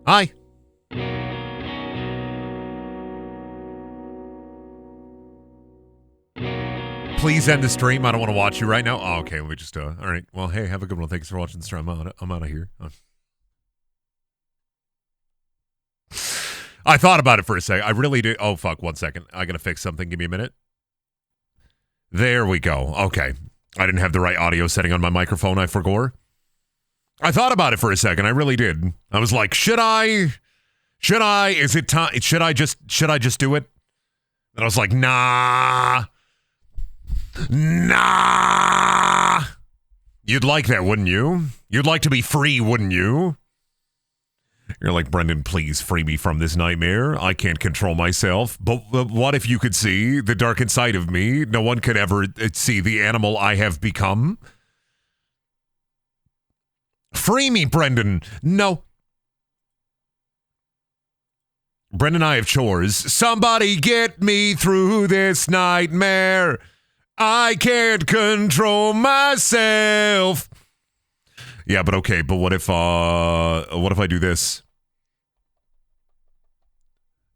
Hi. Please end the stream. I don't want to watch you right now. Oh, okay. Let me just, all right. Well, hey, have a good one. Thanks for watching the stream. I'm out of here. I thought about it for a second. I really did. Oh, fuck. 1 second. I gotta fix something. Give me a minute. There we go. Okay. I didn't have the right audio setting on my microphone. I forgot. I thought about it for a second. I really did. I was like, should I, is it time? Should I just do it? And I was like, nah. You'd like that, wouldn't you? You'd like to be free, wouldn't you? You're like, Brendan, please free me from this nightmare. I can't control myself. But what if you could see the dark inside of me? No one could ever see the animal I have become. Free me, Brendan. No. Brendan and I have chores. Somebody get me through this nightmare. I can't control myself. Yeah, but okay, but what if I do this?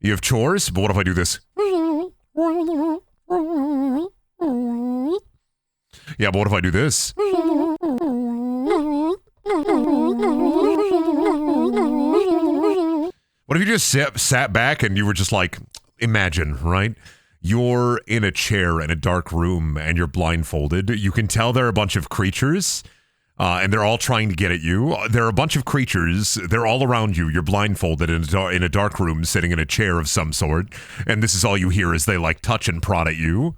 You have chores, but what if I do this? Yeah, but what if I do this? What if you just sat back and you were just like, imagine, right? You're in a chair in a dark room and you're blindfolded. You can tell there are a bunch of creatures and they're all trying to get at you. There are a bunch of creatures. They're all around you. You're blindfolded in a dark room sitting in a chair of some sort. And this is all you hear as they like touch and prod at you.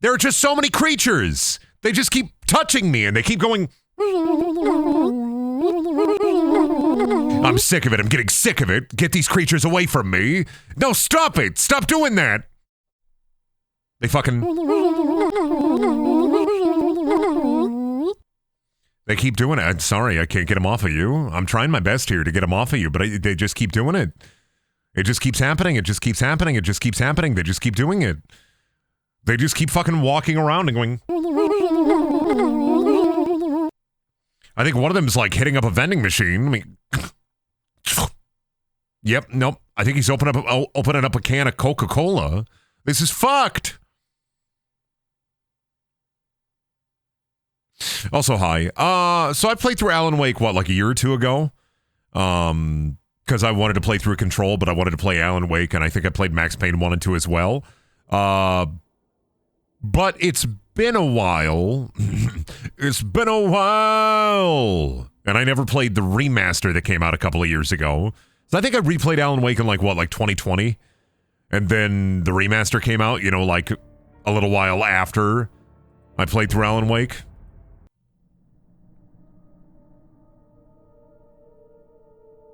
There are just so many creatures. They just keep touching me and they keep going. I'm sick of it. I'm getting sick of it. Get these creatures away from me. No, stop it. Stop doing that. They fucking... They keep doing it. I'm sorry, I can't get them off of you. I'm trying my best here to get them off of you, but they just keep doing it. It just keeps happening. It just keeps happening. It just keeps happening. They just keep doing it. They just keep fucking walking around and going... I think one of them is like hitting up a vending machine. I mean... Yep, nope. I think he's opening up a can of Coca-Cola. This is fucked. Also, hi. So I played through Alan Wake, what, like a year or two ago? Because I wanted to play through Control, but I wanted to play Alan Wake, and I think I played Max Payne 1 and 2 as well. But it's been a while. It's been a while. And I never played the remaster that came out a couple of years ago. So I think I replayed Alan Wake in like 2020? And then the remaster came out, you know, like a little while after I played through Alan Wake.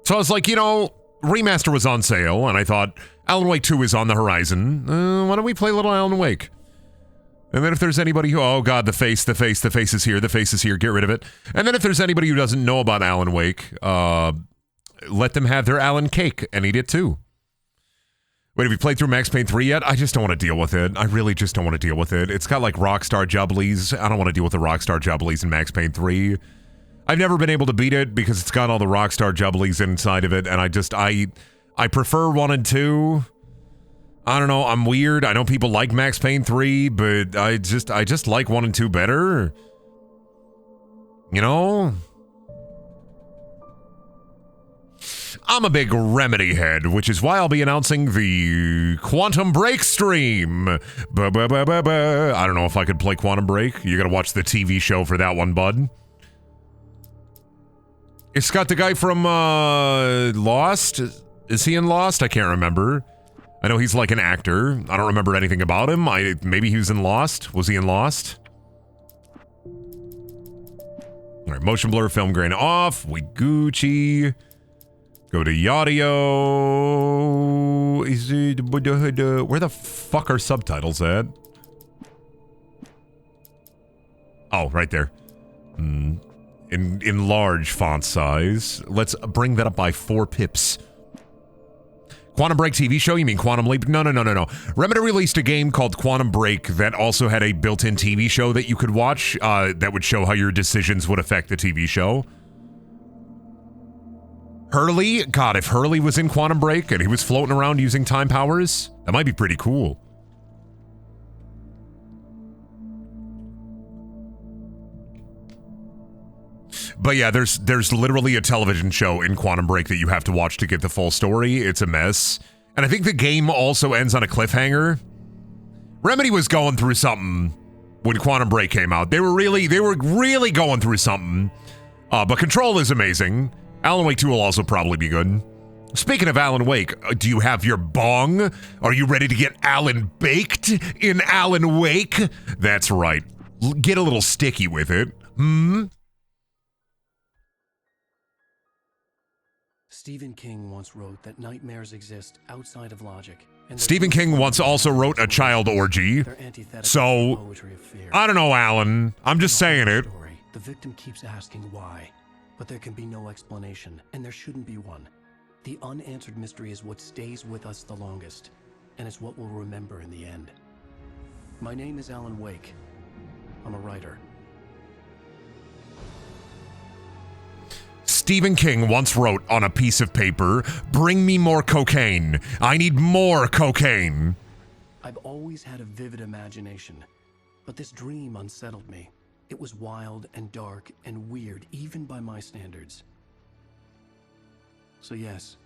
So I was like, you know, remaster was on sale, and I thought, Alan Wake 2 is on the horizon. Why don't we play a little Alan Wake? And then if there's anybody who, oh god, the face is here, get rid of it. And then if there's anybody who doesn't know about Alan Wake, let them have their Alan cake and eat it too. Wait, have you played through Max Payne 3 yet? I just don't want to deal with it. I really just don't want to deal with it. It's got like Rockstar Jubblies. I don't want to deal with the Rockstar Jubblies in Max Payne 3. I've never been able to beat it because it's got all the Rockstar Jubblies inside of it, and I prefer 1 and 2. I don't know, I'm weird. I know people like Max Payne 3, but I just like 1 and 2 better. You know? I'm a big Remedy head, which is why I'll be announcing the Quantum Break stream. I don't know if I could play Quantum Break. You gotta watch the TV show for that one, bud. It's got the guy from, Lost? Is he in Lost? I can't remember. I know he's like an actor. I don't remember anything about him. Maybe he was in Lost. Was he in Lost? Alright, motion blur, film grain off. We Gucci. Go to audio. Is it where the fuck are subtitles at? Oh, right there. In large font size. Let's bring that up by 4 pips. Quantum Break TV show? You mean Quantum Leap? No. Remedy released a game called Quantum Break that also had a built-in TV show that you could watch that would show how your decisions would affect the TV show. Hurley? God, if Hurley was in Quantum Break and he was floating around using time powers, that might be pretty cool. But yeah, there's literally a television show in Quantum Break that you have to watch to get the full story. It's a mess. And I think the game also ends on a cliffhanger. Remedy was going through something when Quantum Break came out. They were really going through something. But Control is amazing. Alan Wake 2 will also probably be good. Speaking of Alan Wake, do you have your bong? Are you ready to get Alan baked in Alan Wake? That's right. Get a little sticky with it. Stephen King once wrote that nightmares exist outside of logic. And Stephen King once also wrote A Child Orgy. So, I don't know, Alan. I'm just saying it. The victim keeps asking why, but there can be no explanation, and there shouldn't be one. The unanswered mystery is what stays with us the longest, and it's what we'll remember in the end. My name is Alan Wake. I'm a writer. Stephen King once wrote on a piece of paper, "Bring me more cocaine. I need more cocaine." I've always had a vivid imagination, but this dream unsettled me. It was wild and dark and weird, even by my standards. So yes,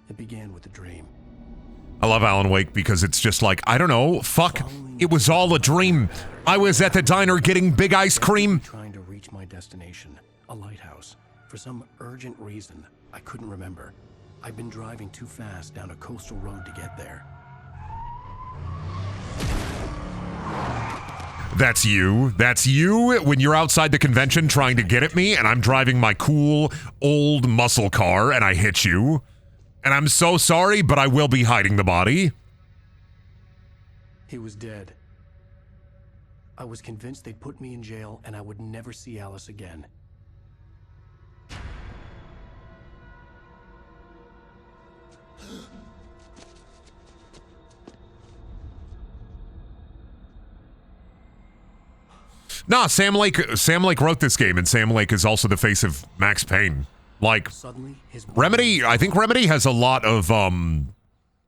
it began with a dream. I love Alan Wake because it's just like, I don't know, fuck, it was all a dream. I was at the diner getting big ice cream. Trying to reach my destination, a lighthouse. For some urgent reason, I couldn't remember. I'd been driving too fast down a coastal road to get there. That's you. That's you when you're outside the convention trying to get at me and I'm driving my cool, old muscle car and I hit you. And I'm so sorry, but I will be hiding the body. He was dead. I was convinced they'd put me in jail and I would never see Alice again. Nah, Sam Lake wrote this game, and Sam Lake is also the face of Max Payne. Like, Remedy, I think Remedy has a lot of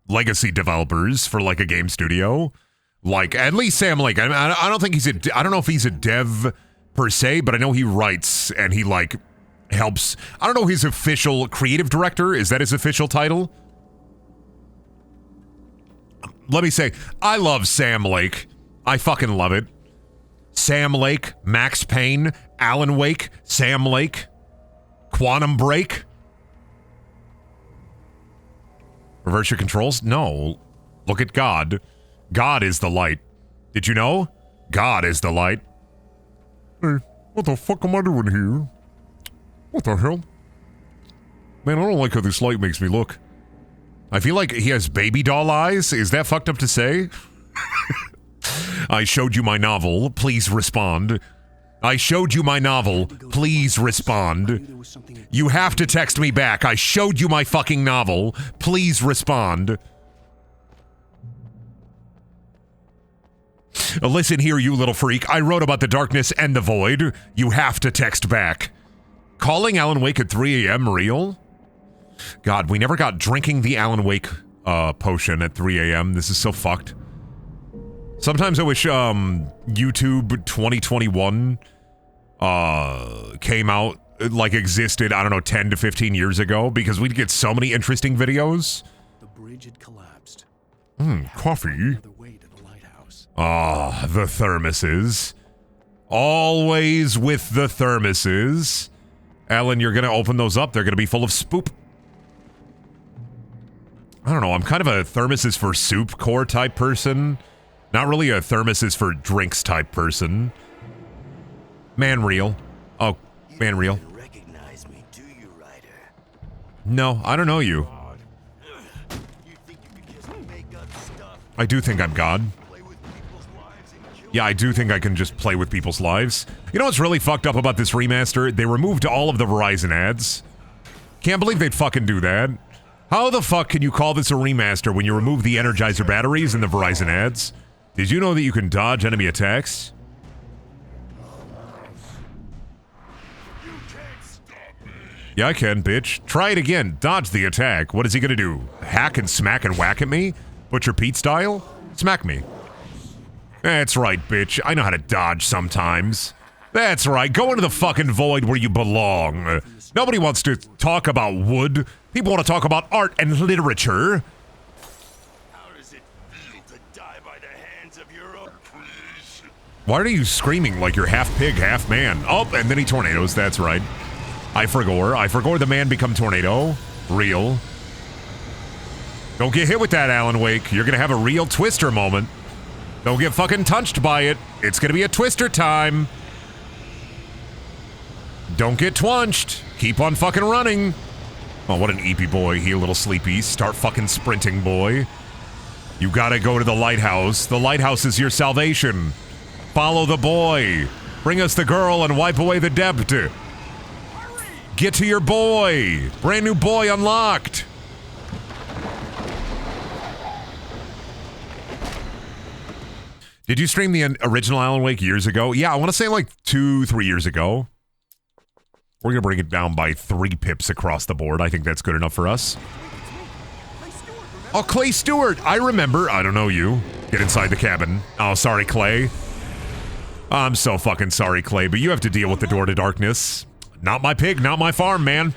legacy developers for like a game studio. Like, at least Sam Lake. I don't think I don't know if he's a dev per se, but I know he writes and he like helps. I don't know his official creative director. Is that his official title? Let me say, I love Sam Lake. I fucking love it. Sam Lake, Max Payne, Alan Wake, Sam Lake, Quantum Break. Reverse your controls? No. Look at God. God is the light. Did you know? God is the light. Hey, what the fuck am I doing here? What the hell? Man, I don't like how this light makes me look. I feel like he has baby doll eyes. Is that fucked up to say? I showed you my novel. Please respond. I showed you my novel. Please respond. You have to text me back. I showed you my fucking novel. Please respond. Listen here, you little freak. I wrote about the darkness and the void. You have to text back. Calling Alan Wake at 3 a.m. real? God, we never got drinking the Alan Wake potion at 3 a.m. This is so fucked. Sometimes I wish YouTube 2021 came out, like existed, I don't know, 10 to 15 years ago, because we'd get so many interesting videos. The bridge had collapsed. Coffee. Ah, the thermoses. Always with the thermoses. Alan, you're gonna open those up, they're gonna be full of spoop. I don't know, I'm kind of a thermoses for soup core type person. Not really a thermoses for drinks type person. Man real. Oh, man real. Recognize me, do you, Ryder? No, I don't know you. I do think I'm God. Yeah, I do think I can just play with people's lives. You know what's really fucked up about this remaster? They removed all of the Verizon ads. Can't believe they'd fucking do that. How the fuck can you call this a remaster when you remove the Energizer batteries and the Verizon ads? Did you know that you can dodge enemy attacks? Yeah, I can, bitch. Try it again. Dodge the attack. What is he gonna do? Hack and smack and whack at me? Butcher Pete style? Smack me. That's right, bitch. I know how to dodge sometimes. That's right. Go into the fucking void where you belong. Nobody wants to talk about wood. People want to talk about art and literature. How does it feel to die by the hands of your own creation? Why are you screaming like you're half pig, half man? Oh, and then he tornadoes. That's right. I forgore the man become tornado. Real. Don't get hit with that, Alan Wake. You're gonna have a real Twister moment. Don't get fucking touched by it. It's gonna be a Twister time. Don't get twinched. Keep on fucking running. Oh, what an eepy boy. He a little sleepy. Start fucking sprinting, boy. You gotta go to the lighthouse. The lighthouse is your salvation. Follow the boy. Bring us the girl and wipe away the debt. Get to your boy. Brand new boy unlocked. Did you stream the original Alan Wake years ago? Yeah, I want to say like 2-3 years ago. We're going to bring it down by 3 pips across the board. I think that's good enough for us. Oh, Clay Stewart. I remember. I don't know you. Get inside the cabin. Oh, sorry, Clay. I'm so fucking sorry, Clay, but you have to deal with the door to darkness. Not my pig, not my farm, man.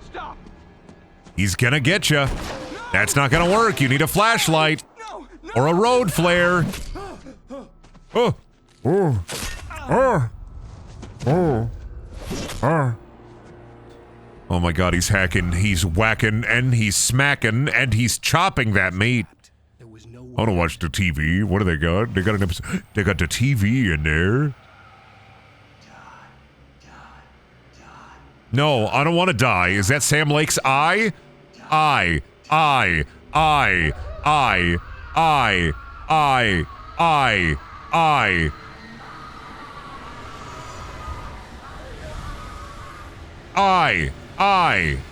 Stop! He's gonna get you. That's not gonna work. You need a flashlight. Or a road flare. Oh. Oh. Oh. Oh. Oh. Oh my god, he's hacking, he's whacking, and he's smacking, and he's chopping that meat. I wanna watch the TV. What do they got? They got an episode. They got the TV in there. No, I don't want to die. Is that Sam Lake's eye? I. I. I. I. I.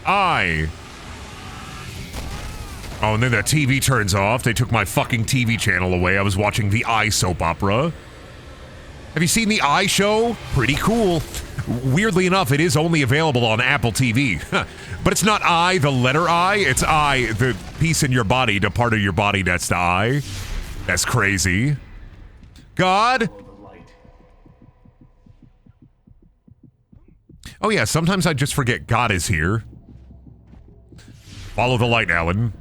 I. Oh, and then the TV turns off. They took my fucking TV channel away. I was watching the I soap opera. Have you seen the I show? Pretty cool. Weirdly enough, it is only available on Apple TV. But it's not I, the letter I. It's I, the piece in your body, the part of your body that's the I. That's crazy. God? Oh yeah, sometimes I just forget God is here. Follow the light, Alan.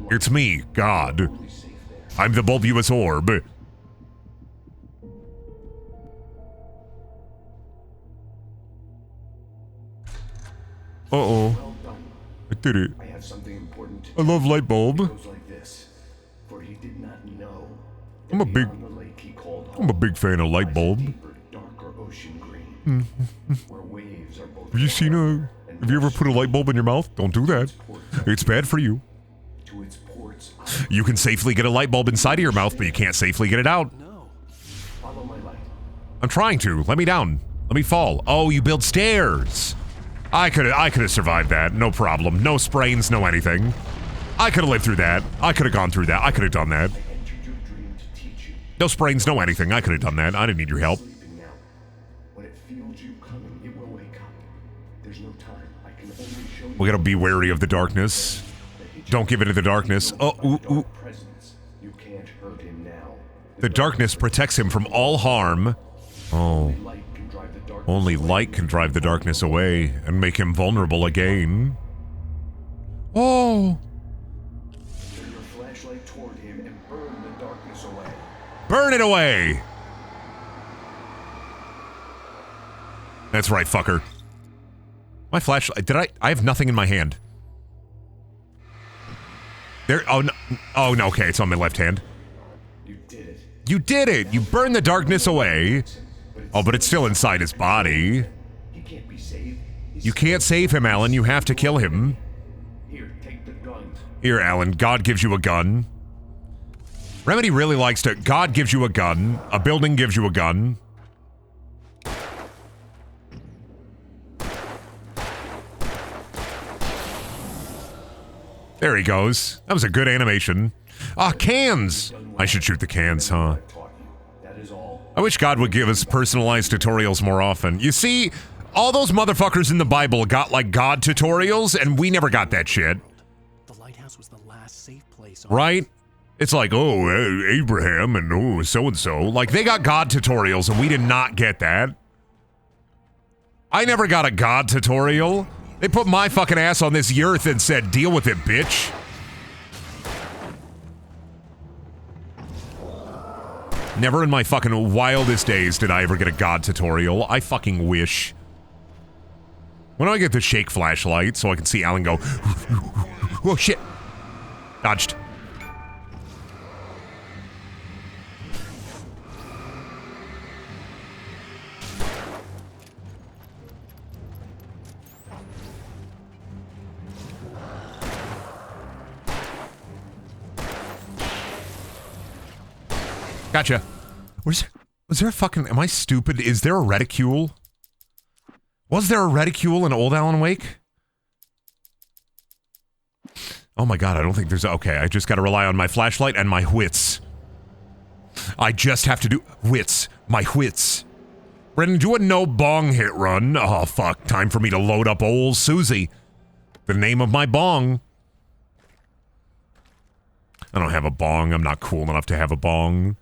It's me, God. I'm the bulbous orb. Uh-oh. Well done. I did it. I have something important to I love light bulb. It goes like this. For he did not know that I'm a big- beyond the lake he called I'm a home big fan of light lies a bulb. deeper, darker ocean green, where waves are both Have you seen warm and have you ever more put a light bulb in your mouth? Don't do that. It's bad for you. to its ports. You can safely get a light bulb inside of your mouth, but you can't safely get it out. No. Follow my light. I'm trying to. Let me down. Let me fall. Oh, you build stairs. I could have survived that. No problem. No sprains, no anything. I could have lived through that. I could have gone through that. I could have done that. I entered your dream to teach you. No sprains, no anything. I could have done that. I didn't need your help. Sleeping now. When it feels you coming, it will wake up. There's no time. I can only show you. We gotta be wary of the darkness. Don't give in to the darkness. Oh, ooh, ooh. Presence. You can't hurt him now. The darkness protects him from all harm. Oh. Light can drive the darkness Only away. light can drive the darkness away and make him vulnerable again. Oh. Turn your flashlight toward him and burn the darkness away. Burn it away! That's right, fucker. My flashlight, I have nothing in my hand. There, oh no, okay, it's on my left hand. You did it. You did it! You burned the darkness away. Oh, but it's still inside his body. He can't be saved. You can't save him, Alan. You have to kill him. Here, take the guns. Here, Alan. God gives you a gun. Remedy really likes to... God gives you a gun. A building gives you a gun. There he goes. That was a good animation. Ah, cans! I should shoot the cans, huh? That is all. I wish God would give us personalized tutorials more often. You see, all those motherfuckers in the Bible got, like, God tutorials, and we never got that shit. The lighthouse was the last safe place on Right? It's like, oh, Abraham and oh, so-and-so. Like, they got God tutorials, and we did not get that. I never got a God tutorial. They put my fucking ass on this earth and said, deal with it, bitch. Never in my fucking wildest days did I ever get a God tutorial. I fucking wish. When do I get the shake flashlight so I can see Alan go, oh shit. Dodged. Gotcha. Was there a fucking... Am I stupid? Is there a reticule? Was there a reticule in old Alan Wake? Oh my god, I don't think there's... Okay, I just gotta rely on my flashlight and my wits. I just have to do... Wits. My wits. Brendan, do a no bong hit run. Oh, fuck. Time for me to load up old Susie. The name of my bong. I don't have a bong. I'm not cool enough to have a bong.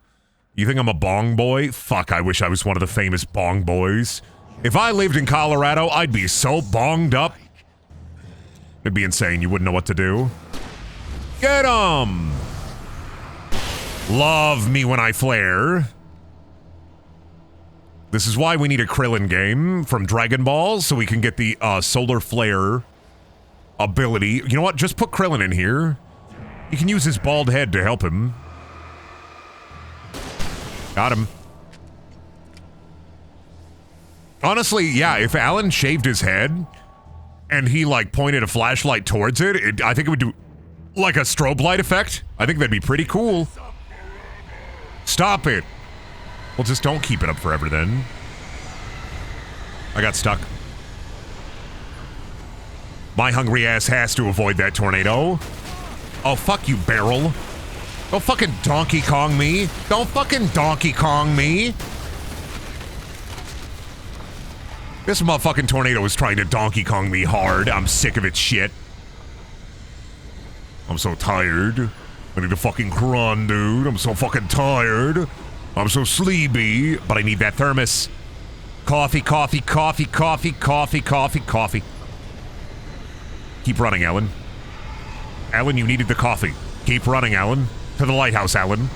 You think I'm a bong boy? Fuck, I wish I was one of the famous bong boys. If I lived in Colorado, I'd be so bonged up. It'd be insane. You wouldn't know what to do. Get 'em! Love me when I flare. This is why we need a Krillin game from Dragon Ball, so we can get the solar flare ability. You know what? Just put Krillin in here. He can use his bald head to help him. Got him. Honestly, yeah, if Alan shaved his head and he, like, pointed a flashlight towards it, I think it would do, like, a strobe light effect. I think that'd be pretty cool. Stop it. Well, just don't keep it up forever, then. I got stuck. My hungry ass has to avoid that tornado. Oh, fuck you, barrel. Don't fucking Donkey Kong me. Don't fucking Donkey Kong me. This motherfucking tornado is trying to Donkey Kong me hard. I'm sick of its shit. I'm so tired. I need to fucking run, dude. I'm so fucking tired. I'm so sleepy. But I need that thermos. Coffee, coffee, coffee, coffee, coffee, coffee, coffee. Keep running, Alan. Alan, you needed the coffee. Keep running, Alan. To the lighthouse, Alan.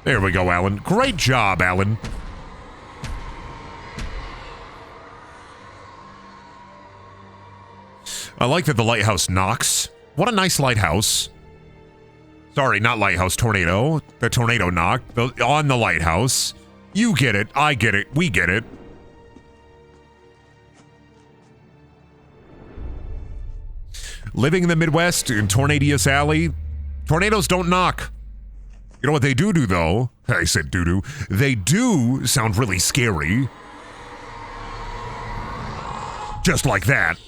There we go, Alan. Great job, Alan. I like that the lighthouse knocks. What a nice lighthouse. Sorry, not lighthouse, tornado. The tornado knock on the lighthouse. You get it. I get it. We get it. Living in the Midwest in Tornadious Alley, tornadoes don't knock. You know what they do, though? I said doo-doo. They do sound really scary. Just like that.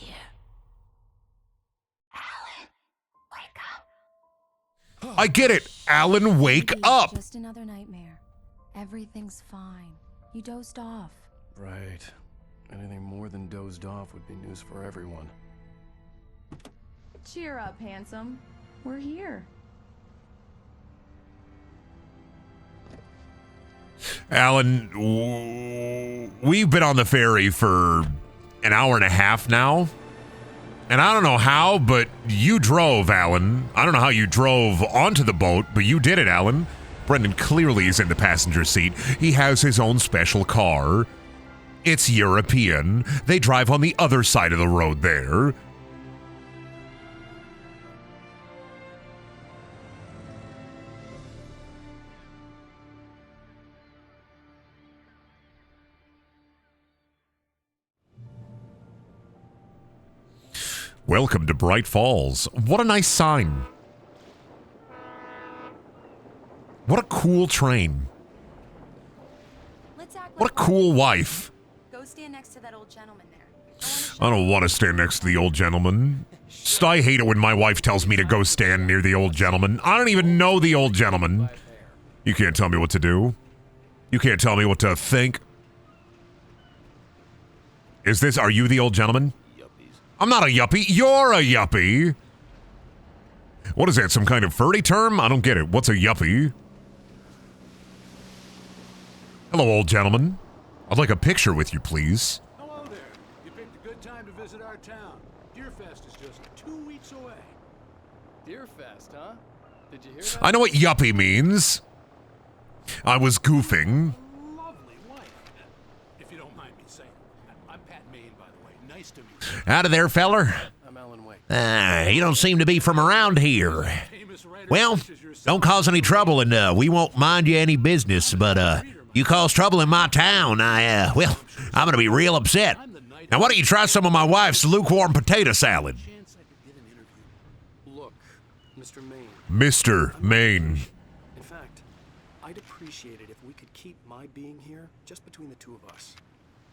Alan, wake up. I get it. Alan, wake up. Just another nightmare. Everything's fine. You dozed off. Right. Anything more than dozed off would be news for everyone. Cheer up, handsome. We're here. Alan, we've been on the ferry for an hour and a half now. And I don't know how, but you drove, Alan. I don't know how you drove onto the boat, but you did it, Alan. Brendan clearly is in the passenger seat. He has his own special car. It's European. They drive on the other side of the road there. Welcome to Bright Falls. What a nice sign. What a cool train. What a cool wife. Go stand next to that old gentleman there. I don't want to stand next to the old gentleman. I hate it when my wife tells me to go stand near the old gentleman. I don't even know the old gentleman. You can't tell me what to do. You can't tell me what to think. Are you the old gentleman? I'm not a yuppie. You're a yuppie. What is that, some kind of furry term? I don't get it. What's a yuppie? Hello, old gentleman. I'd like a picture with you, please. Hello there. You picked a good time to visit our town. Deerfest is just 2 weeks away. Deerfest, huh? Did you hear that? I know what yuppie means. I was goofing. Lovely wife. If you don't mind me saying. I'm Pat Maine, by the way. Nice to meet you. Out of there, feller. I'm Alan Wake. You don't seem to be from around here. Famous writer Well, such as yourself. don't cause any trouble and we won't mind you any business, but you cause trouble in my town, I'm gonna be real upset. Now why don't you try some of my wife's lukewarm potato salad? Chance I could get an interview. Look, Mr. Maine. Mr. Maine. In fact, I'd appreciate it if we could keep my being here just between the two of us.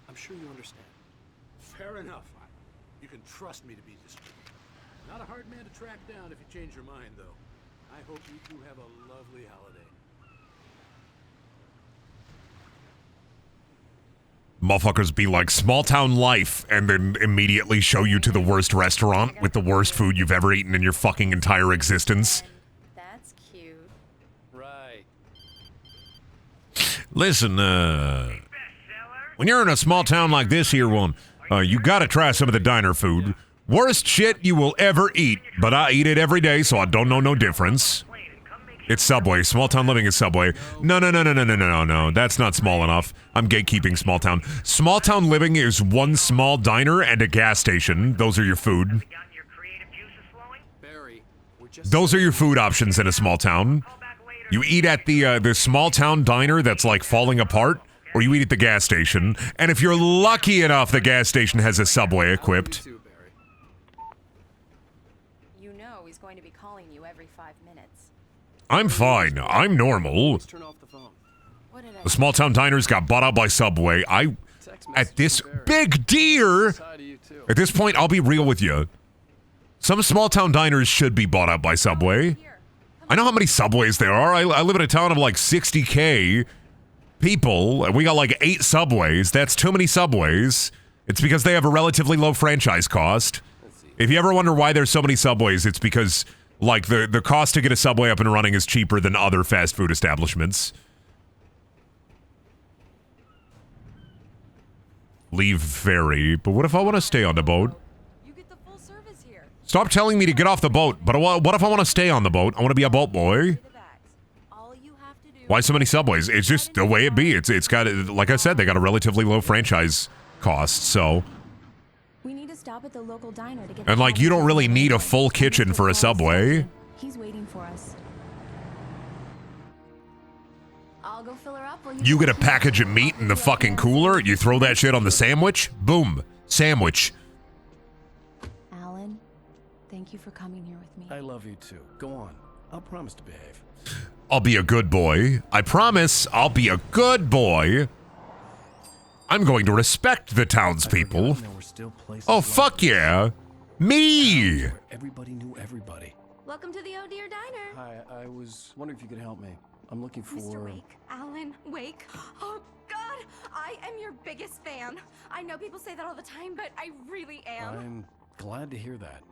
I'm sure you understand. Fair enough. You can trust me to be discreet. Not a hard man to track down if you change your mind, though. I hope you two have a lovely holiday. Motherfuckers be like small town life and then immediately show you to the worst restaurant with the worst food you've ever eaten in your fucking entire existence. That's cute. Right. Listen, when you're in a small town like this here one, you gotta try some of the diner food. Worst shit you will ever eat, but I eat it every day, so I don't know no difference. It's Subway. Small town living is Subway. No. That's not small enough. I'm gatekeeping small town. Small town living is one small diner and a gas station. Those are your food. Barry, we're just Those are your food options in a small town. You eat at the small town diner that's like falling apart, or you eat at the gas station. And if you're lucky enough, the gas station has a Subway equipped. too, Barry. You know he's going to be calling you every 5 minutes. I'm fine. I'm normal. Let's turn off the phone. What did I The small town diners got bought out by Subway. Text At message this from Barry. big deer. Hi to you too. At this point, I'll be real with you. Some small town diners should be bought out by Subway. Here. I know how many Subways there are. I live in a town of like 60K people, and we got like 8 Subways. That's too many Subways. It's because they have a relatively low franchise cost. If you ever wonder why there's so many Subways, it's because like the cost to get a Subway up and running is cheaper than other fast food establishments. Leave ferry, but what if I want to stay on the boat? You get the full service here. Stop telling me to get off the boat, but what if I want to stay on the boat? I want to be a boat boy. The bags. All you have to do. Why so many Subways? It's just the way it be. It's got, like I said, they got a relatively low franchise cost, so. We need to stop at the local diner to get. And like, you don't really need a full kitchen for a Subway. He's waiting for us. I'll go fill her up. While You get a package of meat in the fucking cooler, you throw that shit on the sandwich, boom, sandwich. Alan, thank you for coming here with me. I love you too. Go on. I'll promise to behave. I'll be a good boy. I promise I'll be a good boy. I'm going to respect the townspeople. There were still places Oh, like fuck this yeah. Me. where everybody knew everybody. Welcome to the Oh Dear Diner. Hi, I was wondering if you could help me. I'm looking for... Mr. Wake, Alan Wake. Oh, God, I am your biggest fan. I know people say that all the time, but I really am. I'm glad to hear that.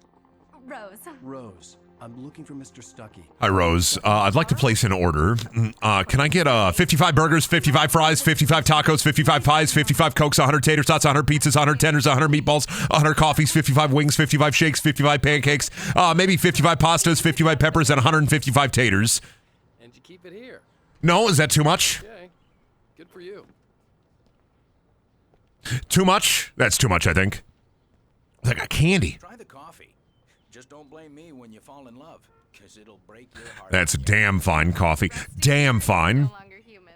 Rose. Rose, I'm looking for Mr. Stuckey. Hi, Rose. I'd like to place an order. Can I get 55 burgers, 55 fries, 55 tacos, 55 pies, 55 Cokes, 100 tater tots, 100 pizzas, 100 tenders, 100 meatballs, 100 coffees, 55 wings, 55 shakes, 55 pancakes, maybe 55 pastas, 55 peppers, and 155 taters. And you keep it here. No, is that too much? Okay. Good for you. Too much? That's too much, I think. I got candy. Try the coffee. Just don't blame me when you fall in love, because it'll break your heart. That's damn fine coffee. Damn fine. No longer human.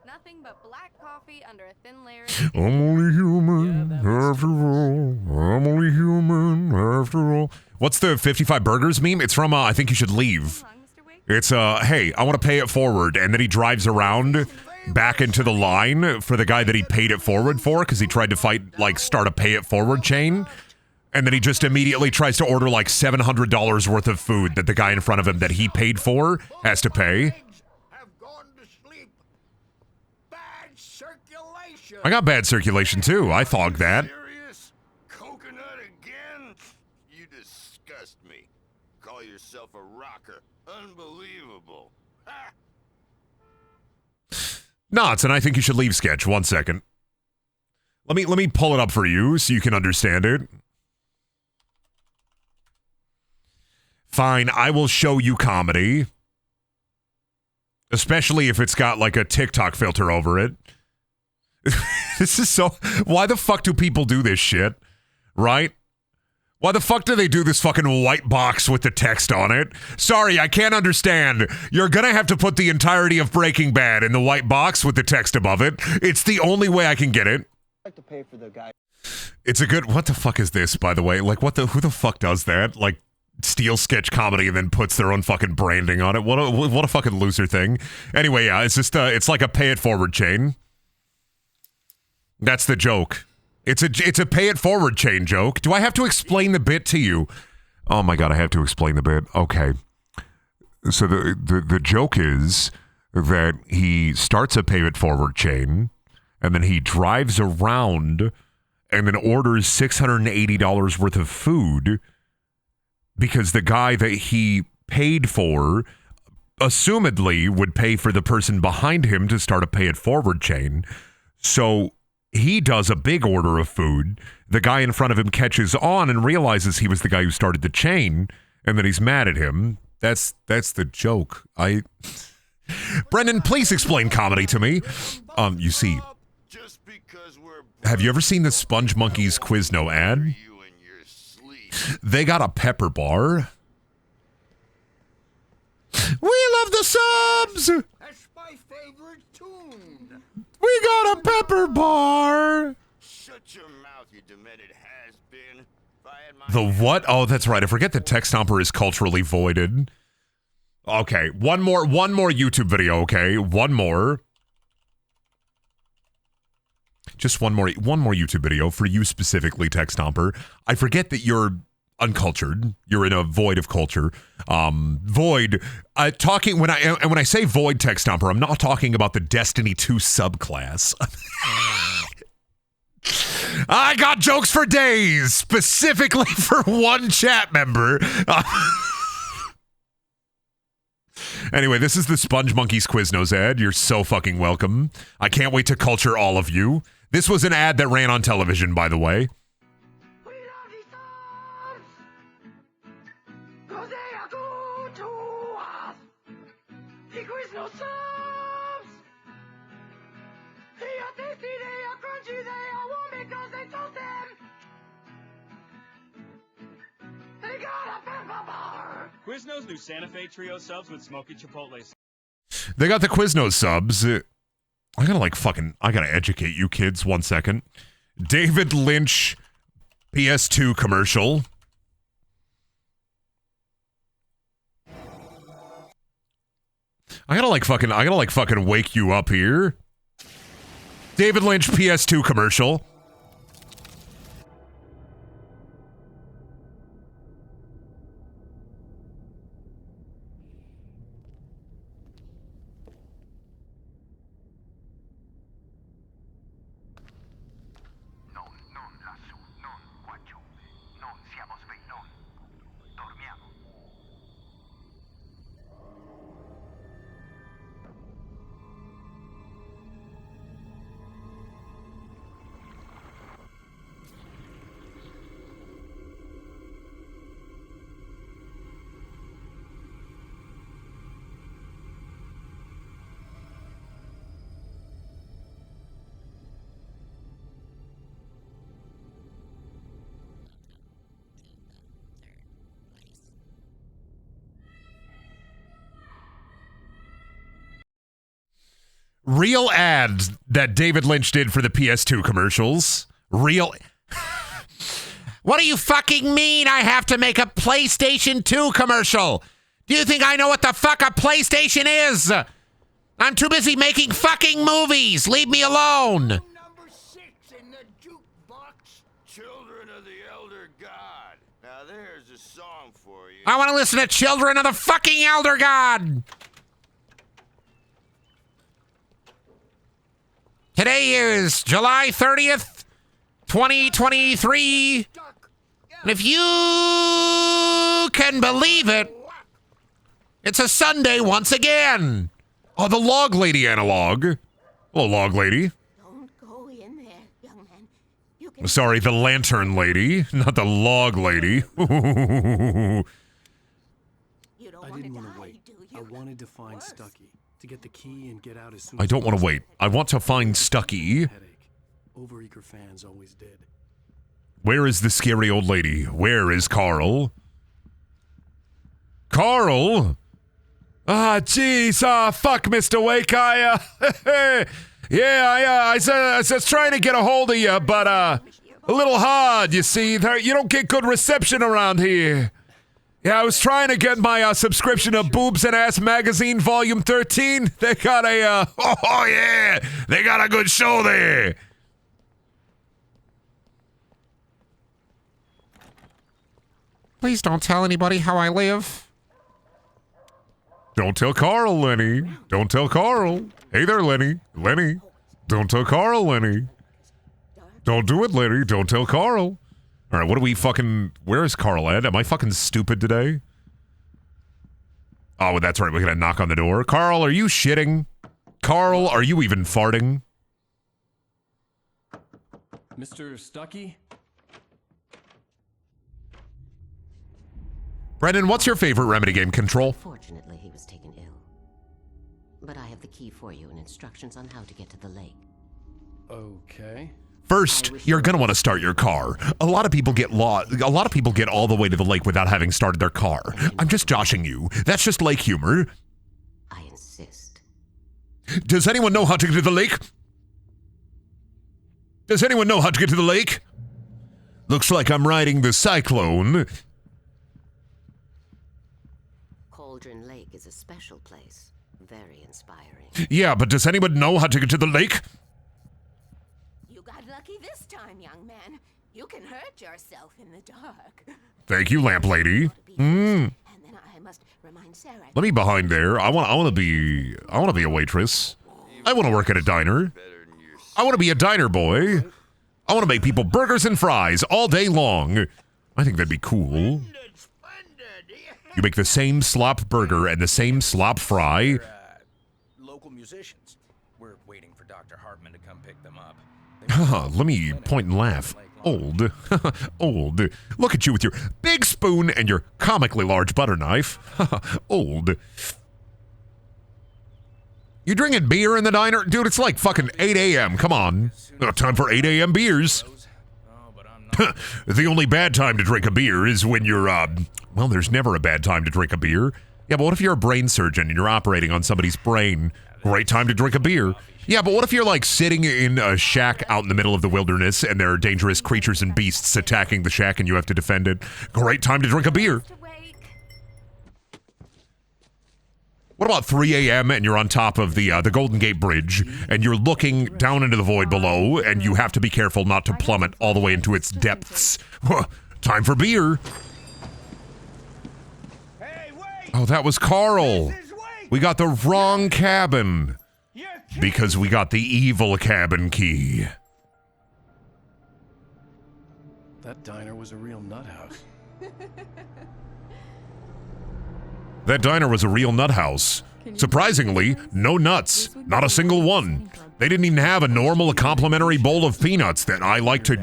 Nothing but black coffee under a thin layer. I'm only human after all. I'm only human after all. What's the 55 burgers meme? It's from I Think You Should Leave. It's hey, I want to pay it forward, and then he drives around back into the line for the guy that he paid it forward for because he tried to start a pay it forward chain, and then he just immediately tries to order like $700 worth of food that the guy in front of him that he paid for has to pay. I got bad circulation too. I thought that. Coconut again? You disgust me. Call yourself a rocker. Unbelievable. Ha! No, it's an I Think You Should Leave sketch. 1 second. Let me pull it up for you so you can understand it. Fine, I will show you comedy. Especially if it's got like a TikTok filter over it. This is so... Why the fuck do people do this shit? Right? Why the fuck do they do this fucking white box with the text on it? Sorry, I can't understand. You're gonna have to put the entirety of Breaking Bad in the white box with the text above it. It's the only way I can get it. I'd like to pay for the guy. It's a good... What the fuck is this, by the way? Like, who the fuck does that? Like, steal sketch comedy and then puts their own fucking branding on it? What a fucking loser thing. Anyway, yeah, it's just... it's like a pay it forward chain. That's the joke. It's a pay it forward chain joke. Do I have to explain the bit to you? Oh my god, I have to explain the bit. Okay. So the joke is that he starts a pay it forward chain and then he drives around and then orders $680 worth of food because the guy that he paid for assumedly would pay for the person behind him to start a pay it forward chain. So he does a big order of food. The guy in front of him catches on and realizes he was the guy who started the chain, and then he's mad at him. That's the joke. Brendan, please explain comedy to me. You see, have you ever seen the Sponge Monkeys Quizno ad? They got a pepper bar. We love the subs! That's my favorite tune. We got a pepper bar. Shut your mouth, you demented has-been. The what? Oh, that's right. I forget that Text Stomper is culturally voided. Okay, one more YouTube video, okay? One more. Just one more YouTube video for you specifically, Text Stomper. I forget that you're uncultured. You're in a void of culture. Void. Talking when I say void, Text Stomper, I'm not talking about the Destiny 2 subclass. I got jokes for days, specifically for one chat member. Anyway, this is the Sponge Monkeys Quiznos ad. You're so fucking welcome. I can't wait to culture all of you. This was an ad that ran on television, by the way. Quiznos new Santa Fe Trio subs with smoky chipotle. They got the Quiznos subs. I gotta educate you kids 1 second. David Lynch PS2 commercial. I gotta fucking wake you up here. David Lynch PS2 commercial. Real ads that David Lynch did for the PS2 commercials. Real. What do you fucking mean I have to make a PlayStation 2 commercial? Do you think I know what the fuck a PlayStation is? I'm too busy making fucking movies. Leave me alone. Number 6 in the jukebox. Children of the Elder God. Now there's a song for you. I want to listen to Children of the fucking Elder God. Today is July 30th, 2023. And if you can believe it, it's a Sunday once again. Oh, the log lady analog. Hello, log lady. Don't go in there, young man. You can... Sorry, the lantern lady, not the log lady. I didn't want to wait. I wanted to find Stucky, to get the key and get out as soon as I don't want to wait. I want to find Stucky. Headache. Overeager fans always did. Where is the scary old lady? Where is Carl? Carl? Ah, jeez. Fuck, Mr. Wake. I was trying to get a hold of you, but, a little hard, you see. You don't get good reception around here. Yeah, I was trying to get my, subscription to Boobs and Ass Magazine, Volume 13. They got a, oh, yeah. They got a good show there. Please don't tell anybody how I live. Don't tell Carl, Lenny. Don't tell Carl. Hey there, Lenny. Lenny. Don't tell Carl, Lenny. Don't do it, Lenny. Don't tell Carl. All right, what do we fucking... Where is Carl at? Am I fucking stupid today? Oh, that's right. We're gonna knock on the door. Carl, are you shitting? Carl, are you even farting? Mr. Stucky? Brendan, what's your favorite Remedy game? Control? Fortunately, he was taken ill. But I have the key for you and instructions on how to get to the lake. Okay. First, you're gonna want to start your car. A lot of people get lost. A lot of people get all the way to the lake without having started their car. I'm just joshing you. That's just lake humor. I insist. Does anyone know how to get to the lake? Does anyone know how to get to the lake? Looks like I'm riding the cyclone. Cauldron Lake is a special place. Very inspiring. Yeah, but does anyone know how to get to the lake? You got lucky this time, young man. You can hurt yourself in the dark. Thank you, lamp lady. And then I must remind Sarah. Let me behind there. I want to be a waitress. I want to work at a diner. I want to be a diner boy. I want to make people burgers and fries all day long. I think that'd be cool. You make the same slop burger and the same slop fry. Local musicians. We're waiting for Dr. Hartman to come pick them up. Let me point and laugh. Old. Old. Look at you with your big spoon and your comically large butter knife. Old. You drinking beer in the diner? Dude, it's like fucking 8 a.m. Come on. Time for 8 a.m. beers. The only bad time to drink a beer is when you're, well, there's never a bad time to drink a beer. Yeah, but what if you're a brain surgeon and you're operating on somebody's brain? Great time to drink a beer. Yeah, but what if you're like sitting in a shack out in the middle of the wilderness and there are dangerous creatures and beasts attacking the shack and you have to defend it? Great time to drink a beer. What about 3 a.m. and you're on top of the Golden Gate Bridge and you're looking down into the void below and you have to be careful not to plummet all the way into its depths? Time for beer. Oh, that was Carl. We got the wrong cabin because we got the evil cabin key. That diner was a real nut house. That diner was a real nut house. Surprisingly, no nuts. Not a single one. They didn't even have a normal complimentary bowl of peanuts that I like to...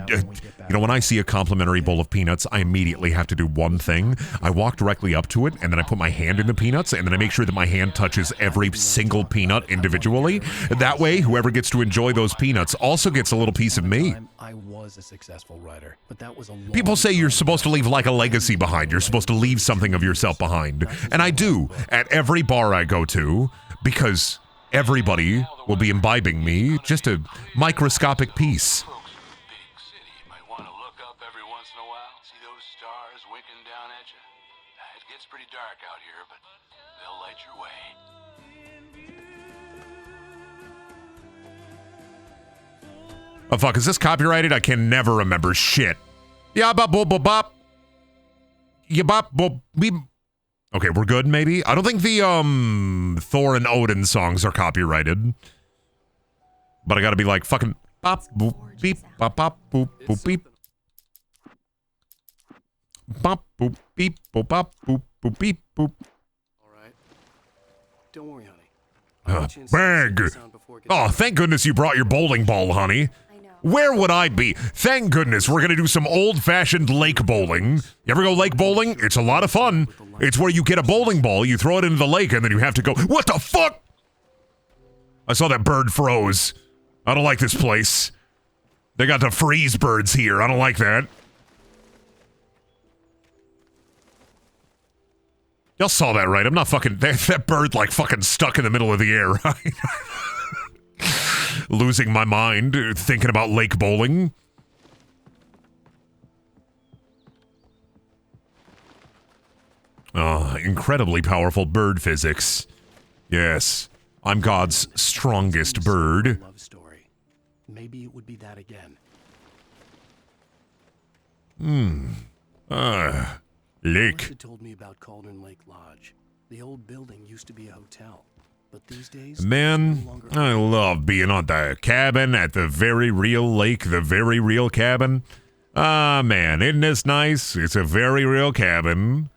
you know, when I see a complimentary bowl of peanuts, I immediately have to do one thing. I walk directly up to it, and then I put my hand in the peanuts, and then I make sure that my hand touches every single peanut individually. That way, whoever gets to enjoy those peanuts also gets a little piece of me. I was a successful writer, but that was a long People say you're supposed to leave like a legacy behind. You're supposed to leave something of yourself behind. And I do at every bar I go to, because everybody will be imbibing me just a microscopic piece. Folks in the big city might want to look up every once in a while. those stars winking down at you? It gets pretty dark out here, but they'll light your way. Oh, fuck, is this copyrighted? I can never remember shit. Yeah, bop, bop, bop, bop. Yeah, bop, bop, beep. Okay, we're good, maybe? I don't think the, Thor and Odin songs are copyrighted. But I gotta be like, fucking bop, boop, beep, bop, bop, boop, boop, beep. Bop, boop, beep, boop, bop, boop, boop, beep, boop. Alright. Don't worry, honey. Bag! Oh, thank goodness you brought your bowling ball, honey. Where would I be? Thank goodness we're gonna do some old-fashioned lake bowling. You ever go lake bowling? It's a lot of fun. It's where you get a bowling ball, you throw it into the lake, and then you have to go, what the fuck? I saw that bird froze. I don't like this place. They got the freeze birds here. I don't like that. Y'all saw that, right? I'm not fucking... That bird, like, fucking stuck in the middle of the air, right? Losing my mind, thinking about lake bowling. Incredibly powerful bird physics. Yes, I'm God's strongest bird. Love story. Maybe it would be that again. Lake. Had told me about Cauldron Lake Lodge. The old building used to be a hotel, but these days, man, I love being on the cabin at the very real lake, the very real cabin. Ah, man, isn't this nice? It's a very real cabin.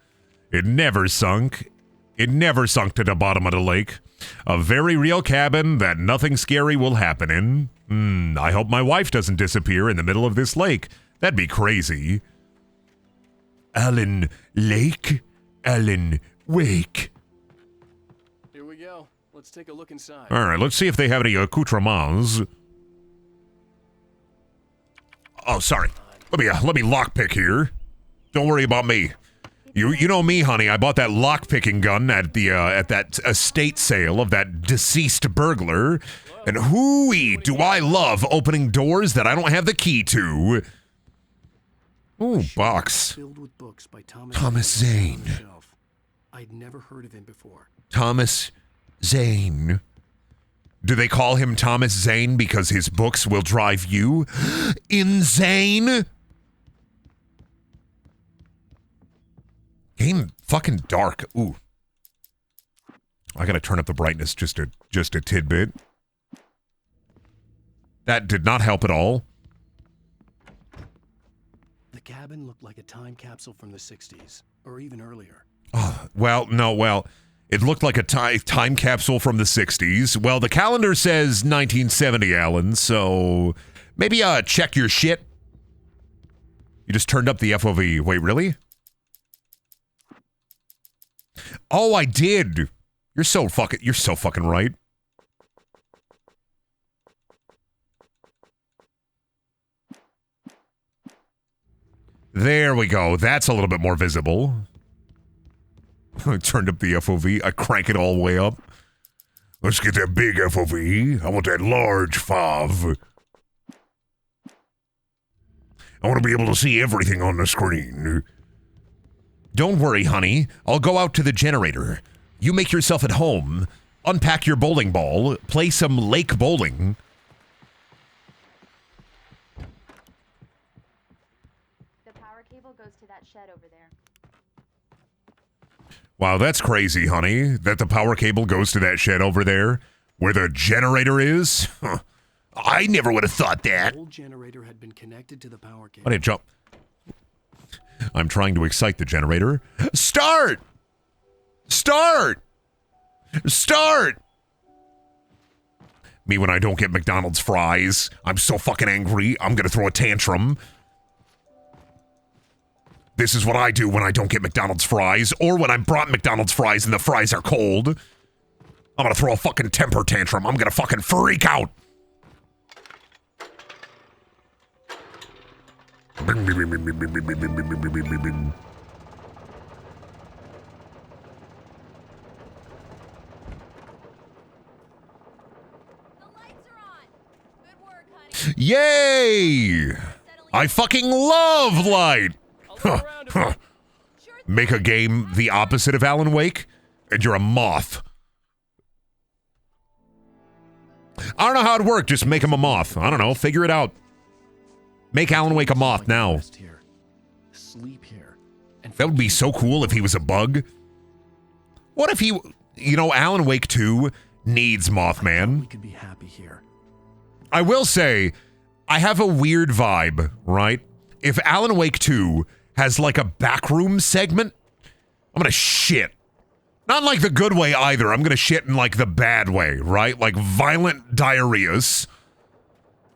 It never sunk. It never sunk to the bottom of the lake. A very real cabin that nothing scary will happen in. I hope my wife doesn't disappear in the middle of this lake. That'd be crazy. Alan Lake, Alan Wake. Here we go. Let's take a look inside. All right, let's see if they have any accoutrements. Oh, sorry. Let me lockpick here. Don't worry about me. You know me, honey. I bought that lockpicking gun at the at that estate sale of that deceased burglar, and hooey, do I love opening doors that I don't have the key to. Ooh, box. Filled with books by Thomas Zane. I'd never heard of him before. Thomas Zane. Do they call him Thomas Zane because his books will drive you insane? Game fucking dark. Ooh. I gotta turn up the brightness just a tidbit. That did not help at all. The cabin looked like a time capsule from the 60s, or even earlier. Oh, well, it looked like a time capsule from the 60s. Well, the calendar says 1970, Alan, so maybe check your shit. You just turned up the FOV. Wait, really? Oh, I did. You're so fucking right. There we go. That's a little bit more visible. I turned up the FOV. I crank it all the way up. Let's get that big FOV. I want that large FOV. I want to be able to see everything on the screen. Don't worry, honey. I'll go out to the generator. You make yourself at home. Unpack your bowling ball. Play some lake bowling. The power cable goes to that shed over there. Wow, that's crazy, honey. That the power cable goes to that shed over there, where the generator is? Huh. I never would have thought that. The old generator had been connected to the power cable. I didn't jump. I'm trying to excite the generator. Start! Start! Start! Me when I don't get McDonald's fries. I'm so fucking angry. I'm gonna throw a tantrum. This is what I do when I don't get McDonald's fries, or when I'm brought McDonald's fries and the fries are cold. I'm gonna throw a fucking temper tantrum. I'm gonna fucking freak out. Yay! I fucking love light! Huh. Huh. Make a game the opposite of Alan Wake, and you're a moth. I don't know how it'd work, just make him a moth. I don't know, figure it out. Make Alan Wake a moth now. Sleep here. That would be so cool if he was a bug. What if he, you know, Alan Wake 2 needs Mothman. We could be happy here. I will say, I have a weird vibe, right? If Alan Wake 2 has like a backroom segment, I'm gonna shit. Not in like the good way either. I'm gonna shit in like the bad way, right? Like violent diarrheas.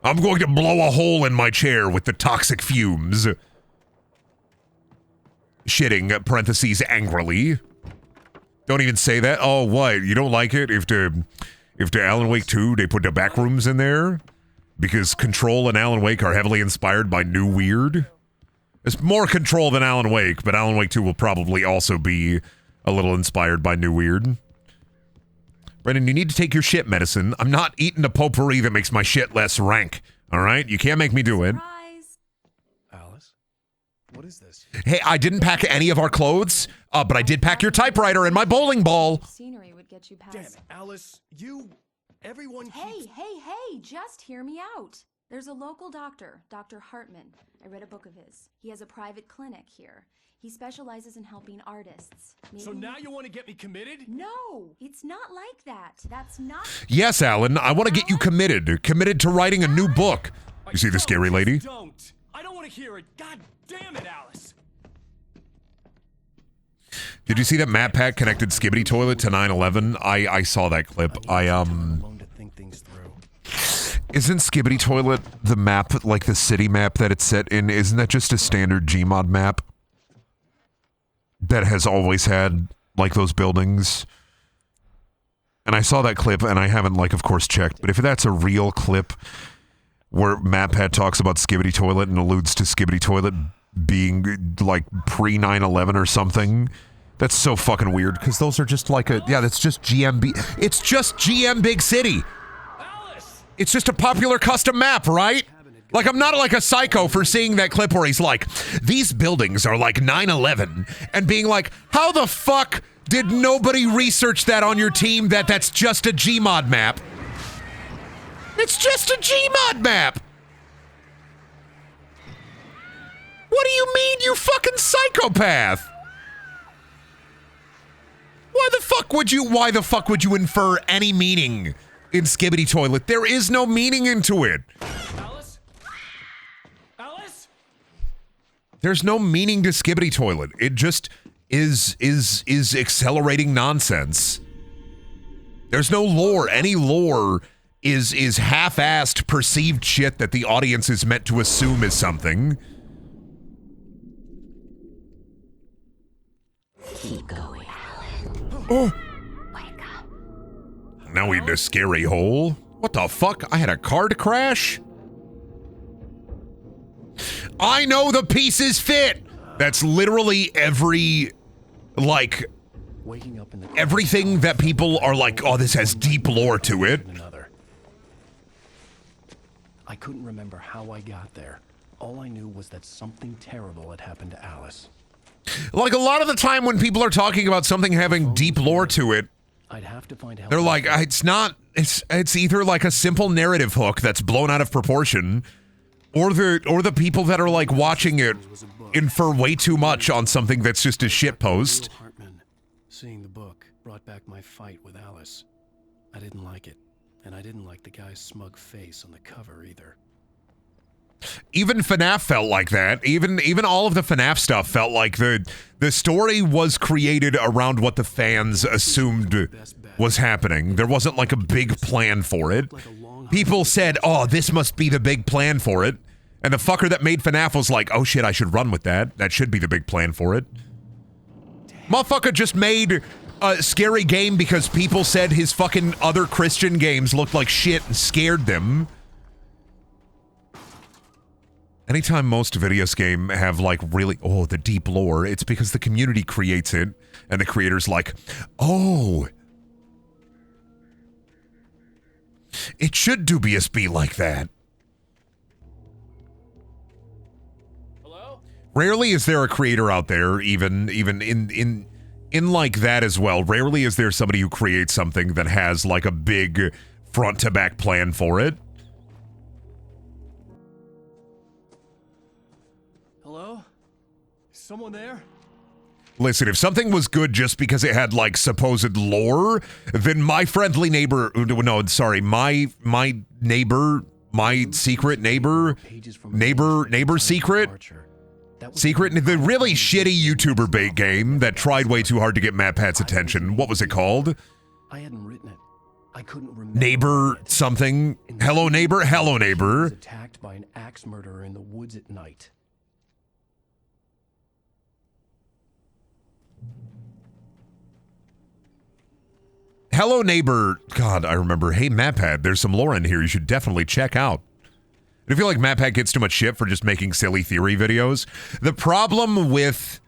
I'm going to blow a hole in my chair with the toxic fumes. Shitting, parentheses, angrily. Don't even say that. Oh, what? You don't like it if the Alan Wake 2, they put the backrooms in there? Because Control and Alan Wake are heavily inspired by New Weird? It's more Control than Alan Wake, but Alan Wake 2 will probably also be a little inspired by New Weird. Brendan, you need to take your shit medicine. I'm not eating a potpourri that makes my shit less rank. All right? You can't make me do it. Alice? What is this? Hey, I didn't pack any of our clothes, but I did pack your typewriter and my bowling ball. Scenery would get you past. Damn it, Alice, everyone Hey, just hear me out. There's a local doctor, Dr. Hartman. I read a book of his. He has a private clinic here. He specializes in helping artists. So now you want to get me committed? No, it's not like that. That's not... Yes, Alan, I want to get you committed. Committed to writing a new book. You see the scary lady? Don't. I don't want to hear it. God damn it, Alice. Did you see that Matt Pack connected Skibbity Toilet to 9/11? I saw that clip. Isn't Skibbity Toilet the map, like the city map that it's set in? Isn't that just a standard Gmod map? That has always had, like, those buildings? And I saw that clip, and I haven't, like, of course, checked. But if that's a real clip where MatPat talks about Skibbity Toilet and alludes to Skibbity Toilet being, like, pre-9/11 or something, that's so fucking weird. Because those are just like a... Yeah, that's just GMB... It's just GM Big City. It's just a popular custom map, right? Like, I'm not like a psycho for seeing that clip where he's like, these buildings are like 9/11, and being like, how the fuck did nobody research that on your team that that's just a Gmod map? It's just a Gmod map! What do you mean, you fucking psychopath? Why the fuck would you infer any meaning in Skibbity Toilet? There is no meaning into it. There's no meaning to Skibbity Toilet. It just is accelerating nonsense. There's no lore. Any lore is half-assed perceived shit that the audience is meant to assume is something. Keep going, Alan. Oh. Now we in a scary hole. What the fuck? I had a card crash? I know the pieces fit. That's literally every, like, everything that people are like, oh, this has deep lore to it. I couldn't remember how I got there. All I knew was that something terrible had happened to Alice. Like, a lot of the time when people are talking about something having deep lore to it, I'd have to find out. They're like, it's either like a simple narrative hook that's blown out of proportion, or the people that are like watching it infer way too much on something that's just a shit post. Hartman, seeing the book brought back my fight with Alice. I didn't like it, and I didn't like the guy's smug face on the cover either. Even FNAF felt like that. Even all of the FNAF stuff felt like the story was created around what the fans assumed was happening. There wasn't like a big plan for it. People said, oh, this must be the big plan for it. And the fucker that made FNAF was like, oh shit, I should run with that. That should be the big plan for it. Motherfucker just made a scary game because people said his fucking other Christian games looked like shit and scared them. Anytime most videos game have like really, oh, the deep lore, it's because the community creates it and the creator's like, oh, it should Dubious be like that. Hello? Rarely is there a creator out there, even in like that as well. Rarely is there somebody who creates something that has like a big front to back plan for it. Hello? Is someone there? Listen, if something was good just because it had like supposed lore, then my friendly neighbor, no, sorry, my neighbor, my secret neighbor secret, the really shitty YouTuber bait game that tried way too hard to get Matt Pat's attention. What was it called? I hadn't written it. I couldn't remember. Neighbor something. Hello neighbor. Hello neighbor. Attacked by an axe murderer in the woods at night. Hello neighbor. God, I remember. Hey MatPat, there's some lore in here you should definitely check out. I feel like MatPat gets too much shit for just making silly theory videos. The problem with,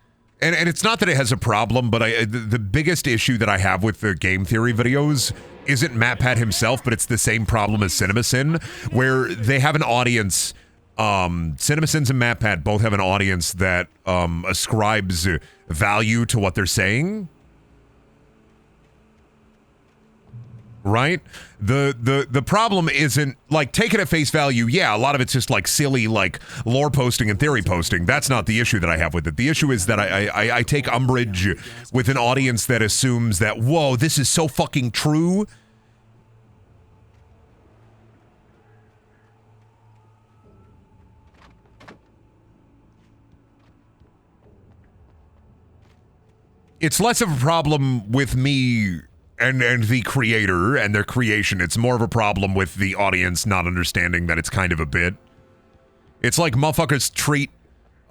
and it's not that it has a problem, but the biggest issue that I have with the game theory videos isn't MatPat himself, but it's the same problem as CinemaSin, where they have an audience. CinemaSins and MatPat both have an audience that ascribes value to what they're saying. Right? The problem isn't like take it at face value. Yeah, a lot of it's just like silly like lore posting and theory posting. That's not the issue that I have with it. The issue is that I take umbrage with an audience that assumes that, whoa, this is so fucking true. It's less of a problem with me and the creator and their creation. It's more of a problem with the audience not understanding that it's kind of a bit. It's like motherfuckers treat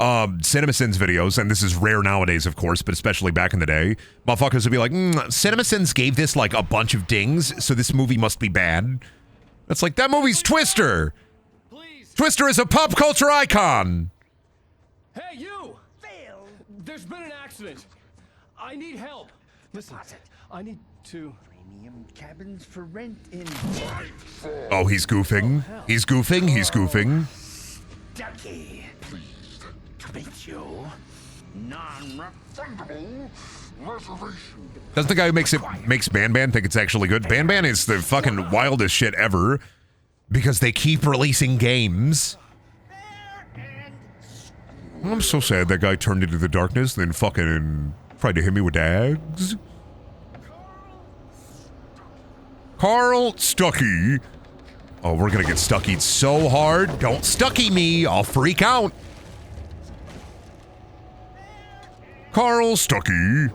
CinemaSins videos, and this is rare nowadays, of course, but especially back in the day. Motherfuckers would be like, CinemaSins gave this like a bunch of dings, so this movie must be bad. That's like, that movie's Twister. Please. Twister is a pop culture icon. Hey, you! Phil! There's been an accident. I need help. Listen, I need to... Premium cabins for rent in... Oh, he's goofing. He's goofing. He's goofing. Ducky. Please, Capriccio. Non-refundable reservation. Doesn't the guy who makes Ban Ban think it's actually good? Ban Ban is the fucking wildest shit ever because they keep releasing games. I'm so sad that guy turned into the darkness, then fucking tried to hit me with dags. Carl Stucky. Oh, we're gonna get stuckied so hard. Don't stucky me. I'll freak out. Carl Stucky.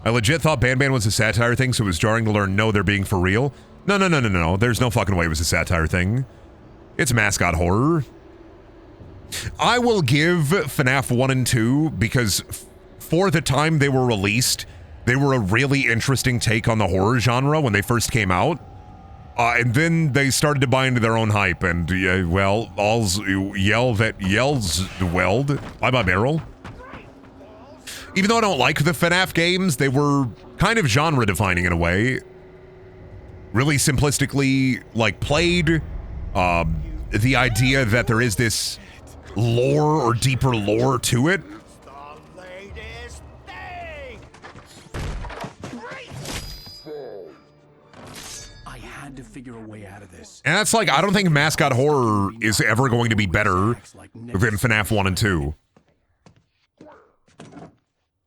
I legit thought Ban Ban was a satire thing, so it was jarring to learn no, they're being for real. No. There's no fucking way it was a satire thing. It's mascot horror. I will give FNAF 1 and 2 because for the time they were released, they were a really interesting take on the horror genre when they first came out. And then they started to buy into their own hype, and, well, all's yell that yells weld. Bye-bye, Barrel. Even though I don't like the FNAF games, they were kind of genre-defining in a way. Really simplistically, like, played. The idea that there is this lore or deeper lore to it. To figure a way out of this. And that's like, I don't think mascot horror is ever going to be better than FNAF 1 and 2.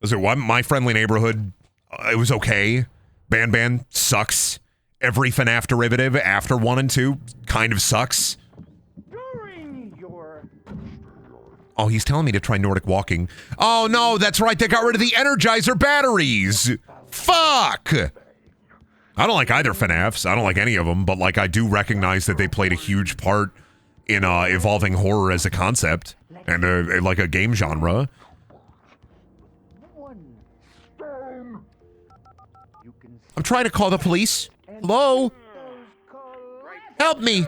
Was it one? My Friendly Neighborhood, it was okay. Ban Ban sucks. Every FNAF derivative after 1 and 2 kind of sucks. Oh, he's telling me to try Nordic walking. Oh no, that's right, they got rid of the Energizer batteries. Fuck! I don't like either FNAFs. I don't like any of them, but like I do recognize that they played a huge part in evolving horror as a concept and like a game genre. I'm trying to call the police. Hello? Help me.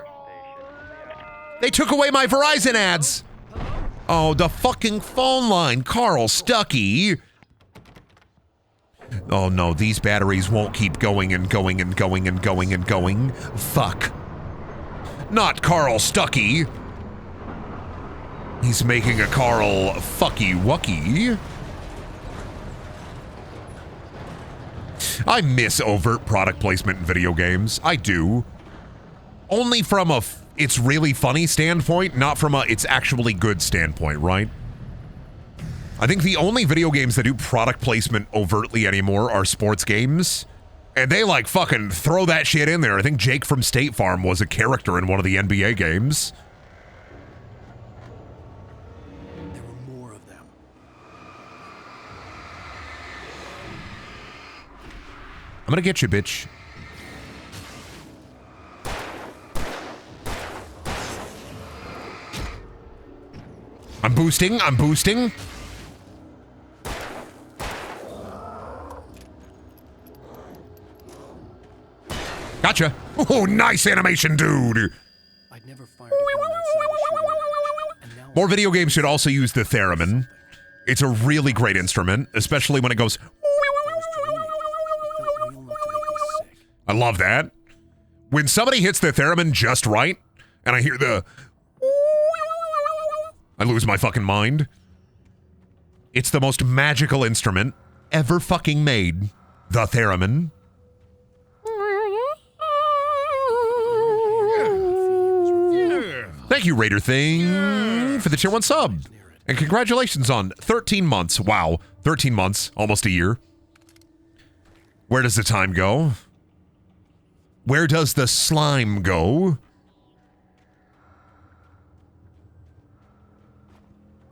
They took away my Verizon ads. Oh, the fucking phone line. Carl Stucky. Oh no, these batteries won't keep going and going and going and going and going. Fuck. Not Carl Stucky. He's making a Carl fucky wucky. I miss overt product placement in video games. I do. Only from a it's really funny standpoint, not from a it's actually good standpoint, right? I think the only video games that do product placement overtly anymore are sports games. And they like fucking throw that shit in there. I think Jake from State Farm was a character in one of the NBA games. There were more of them. I'm gonna get you, bitch. I'm boosting. Gotcha. Oh, nice animation, dude. I'd never fired a gun outside the shooting range, and now More video games should also use the theremin. It's a really great instrument, especially when it goes. I love that. When somebody hits the theremin just right, and I hear the... I lose my fucking mind. It's the most magical instrument ever fucking made. The theremin. Thank you, Raider Thing, for the tier 1 sub. And congratulations on 13 months. Wow, 13 months, almost a year. Where does the time go? Where does the slime go?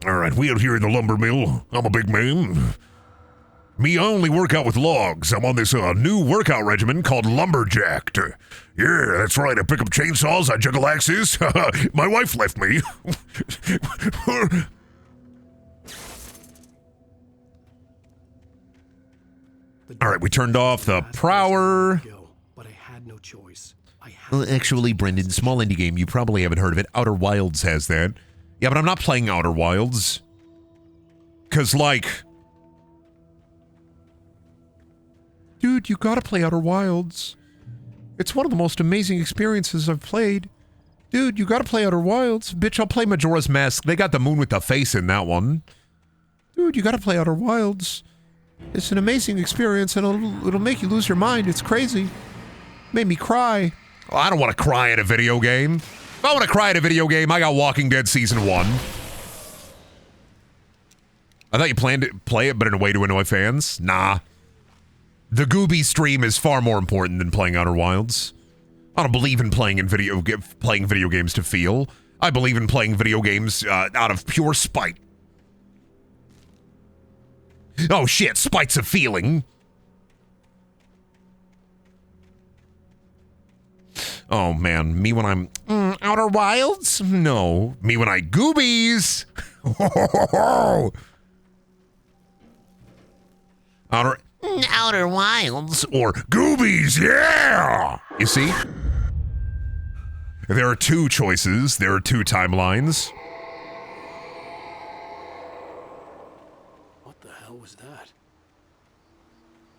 All right, we out here in the lumber mill. I'm a big man. Me, I only work out with logs. I'm on this new workout regimen called Lumberjacked. Yeah, that's right. I pick up chainsaws, I juggle axes. My wife left me. All right, we turned off the prower. but I had no choice. Actually, Brendan, small indie game. You probably haven't heard of it. Outer Wilds has that. Yeah, but I'm not playing Outer Wilds. Because, like... Dude, you gotta play Outer Wilds. It's one of the most amazing experiences I've played. Dude, you gotta play Outer Wilds. Bitch, I'll play Majora's Mask. They got the moon with the face in that one. Dude, you gotta play Outer Wilds. It's an amazing experience, and it'll make you lose your mind. It's crazy. Made me cry. Well, I don't want to cry at a video game. If I want to cry at a video game, I got Walking Dead Season 1. I thought you planned to play it, but in a way to annoy fans. Nah. The Gooby stream is far more important than playing Outer Wilds. I don't believe in playing video games to feel. I believe in playing video games out of pure spite. Oh shit, spite's a feeling. Oh man, me when I'm Outer Wilds? No. Me when I Goobies. Outer Wilds or Goobies, yeah! You see? There are two choices. There are two timelines. What the hell was that?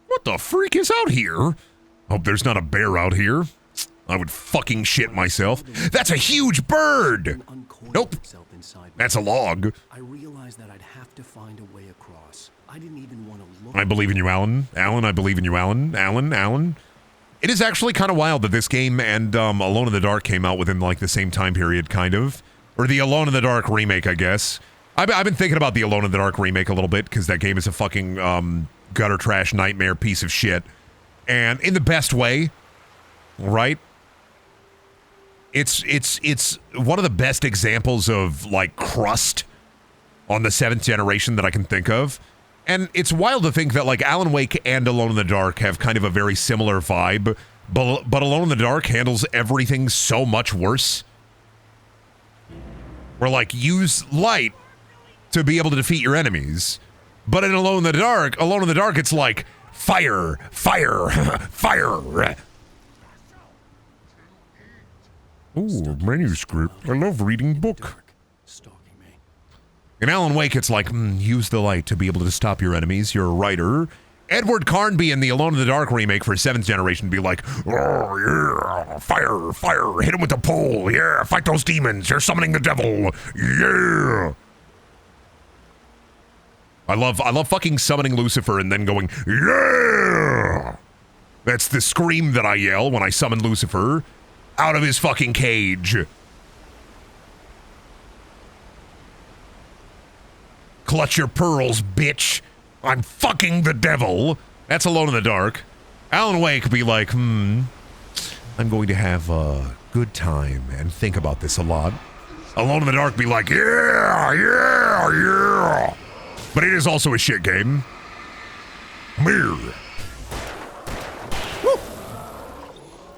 What the freak is out here? Hope there's not a bear out here. I would fucking shit myself. That's a huge bird! Nope. That's a log. I realized that I'd have to find a way across. I didn't even want to look. I believe in you, Alan. Alan, I believe in you, Alan. Alan. It is actually kind of wild that this game and Alone in the Dark came out within like the same time period, kind of. Or the Alone in the Dark remake, I guess. I've been thinking about the Alone in the Dark remake a little bit because that game is a fucking gutter trash nightmare piece of shit. And in the best way, right? It's one of the best examples of like crust on the 7th generation that I can think of. And it's wild to think that like Alan Wake and Alone in the Dark have kind of a very similar vibe, but Alone in the Dark handles everything so much worse. Where like use light to be able to defeat your enemies. But in Alone in the Dark, it's like fire, fire, fire. Ooh, manuscript. I love reading book. In Alan Wake, it's like, use the light to be able to stop your enemies. You're a writer. Edward Carnby in the Alone in the Dark remake for 7th generation be like, oh yeah, fire, fire, hit him with the pole, yeah, fight those demons, you're summoning the devil, yeah. I love fucking summoning Lucifer and then going, yeah. That's the scream that I yell when I summon Lucifer out of his fucking cage. Clutch your pearls, bitch. I'm fucking the devil. That's Alone in the Dark. Alan Wake be like, I'm going to have a good time and think about this a lot. Alone in the Dark be like, yeah, yeah, yeah. But it is also a shit game. Mirror. Woo.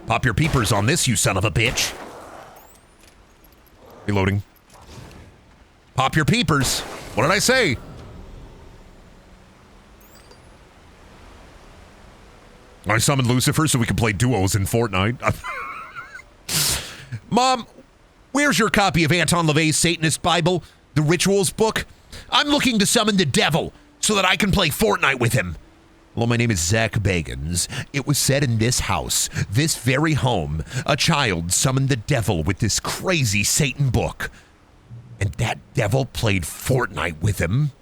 Pop your peepers on this, you son of a bitch. Reloading. Pop your peepers. What did I say? I summoned Lucifer so we can play duos in Fortnite. Mom, where's your copy of Anton LaVey's Satanist Bible, the Rituals book? I'm looking to summon the devil so that I can play Fortnite with him. Hello, my name is Zach Bagans. It was said in this house, this very home, a child summoned the devil with this crazy Satan book. And that devil played Fortnite with him.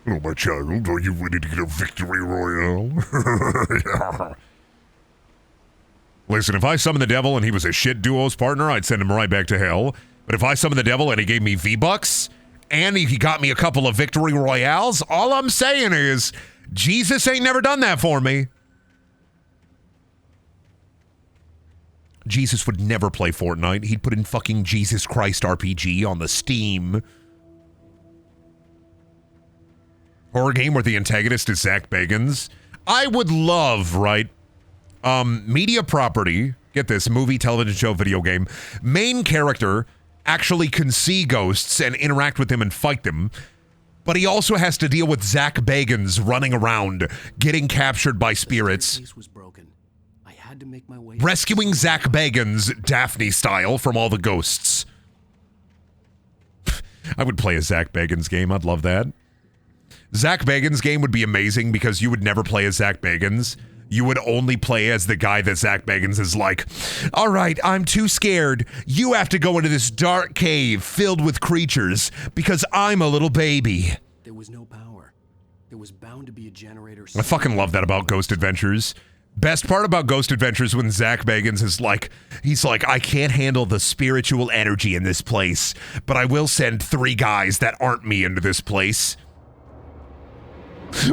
Oh, my child, are you ready to get a victory royale? Yeah. Listen, if I summoned the devil and he was a shit duos partner, I'd send him right back to hell. But if I summoned the devil and he gave me V-Bucks, and he got me a couple of victory royales, all I'm saying is, Jesus ain't never done that for me. Jesus would never play Fortnite. He'd put in fucking Jesus Christ RPG on the Steam. Horror game where the antagonist is Zach Bagans. I would love, right? Media property, get this, movie, television show, video game. Main character actually can see ghosts and interact with them and fight them. But he also has to deal with Zach Bagans running around, getting captured by spirits. Rescuing Zach Bagans, Daphne style, from all the ghosts. I would play a Zach Bagans game. I'd love that. Zach Bagans game would be amazing because you would never play as Zach Bagans. You would only play as the guy that Zach Bagans is like, all right, I'm too scared. You have to go into this dark cave filled with creatures because I'm a little baby. There was no power. There was bound to be a generator. I fucking love that about Ghost Adventures. Best part about Ghost Adventures when Zach Bagans is like, he's like, I can't handle the spiritual energy in this place, but I will send 3 guys that aren't me into this place.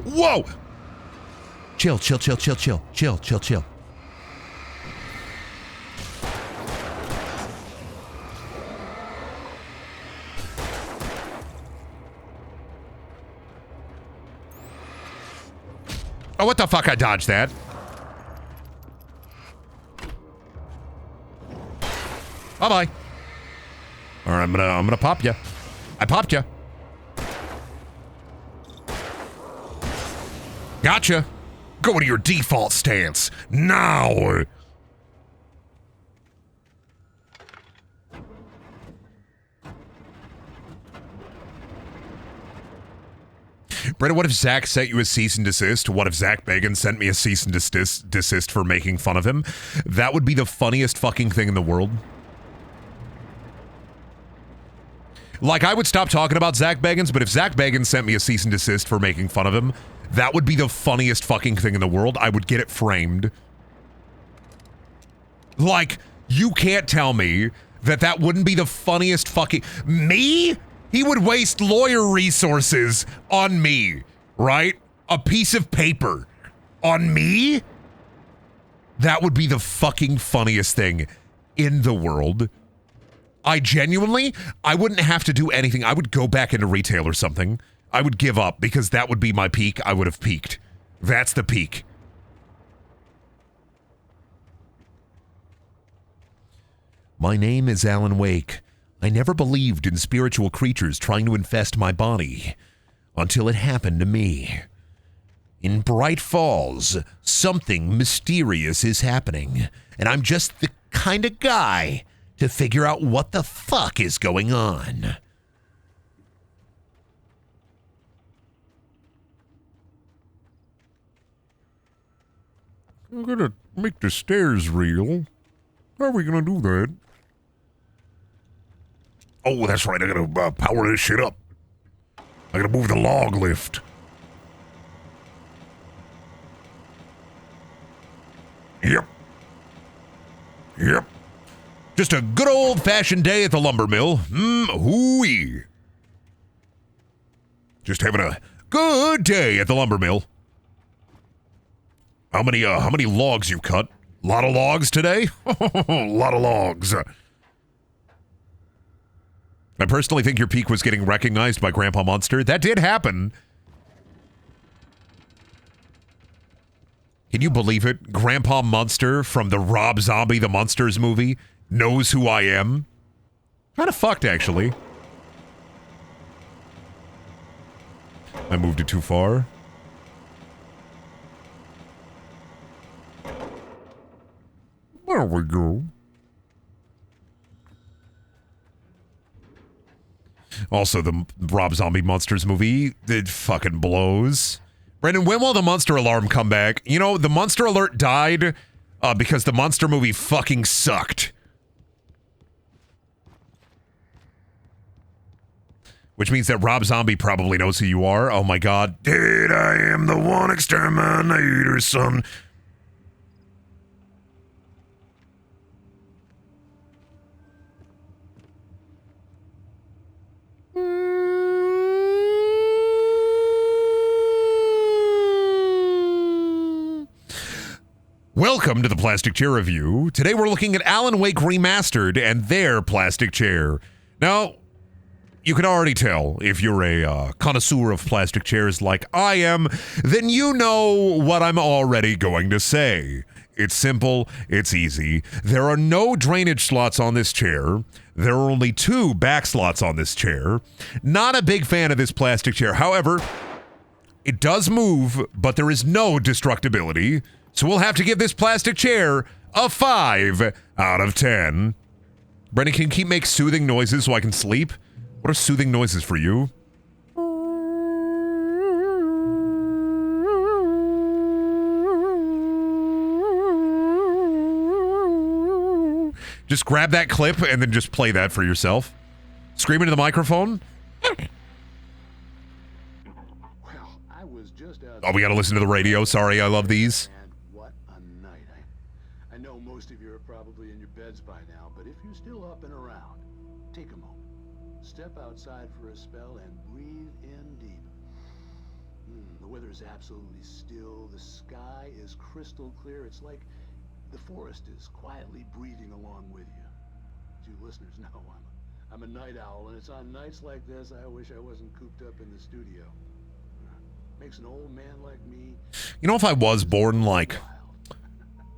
Whoa! Chill, chill, chill, chill, chill, chill, chill, chill. Oh, what the fuck? I dodged that. Bye-bye. All right, I'm gonna pop you. I popped you. Gotcha. Go to your default stance now. Brenda, what if Zach sent you a cease and desist? What if Zach Bagans sent me a cease and desist for making fun of him? That would be the funniest fucking thing in the world. Like, I would stop talking about Zach Bagans, but if Zach Bagans sent me a cease and desist for making fun of him, that would be the funniest fucking thing in the world. I would get it framed. Like, you can't tell me that that wouldn't be the funniest fucking... Me? He would waste lawyer resources on me, right? A piece of paper on me? That would be the fucking funniest thing in the world. I wouldn't have to do anything. I would go back into retail or something. I would give up because that would be my peak. I would have peaked. That's the peak. My name is Alan Wake. I never believed in spiritual creatures trying to infest my body until it happened to me. In Bright Falls, something mysterious is happening, and I'm just the kind of guy to figure out what the fuck is going on. I'm gonna make the stairs real. How are we gonna do that? Oh, that's right. I gotta power this shit up. I gotta move the log lift. Yep. Yep. Just a good old-fashioned day at the lumber mill. Hooey. Just having a good day at the lumber mill. How many logs you cut? A lot of logs today? A lot of logs. I personally think your peak was getting recognized by Grandpa Monster. That did happen. Can you believe it? Grandpa Monster from the Rob Zombie The Monsters movie knows who I am. Kind of fucked, actually. I moved it too far. There we go. Also, the Rob Zombie Monsters movie, it fucking blows. Brendan, when will the monster alarm come back? You know, the monster alert died because the monster movie fucking sucked. Which means that Rob Zombie probably knows who you are. Oh my god. Did I am the one exterminator, son. Welcome to the Plastic Chair Review. Today we're looking at Alan Wake Remastered and their plastic chair. Now, you can already tell if you're a connoisseur of plastic chairs like I am, then you know what I'm already going to say. It's simple, it's easy. There are no drainage slots on this chair. There are only 2 back slots on this chair. Not a big fan of this plastic chair. However, it does move, but there is no destructibility. So we'll have to give this plastic chair a 5 out of 10. Brendan, can you make soothing noises so I can sleep? What are soothing noises for you? Just grab that clip and then just play that for yourself. Scream into the microphone. Oh, we gotta listen to the radio. Sorry, I love these. I know most of you are probably in your beds by now, but if you're still up and around, take a moment. Step outside for a spell and breathe in deep. The weather is absolutely still. The sky is crystal clear. It's like the forest is quietly breathing along with you. As you listeners know, I'm a night owl, and it's on nights like this I wish I wasn't cooped up in the studio. Makes an old man like me. You know, if I was born like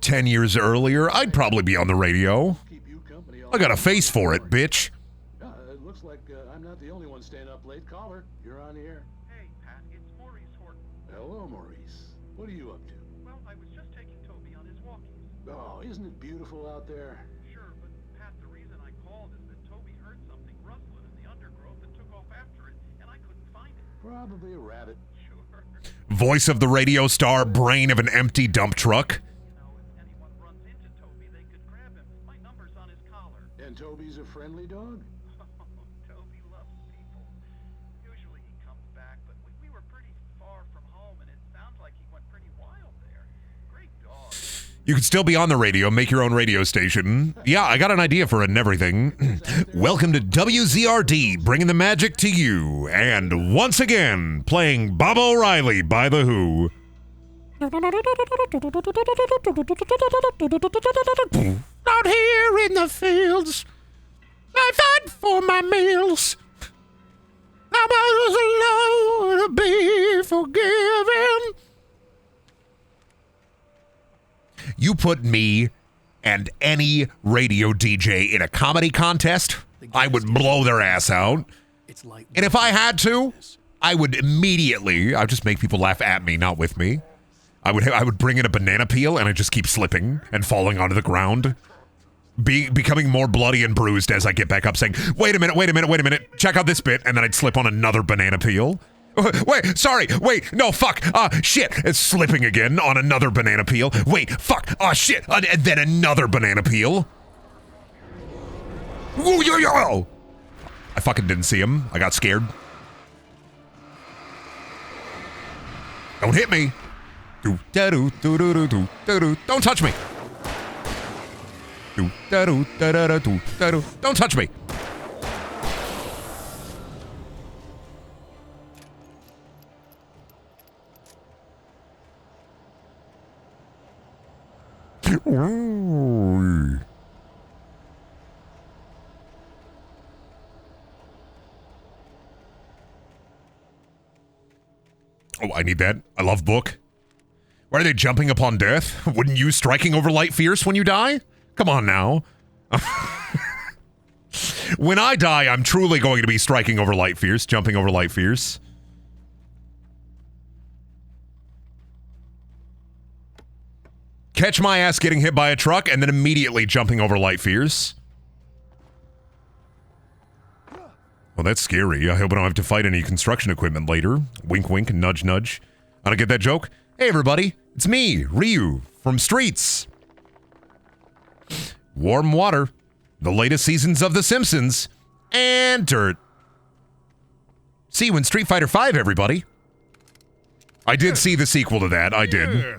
10 years earlier, I'd probably be on the radio. I got a face for it, bitch. It looks like I'm not the only one staying up late. Caller, you're on the air. Hey, Pat, it's Maurice Horton. Hello, Maurice. What are you up to? Well, I was just taking Toby on his walkies. Oh, isn't it beautiful out there? Sure, but Pat, the reason I called is that Toby heard something rustling in the undergrowth and took off after it, and I couldn't find it. Probably a rabbit. Sure. Voice of the radio star, brain of an empty dump truck. And Toby's a friendly dog? Toby loves people. Usually he comes back, but we were pretty far from home, and it sounds like he went pretty wild there. Great dog. You could still be on the radio, make your own radio station. Yeah, I got an idea for it and everything. Welcome to WZRD, bringing the magic to you. And once again, playing Bob O'Reilly by The Who. Out here in the fields, I fight for my meals. I'm always alone to be forgiven. You put me and any radio DJ in a comedy contest, I would blow their ass out. And if I had to, I would immediately, I'd just make people laugh at me, not with me. I would bring in a banana peel and I'd just keep slipping and falling onto the ground. Becoming more bloody and bruised as I get back up saying, wait a minute, check out this bit. And then I'd slip on another banana peel. Wait, sorry, wait, no, fuck, shit, it's slipping again on another banana peel. Wait, fuck, shit, and then another banana peel. Ooh, yo. I fucking didn't see him. I got scared. Don't hit me. Don't touch me. Don't touch me. Oh, I need that. I love book. Why are they jumping upon death? Wouldn't you striking over light fierce when you die? Come on now. When I die, I'm truly going to be striking over light fierce, jumping over light fierce. Catch my ass getting hit by a truck and then immediately jumping over light fierce. Well, that's scary. I hope I don't have to fight any construction equipment later. Wink, wink, nudge, nudge. I don't get that joke. Hey, everybody. It's me, Ryu, from Streets. Warm water. The latest seasons of The Simpsons. And dirt. See you in Street Fighter V, everybody. I did see the sequel to that. I did.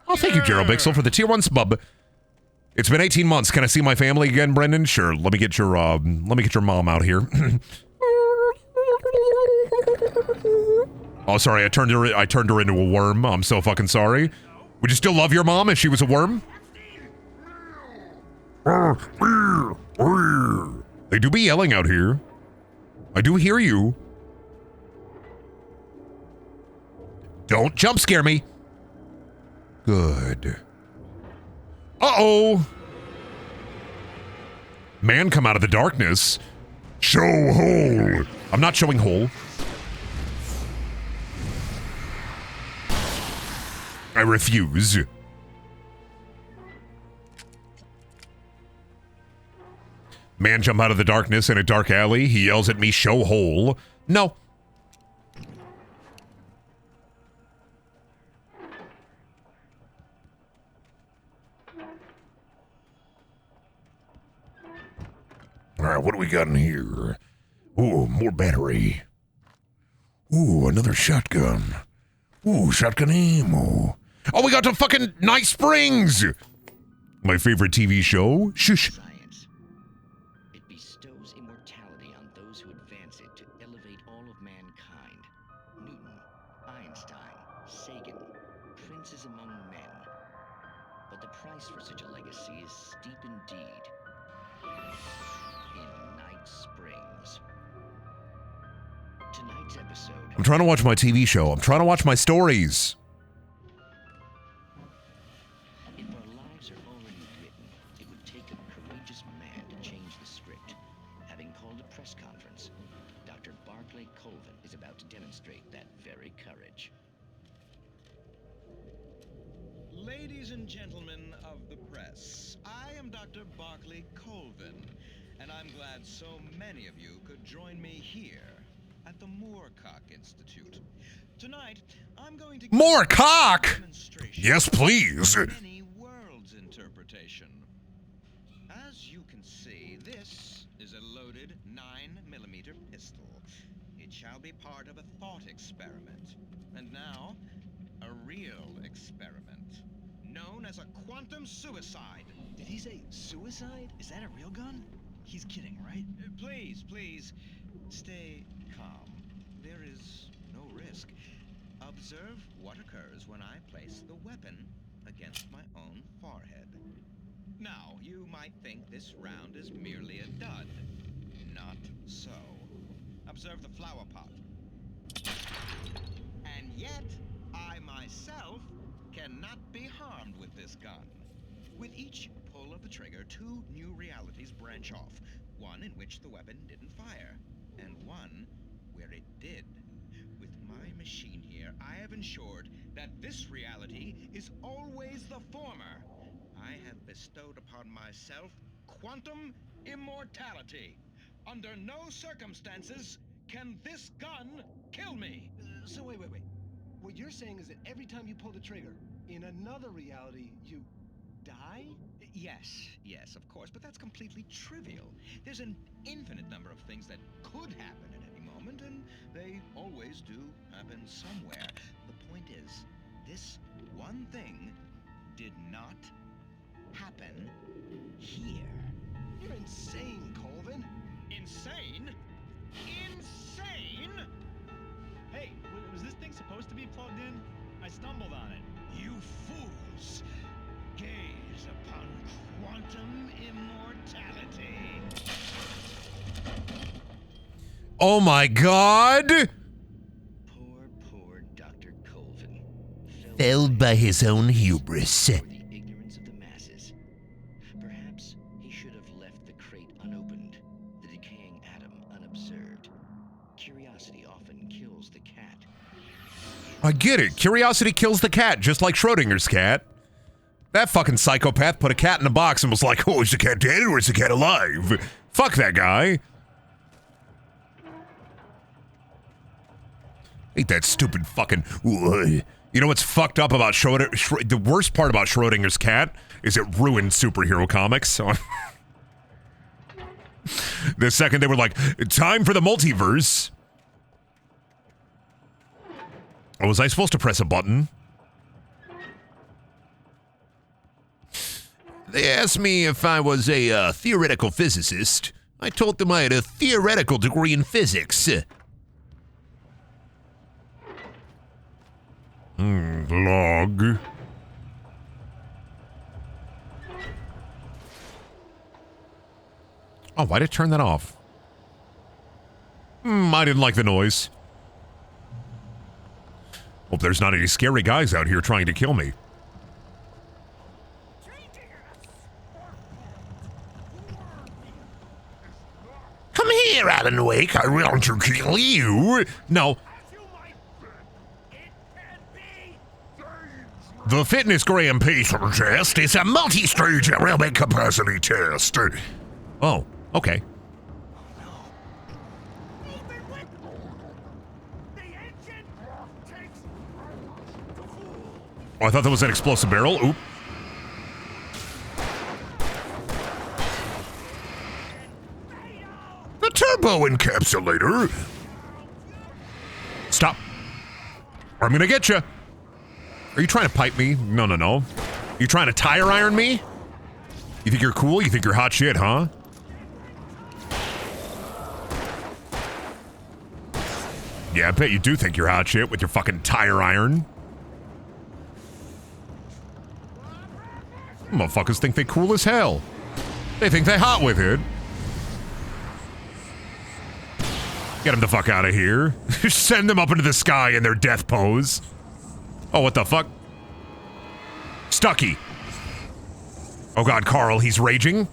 Oh, thank you, Gerald Bixel, for the tier 1 sub. It's been 18 months. Can I see my family again, Brendan? Sure. Let me get your mom out here. Oh, sorry. I turned her into a worm. I'm so fucking sorry. Would you still love your mom if she was a worm? They do be yelling out here. I do hear you. Don't jump scare me. Good. Uh-oh. Man come out of the darkness. Show hole. I'm not showing hole. I refuse. Man jump out of the darkness in a dark alley. He yells at me, show hole. No. All right, what do we got in here? Ooh, more battery. Ooh, another shotgun. Ooh, shotgun ammo. Oh, we got to fucking Night Springs! My favorite TV show? Shush. Science. It bestows immortality on those who advance it to elevate all of mankind. Newton, Einstein, Sagan, princes among men. But the price for such a legacy is steep indeed. In Night Springs. Tonight's episode. I'm trying to watch my TV show. I'm trying to watch my stories. If our lives are already written, it would take a courageous man to change the script. Having called a press conference, Dr. Barclay Colvin is about to demonstrate that very courage. Ladies and gentlemen of the press, I am Dr. Barclay Colvin, and I'm glad so many of you could join me here at the Moorcock Institute. Tonight, I'm going to Moorcock? Yes, please. Many worlds interpretation. As you can see, this is a loaded 9mm pistol. It shall be part of a thought experiment. And now, a real experiment, known as a quantum suicide. Did he say suicide? Is that a real gun? He's kidding, right? Please, stay calm. There is no risk. Observe what occurs when I place the weapon against my own forehead. Now, you might think this round is merely a dud. Not so. Observe the flower pot. And yet, I myself cannot be harmed with this gun. With each pull of the trigger, two new realities branch off. One in which the weapon didn't fire, and one where it did. With my machine here, I have ensured that this reality is always the former. I have bestowed upon myself quantum immortality. Under no circumstances can this gun Kill me! So wait. What you're saying is that every time you pull the trigger, in another reality, you die? Yes, of course, but that's completely trivial. There's an infinite number of things that could happen at any moment, and they always do happen somewhere. The point is, this one thing did not happen here. You're insane, Colvin. Insane? Insane? Hey, was this thing supposed to be plugged in? I stumbled on it. You fools! Gaze upon quantum immortality. Oh my god! Poor Dr. Colvin. Felled by his own hubris. The ignorance of the masses. Perhaps he should have left the crate unopened, the decaying atom unobserved. Curiosity often kills the cat. I get it. Curiosity kills the cat, just like Schrodinger's cat. That fucking psychopath put a cat in a box and was like, oh, is the cat dead or is the cat alive? Fuck that guy. Ain't that stupid fucking... You know what's fucked up about the worst part about Schrodinger's cat is it ruined superhero comics. So the second they were like, time for the multiverse. Oh, was I supposed to press a button? They asked me if I was a theoretical physicist. I told them I had a theoretical degree in physics. Log. Oh, why did it turn that off? I didn't like the noise. Hope there's not any scary guys out here trying to kill me. Come here, Alan Wake. I want to kill you. No. The Fitness Graham Pacer test is a multi-stage aerobic capacity test. Oh, okay. Oh, I thought that was an explosive barrel. Oop. The turbo encapsulator. Stop. Or I'm gonna get you. Are you trying to pipe me? No. You trying to tire iron me? You think you're cool? You think you're hot shit, huh? Yeah, I bet you do think you're hot shit with your fucking tire iron. Motherfuckers think they cool as hell. They think they hot with it. Get them the fuck out of here. Send them up into the sky in their death pose. Oh, what the fuck? Stucky. Oh god, Carl, he's raging.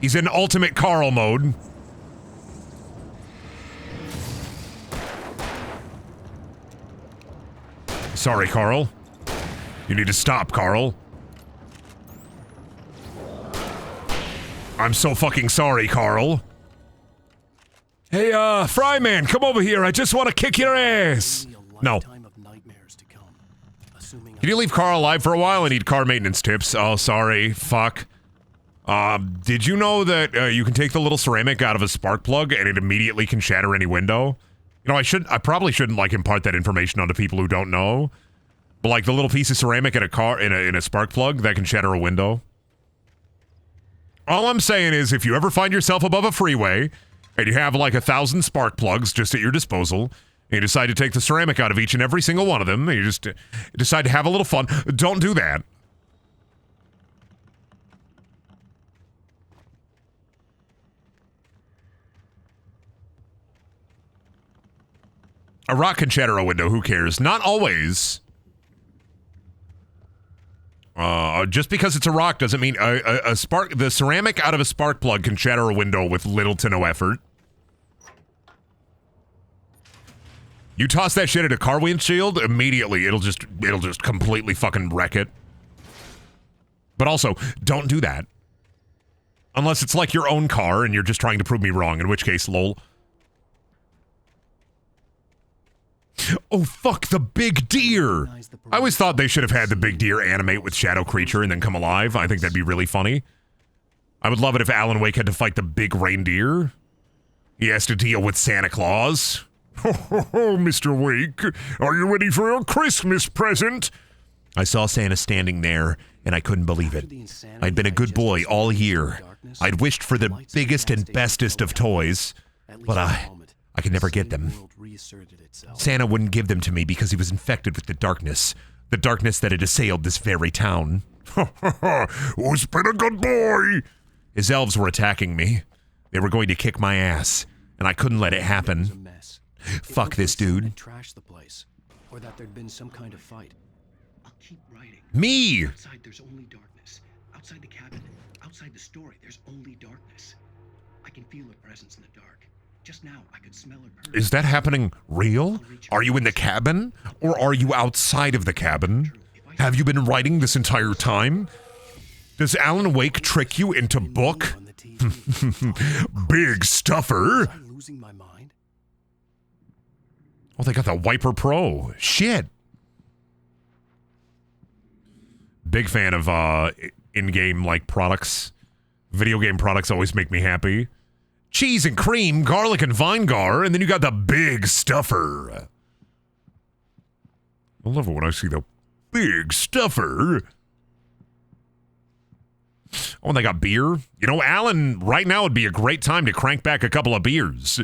He's in ultimate Carl mode. Sorry, Carl. You need to stop, Carl. I'm so fucking sorry, Carl. Hey, Fryman, come over here. I just want to kick your ass. No. Can you leave Carl alive for a while? I need car maintenance tips. Oh, sorry. Fuck. Did you know that you can take the little ceramic out of a spark plug and it immediately can shatter any window? You know, I probably shouldn't, like, impart that information onto people who don't know. But, like, the little piece of ceramic in a car, in a spark plug, that can shatter a window. All I'm saying is, if you ever find yourself above a freeway, and you have, like, 1,000 spark plugs just at your disposal, and you decide to take the ceramic out of each and every single one of them, and you just decide to have a little fun, don't do that. A rock can shatter a window, who cares? Not always. Just because it's a rock doesn't mean the ceramic out of a spark plug can shatter a window with little to no effort. You toss that shit at a car windshield, immediately it'll just completely fucking wreck it. But also, don't do that. Unless it's like your own car and you're just trying to prove me wrong, in which case, lol. Oh, fuck, the big deer. I always thought they should have had the big deer animate with Shadow Creature and then come alive. I think that'd be really funny. I would love it if Alan Wake had to fight the big reindeer. He has to deal with Santa Claus. Ho, ho, ho, Mr. Wake. Are you ready for your Christmas present? I saw Santa standing there, and I couldn't believe it. I'd been a good boy all year. I'd wished for the biggest and bestest of toys, but I could never get them. Santa wouldn't give them to me because he was infected with the darkness that had assailed this very town. Ha ha ha! Who's been a good boy? His elves were attacking me. They were going to kick my ass, and I couldn't let it happen. Fuck this dude. Trash the place, or that there'd been some kind of fight. I'll keep writing. Me! Outside there's only darkness. Outside the cabin, outside the story, there's only darkness. I can feel her presence in the dark. Just now, I could smell her. Is that happening real? Are you in the cabin? Or are you outside of the cabin? Have you been writing this entire time? Does Alan Wake trick you into book? Big stuffer. Losing my mind? Oh, they got the Wiper Pro. Shit. Big fan of in-game like products. Video game products always make me happy. Cheese and cream, garlic and Vinegar, and then you got the big stuffer. I love it when I see the big stuffer. Oh, and they got beer. You know, Alan, right now would be a great time to crank back a couple of beers.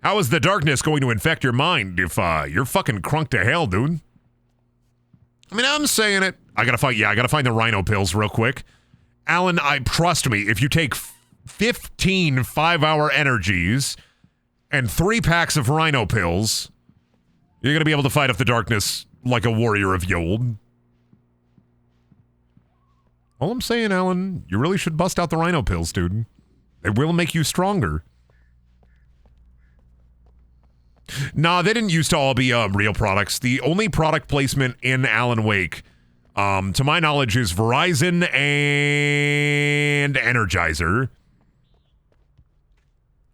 How is the darkness going to infect your mind if you're fucking crunk to hell, dude? I mean, I'm saying it. I gotta find the rhino pills real quick. Alan, trust me, if you take 15 5-hour energies and 3 packs of rhino pills, you're gonna be able to fight off the darkness like a warrior of old. All I'm saying, Alan, you really should bust out the rhino pills, dude. They will make you stronger. Nah, they didn't used to all be real products. The only product placement in Alan Wake, to my knowledge, is Verizon and Energizer.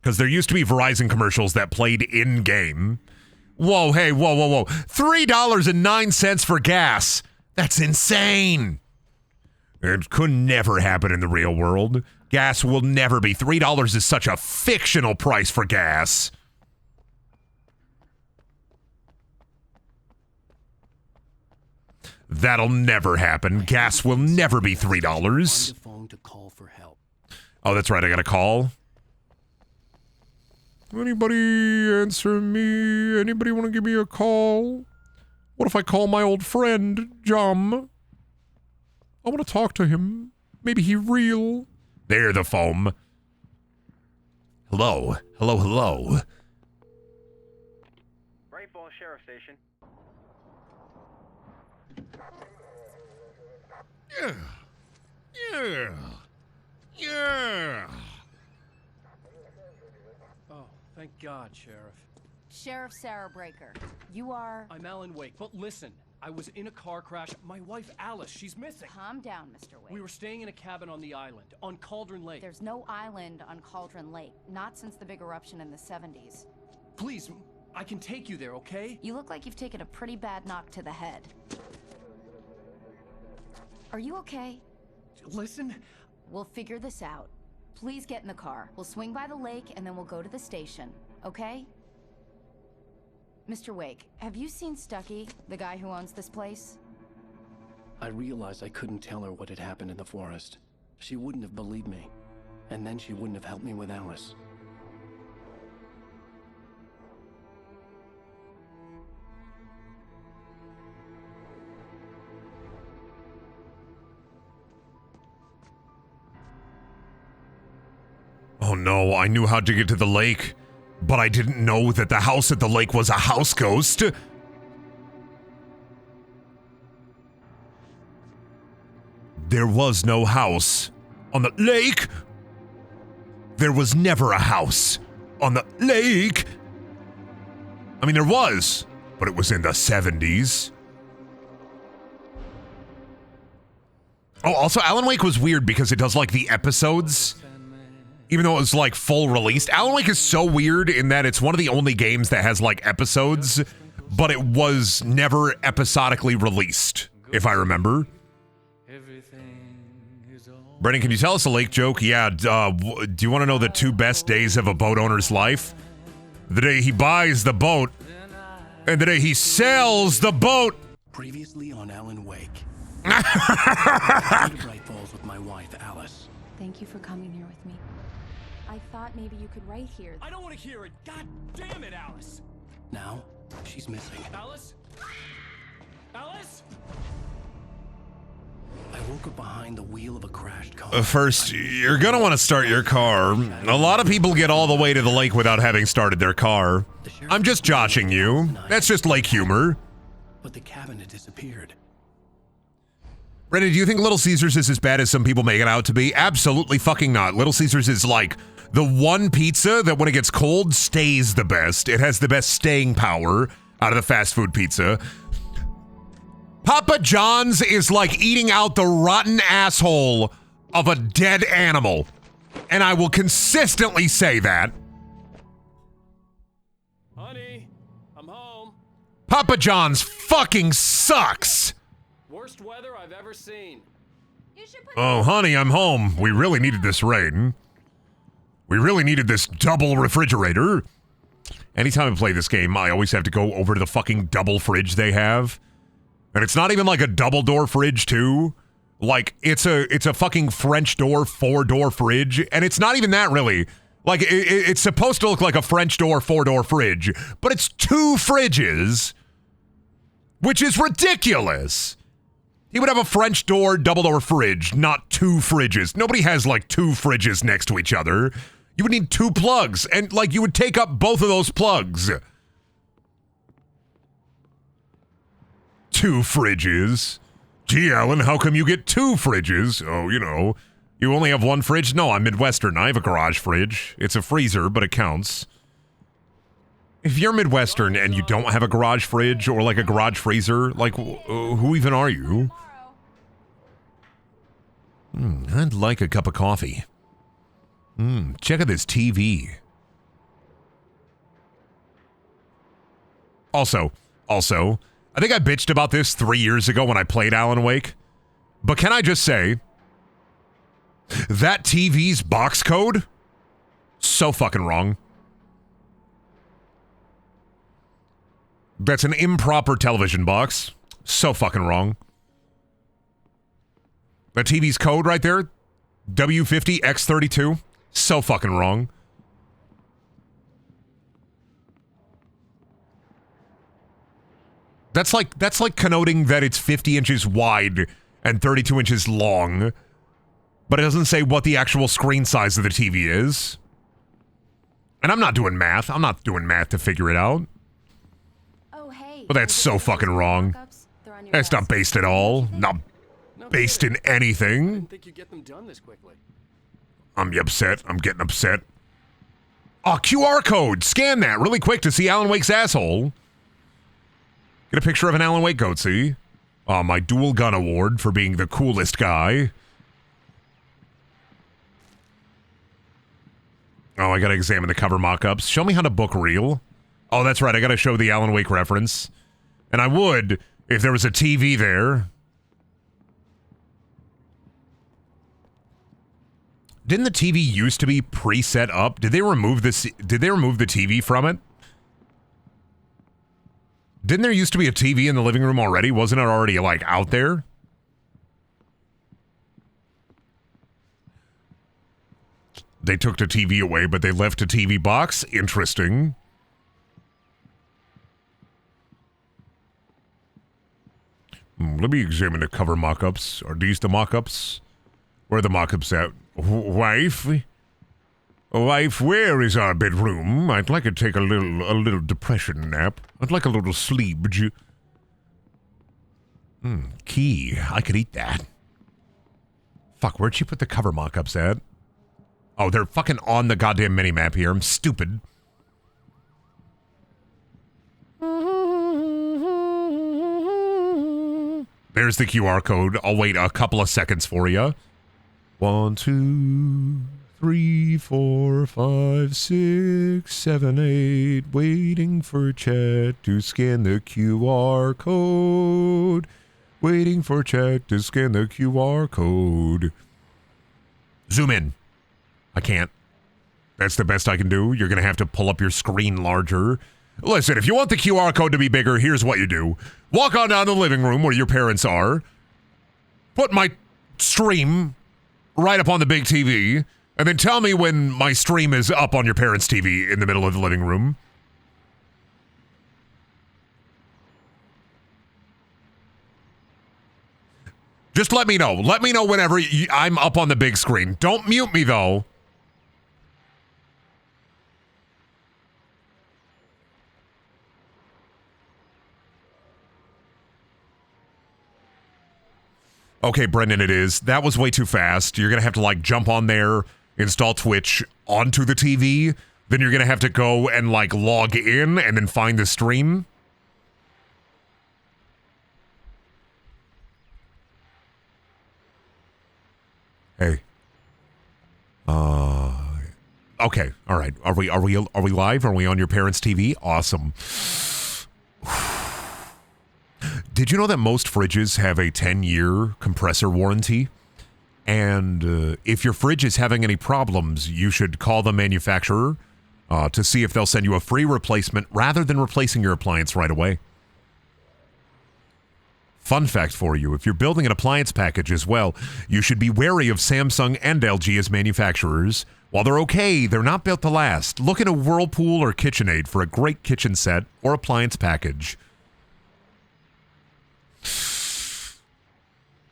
Because there used to be Verizon commercials that played in-game. Whoa, hey, whoa, whoa, whoa. $3.09 for gas. That's insane. It could never happen in the real world. Gas will never be. $3 is such a fictional price for gas. That'll never happen. Gas will never be $3. Oh, that's right. I got a call. Anybody answer me? Anybody want to give me a call? What if I call my old friend, Jum? I want to talk to him. Maybe he real. There, the foam. Hello. Hello, hello. Bright Falls Sheriff Station. Yeah. Yeah. Yeah. Oh, thank God, Sheriff. Sheriff Sarah Breaker, you are... I'm Alan Wake, but listen, I was in a car crash. My wife, Alice, she's missing. Calm down, Mr. Wake. We were staying in a cabin on the island, on Cauldron Lake. There's no island on Cauldron Lake, not since the big eruption in the 70s. Please, I can take you there, okay? You look like you've taken a pretty bad knock to the head. Are you okay? Listen. We'll figure this out. Please get in the car. We'll swing by the lake and then we'll go to the station, okay? Mr. Wake, have you seen Stucky, the guy who owns this place? I realized I couldn't tell her what had happened in the forest. She wouldn't have believed me. And then she wouldn't have helped me with Alice. Oh no, I knew how to get to the lake, but I didn't know that the house at the lake was a house ghost. There was no house on the lake. There was never a house on the lake. I mean, there was, but it was in the 70s. Oh, also, Alan Wake was weird because it does like the episodes. Even though it was like full released. Alan Wake is so weird in that it's one of the only games that has like episodes, but it was never episodically released, if I remember. Brendan, can you tell us a lake joke? Yeah, do you want to know the 2 best days of a boat owner's life? The day he buys the boat, and the day he sells the boat. Previously on Alan Wake. I to Bright Falls with my wife, Alice. Thank you for coming here with me. I thought maybe you could write here. I don't want to hear it. God damn it, Alice. Now, she's missing. Alice? Alice? I woke up behind the wheel of a crashed car. First, you're gonna want to start your car. A lot of people get all the way to the lake without having started their car. I'm just joshing you. That's just lake humor. But the cabin had disappeared. Brendan, do you think Little Caesars is as bad as some people make it out to be? Absolutely fucking not. Little Caesars is like the one pizza that when it gets cold stays the best. It has the best staying power out of the fast food pizza. Papa John's is like eating out the rotten asshole of a dead animal. And I will consistently say that. Honey, I'm home. Papa John's fucking sucks. Worst weather I've ever seen. Oh, honey, I'm home. We really needed this rain. We really needed this double refrigerator. Anytime I play this game, I always have to go over to the fucking double fridge they have. And it's not even like a double door fridge too. Like it's a fucking French door, 4-door fridge. And it's not even that really. Like it's supposed to look like a French door, 4-door fridge, but it's 2 fridges, which is ridiculous. He would have a French door, double door fridge, not 2 fridges. Nobody has like 2 fridges next to each other. You would need 2 plugs, and like you would take up both of those plugs. 2 fridges. Gee, Alan, how come you get 2 fridges? Oh, you know, you only have 1 fridge? No, I'm Midwestern. I have a garage fridge. It's a freezer, but it counts. If you're Midwestern and you don't have a garage fridge or like a garage freezer, like who even are you? I'd like a cup of coffee. Check out this TV. Also, I think I bitched about this 3 years ago when I played Alan Wake. But can I just say, that TV's box code? So fucking wrong. That's an improper television box. So fucking wrong. That TV's code right there, W50X32. So fucking wrong. That's like connoting that it's 50 inches wide and 32 inches long, but it doesn't say what the actual screen size of the TV is. And I'm not doing math. I'm not doing math to figure it out. Oh, hey. But that's so fucking wrong. That's not based at all. Not based in anything. I didn't think you'd get them done this quickly. I'm upset. I'm getting upset. Oh, QR code. Scan that really quick to see Alan Wake's asshole. Get a picture of an Alan Wake goat, see? My dual gun award for being the coolest guy. Oh, I gotta examine the cover mock-ups. Show me how to book reel. Oh, that's right. I gotta show the Alan Wake reference. And I would if there was a TV there. Didn't the TV used to be preset up? Did they remove this? Did they remove the TV from it? Didn't there used to be a TV in the living room already? Wasn't it already, like, out there? They took the TV away, but they left a TV box? Interesting. Let me examine the cover mock-ups. Are these the mock-ups? Where are the mock-ups at? Wife? Wife, where is our bedroom? I'd like to take a little depression nap. I'd like a little sleep. Key. I could eat that. Fuck, where'd she put the cover mock-ups at? Oh, they're fucking on the goddamn mini-map here. I'm stupid. There's the QR code. I'll wait a couple of seconds for you. 1, 2, 3, 4, 5, 6, 7, 8. Waiting for chat to scan the QR code. Waiting for chat to scan the QR code. Zoom in. I can't. That's the best I can do. You're going to have to pull up your screen larger. Listen, if you want the QR code to be bigger, here's what you do. Walk on down to the living room where your parents are. Put my stream right up on the big TV. And then tell me when my stream is up on your parents' TV in the middle of the living room. Just let me know. Let me know whenever I'm up on the big screen. Don't mute me, though. Okay, Brendan, it is. That was way too fast. You're going to have to, like, jump on there, install Twitch onto the TV. Then you're going to have to go and, like, log in and then find the stream. Hey. Okay. All right. Are we live? Are we on your parents' TV? Awesome. Did you know that most fridges have a 10-year compressor warranty? And if your fridge is having any problems, you should call the manufacturer to see if they'll send you a free replacement rather than replacing your appliance right away. Fun fact for you, if you're building an appliance package as well, you should be wary of Samsung and LG as manufacturers. While they're okay, they're not built to last. Look at a Whirlpool or KitchenAid for a great kitchen set or appliance package.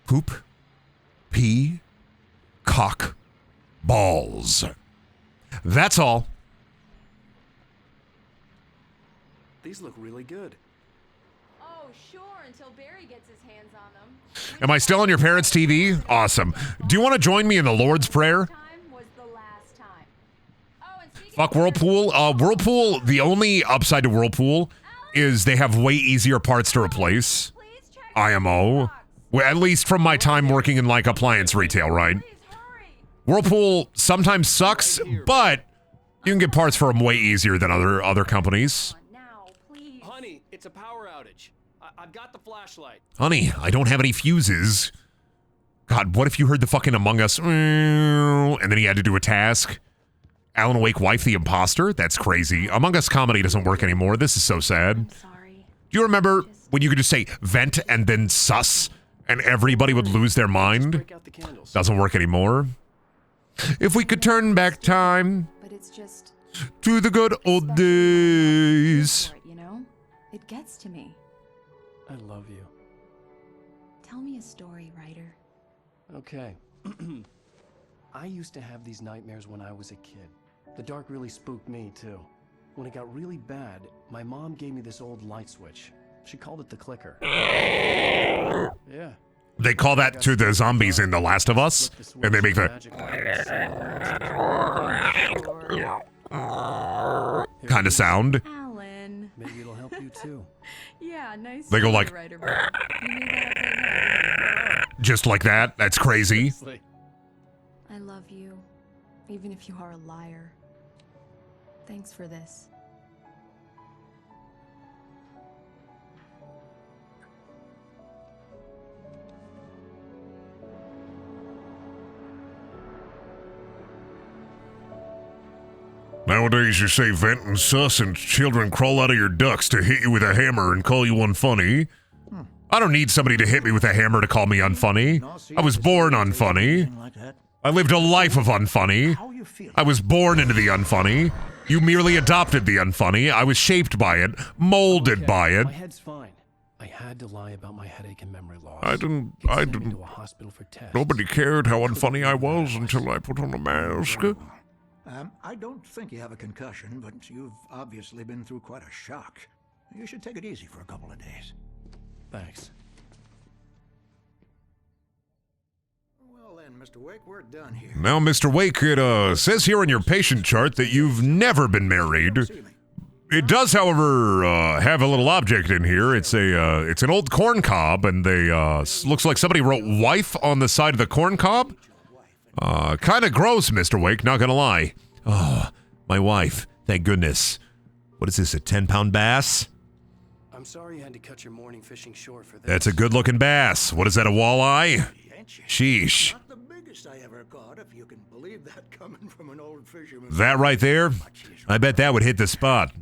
Poop, pee, cock, balls. That's all. These look really good. Oh, sure, until Barry gets his hands on them. Am I still on your parents' TV? Awesome. Do you want to join me in the Lord's Prayer? Fuck Whirlpool. Whirlpool, the only upside to Whirlpool is they have way easier parts to replace. IMO. Well, at least from my time working in, like, appliance retail, right? Whirlpool sometimes sucks, but you can get parts for them way easier than other companies. Honey, it's a power outage. I've got the flashlight. Honey, I don't have any fuses. God, what if you heard the fucking Among Us, and then he had to do a task? Alan Wake wife the imposter? That's crazy. Among Us comedy doesn't work anymore. This is so sad. I'm sorry. Do you remember when you could just say vent and then sus and everybody would lose their mind? Doesn't work anymore. If we could turn back time But it's just to the good old days. you know? It gets to me. I love you. Tell me a story, writer. Okay. I used to have these nightmares when I was a kid. The dark really spooked me, too. When it got really bad, my mom gave me this old light switch. She called it the clicker. Yeah. They call that to the zombies in The Last of Us, and they make the kind of sound. Alan. Maybe it'll help you, too. Yeah, nice. They go story, like, writer, but you made that up right now. just like that. That's crazy. I love you, even if you are a liar. Thanks for this. Nowadays you say vent and sus and children crawl out of your ducts to hit you with a hammer and call you unfunny. I don't need somebody to hit me with a hammer to call me unfunny. I was born unfunny. I lived a life of unfunny. I was born into the unfunny. You merely adopted the unfunny. I was shaped by it, molded by it. My head's fine. I had to lie about my headache and memory loss. I didn't. To a hospital for tests. Nobody cared how unfunny I was until I put on a mask. I don't think you have a concussion, but you've obviously been through quite a shock. You should take it easy for a couple of days. Thanks. Well then, Mr. Wake, we're done here. Now, Mr. Wake, it says here on your patient chart that you've never been married. It does, however, have a little object in here. It's an old corn cob, and they looks like somebody wrote "wife" on the side of the corn cob. Kind of gross, Mr. Wake, not gonna lie. Oh, my wife. Thank goodness. What is this, a 10-pound bass? I'm sorry you had to cut your morning fishing short for this. That's a good-looking bass. What is that, a walleye? Sheesh. Not the biggest I ever caught, if you can believe that coming from an old fisherman. That right there? I bet that would hit the spot.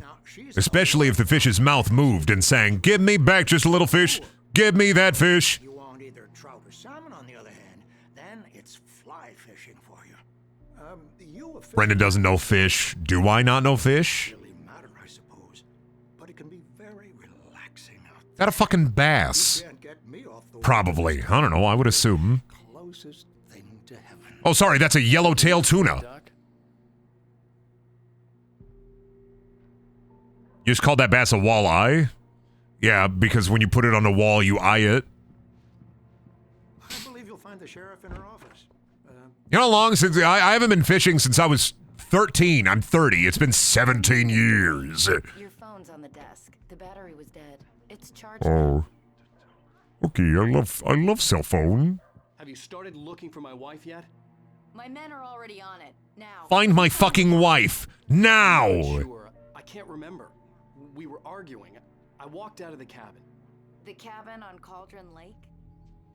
Especially if the fish's mouth moved and sang, "Give me back just a little fish. Give me that fish." You want either trout or salmon, on the other hand, then it's fly fishing for you. Brendan doesn't know fish. Do I not know fish? Matter, I suppose, but it can be very relaxing. Is that a fucking bass? Probably. I don't know. I would assume. Closest thing to heaven. Oh, sorry. That's a yellowtail tuna. You just called that bass a walleye? Yeah, because when you put it on a wall, you eye it. I believe you'll find the sheriff in her office. You know how long since... I haven't been fishing since I was 13. I'm 30. It's been 17 years. Your phone's on the desk. The battery was dead. It's charged. Oh. Okay, I love cell phone. Have you started looking for my wife yet? My men are already on it. Now. Find my fucking wife. Now! Sure. I can't remember. We were arguing. I walked out of the cabin. The cabin on Cauldron Lake?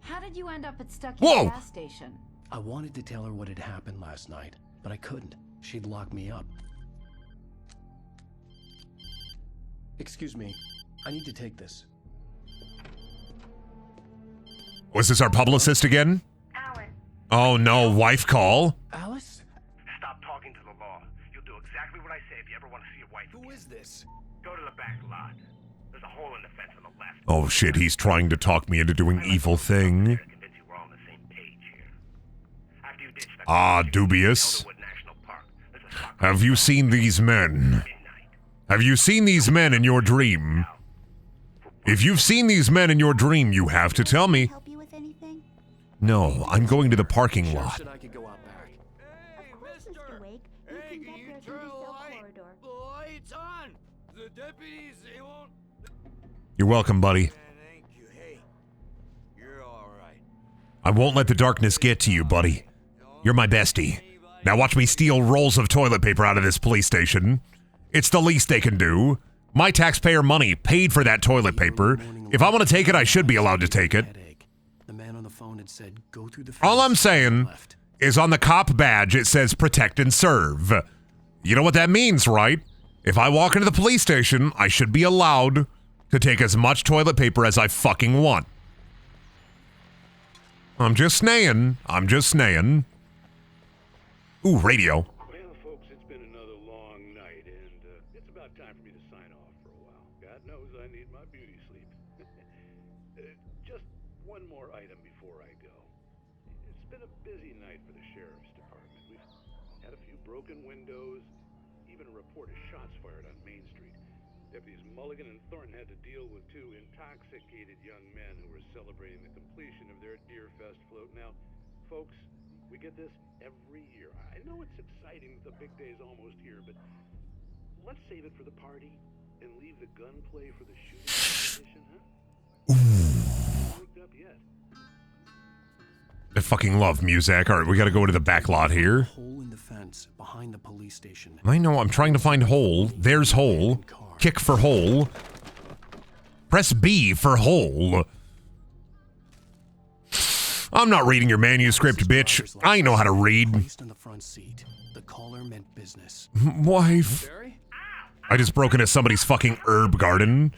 How did you end up at Stucky's Whoa! gas station? I wanted to tell her what had happened last night, but I couldn't. She'd lock me up. Excuse me. I need to take this. Was this our publicist again? Alice. Oh no, wife call. Alice? Stop talking to the law. You'll do exactly what I say if you ever want to see your wife. Who is this? Go to the back lot. There's a hole in the fence on the left. Oh shit, he's trying to talk me into doing evil thing. Ah, dubious. Have you seen these men? Have you seen these men in your dream? If you've seen these men in your dream, you have to tell me. Help you with anything? No, I'm going to the parking lot. I could go out back. Of course, Mr. Wake. You can get there through the cell corridor. The light's on. The deputies, they won't. You're welcome, buddy. Thank you. Hey, you're all right. I won't let the darkness get to you, buddy. You're my bestie. Now watch me steal rolls of toilet paper out of this police station. It's the least they can do. My taxpayer money paid for that toilet paper. If I want to take it, I should be allowed to take it. The man on the phone had said, "Go through the fence." All I'm saying is on the cop badge, it says protect and serve. You know what that means, right? If I walk into the police station, I should be allowed to take as much toilet paper as I fucking want. I'm just saying. I'm just saying. Ooh, radio. Well, folks, it's been another long night, and it's about time for me to sign off for a while. God knows I need my beauty sleep. Just one more item before I go. It's been a busy night for the sheriff's department. We've had a few broken windows, even a report of shots fired on Main Street. Deputies Mulligan and Thornton had to deal with two intoxicated young men who were celebrating the completion of their Deerfest float. Now, folks, we get this every year. I know it's exciting that the big day's almost here, but let's save it for the party and leave the gunplay for the shooting competition, huh? Ooh. Looked up yet. I fucking love music. All right, we got to go to the back lot here. Hole in the fence behind the police station. I know, I'm trying to find hole. There's hole. Kick for hole. Press B for hole. I'm not reading your manuscript, bitch. I know how to read. Placed in the front seat. The caller meant business. Wife. I just broke into somebody's fucking herb garden.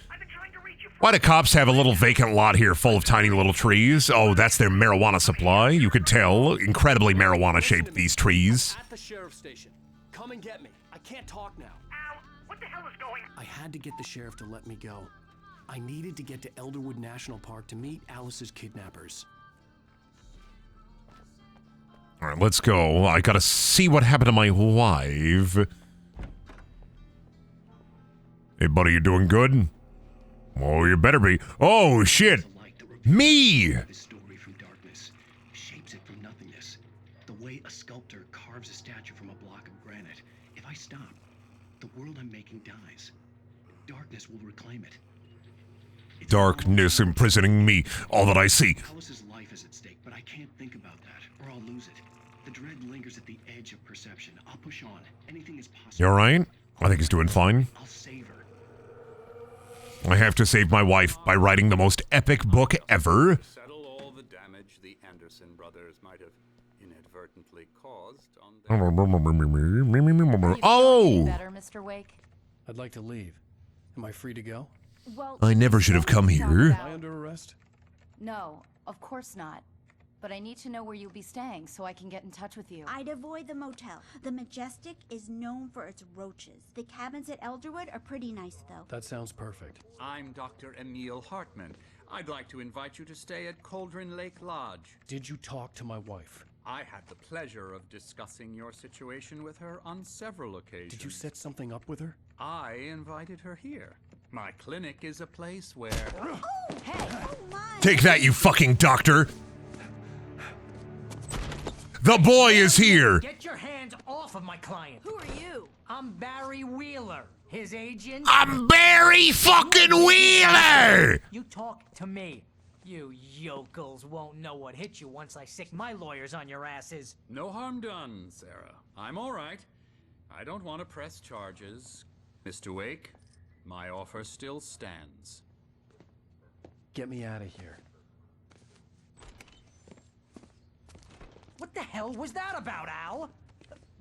Why do cops have a little vacant lot here full of tiny little trees? Oh, that's their marijuana supply. You could tell. Incredibly marijuana-shaped, these trees. At the sheriff's station. Come and get me. I can't talk now. Al, what the hell is going on? I had to get the sheriff to let me go. I needed to get to Elderwood National Park to meet Alice's kidnappers. All right, let's go. I gotta see what happened to my wife. Hey, buddy, you doing good? Oh, you better be. Oh, shit. Me! This story from darkness shapes it from nothingness. The way a sculptor carves a statue from a block of granite. If I stop, the world I'm making dies. Darkness will reclaim it. Darkness imprisoning me. All that I see. Alice's life is at stake, but I can't think about that, or I'll lose it. The dread lingers at the edge of perception. I'll push on. Anything is possible. You alright? I think he's doing fine. I'll save her. I have to save my wife by writing the most epic book ever. Settle all the damage the Anderson brothers might have inadvertently caused on Oh! Better, Mr. Wake? I'd like to leave. Am I free to go? Well, I never should have come here. Am I under arrest? No, of course not. But I need to know where you'll be staying so I can get in touch with you. I'd avoid the motel. The Majestic is known for its roaches. The cabins at Elderwood are pretty nice, though. That sounds perfect. I'm Dr. Emil Hartman. I'd like to invite you to stay at Cauldron Lake Lodge. Did you talk to my wife? I had the pleasure of discussing your situation with her on several occasions. Did you set something up with her? I invited her here. My clinic is a place where... Oh, hey! Oh, my! Take that, you fucking doctor! The boy is here! Get your hands off of my client. Who are you? I'm Barry Wheeler, his agent. I'm Barry fucking Wheeler! You talk to me. You yokels won't know what hit you once I sick my lawyers on your asses. No harm done, Sarah. I'm all right. I don't want to press charges. Mr. Wake, my offer still stands. Get me out of here. What the hell was that about, Al?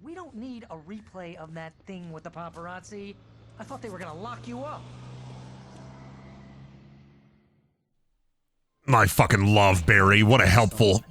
We don't need a replay of that thing with the paparazzi. I thought they were gonna lock you up. I fucking love Barry. What a helpful